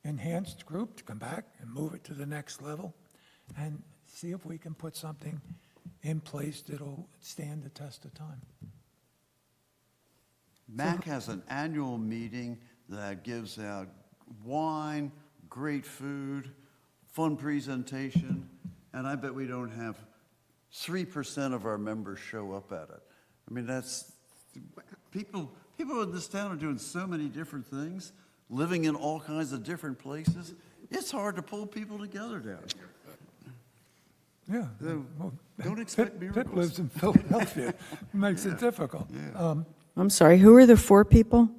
Speaker 2: enhanced group to come back and move it to the next level and see if we can put something in place that'll stand the test of time.
Speaker 1: MAC has an annual meeting that gives out wine, great food, fun presentation, and I bet we don't have 3% of our members show up at it. I mean, that's, people in this town are doing so many different things, living in all kinds of different places. It's hard to pull people together down here.
Speaker 2: Yeah.
Speaker 1: So,
Speaker 2: Well,
Speaker 1: don't expect
Speaker 2: Pitt
Speaker 1: miracles.
Speaker 2: lives in Philadelphia. Makes it difficult.
Speaker 4: I'm sorry, who are the 4 people?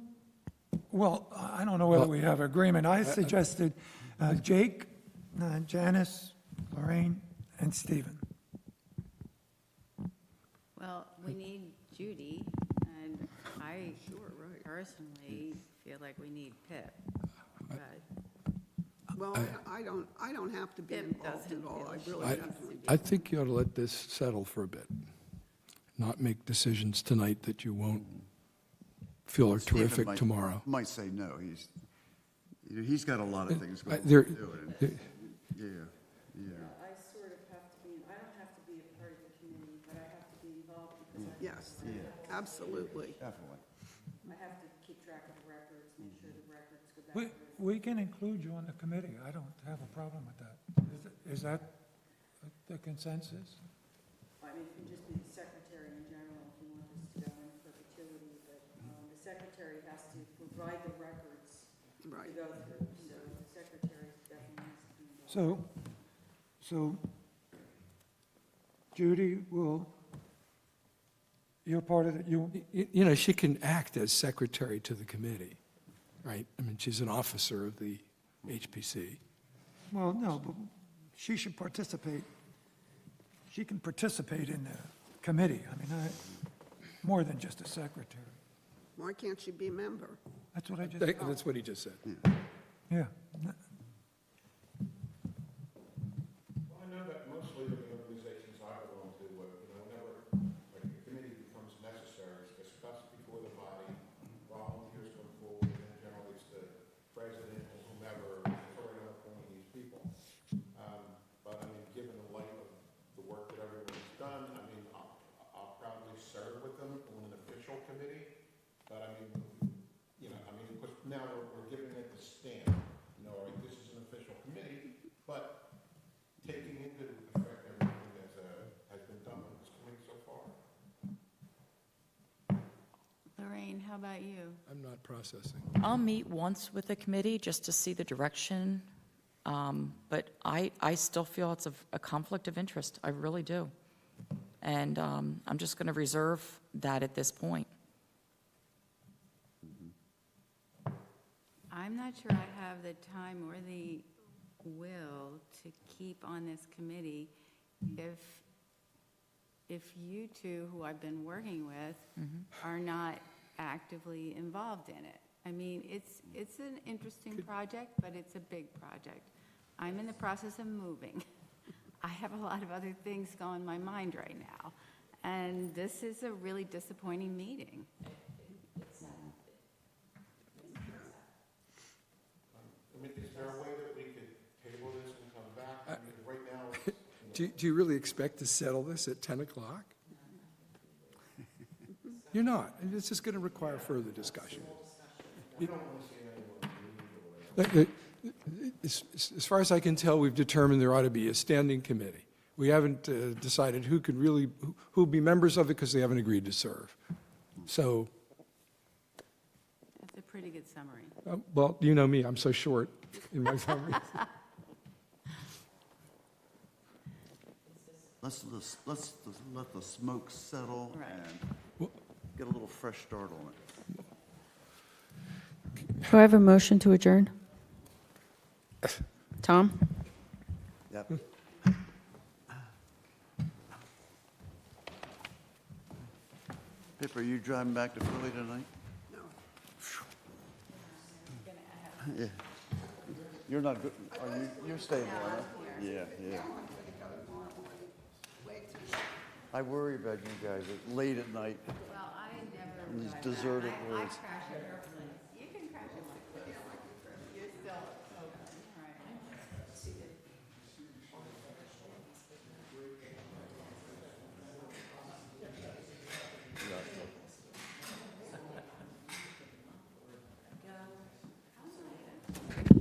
Speaker 2: Well, I don't know whether we have agreement. I suggested Jake, Janice, Lorraine, and Stephen.
Speaker 13: Well, we need Judy, and I personally feel like we need Pip. But
Speaker 8: Well, I don't have to be
Speaker 13: Pip
Speaker 8: involved at all. I really don't.
Speaker 20: I think you ought to let this settle for a bit, not make decisions tonight that you won't feel are
Speaker 1: Stephen
Speaker 20: terrific tomorrow.
Speaker 1: Might say no. He's got a lot of things going
Speaker 20: There-
Speaker 1: on. Yeah.
Speaker 4: I sort of have to be, I don't have to be a part of the committee, but I have to be involved because
Speaker 8: Yes, absolutely.
Speaker 1: Definitely.
Speaker 4: I have to keep track of the records, make sure the records go back.
Speaker 2: We can include you on the committee. I don't have a problem with that. Is that the consensus?
Speaker 4: I mean, it can just be the secretary in general if you want this to go in perpetuity, but the secretary has to provide the records to
Speaker 8: Right.
Speaker 4: go through, so the secretary definitely has to be involved.
Speaker 2: So Judy you're part of it,
Speaker 20: You know, she can act as secretary to the committee, right? I mean, she's an officer of the HPC.
Speaker 2: well, no, but she should participate. She can participate in the committee. I mean, more than just a secretary.
Speaker 8: Why can't she be a member?
Speaker 2: That's what I just,
Speaker 20: That's what he just said.
Speaker 2: yeah.
Speaker 12: I know that mostly of this committee, but I mean, because now we're giving it the stamp, all right, this is an official committee, but taking into effect everything that has been done with this committee so far.
Speaker 13: Lorraine, how about you?
Speaker 20: I'm not processing.
Speaker 11: I'll meet once with the committee just to see the direction, but I still feel it's a conflict of interest. I really do. And I'm just going to reserve that at this point.
Speaker 13: I'm not sure I have the time or the will to keep on this committee if you two, who I've been working with, are not actively involved in it. I mean, it's an interesting project, but it's a big project. I'm in the process of moving. I have a lot of other things going in my mind right now, and this is a really disappointing meeting.
Speaker 12: I mean, is there a way that we could table this and come back? I mean, right now,
Speaker 20: Do you really expect to settle this at 10 o'clock? You're not. And it's just going to require further discussion. As far as I can tell, we've determined there ought to be a standing committee. We haven't decided who will be members of it because they haven't agreed to serve. So,
Speaker 13: That's a pretty good summary.
Speaker 20: well, you know me, I'm so short in my summary.
Speaker 1: Let's let the smoke settle
Speaker 13: Right.
Speaker 1: and get a little fresh start on it.
Speaker 4: Do I have a motion to adjourn? Tom?
Speaker 1: Yep. Pip, are you driving back to Philly tonight? No. Yeah. You're not good, are you, you're staying there, huh? Yeah, yeah. I worry about you guys at late at night.
Speaker 13: Well, I never.
Speaker 1: In these deserted
Speaker 13: I
Speaker 1: woods.
Speaker 13: crash airplanes. You can crash a plane. You're still open, all right.
Speaker 1: Yeah.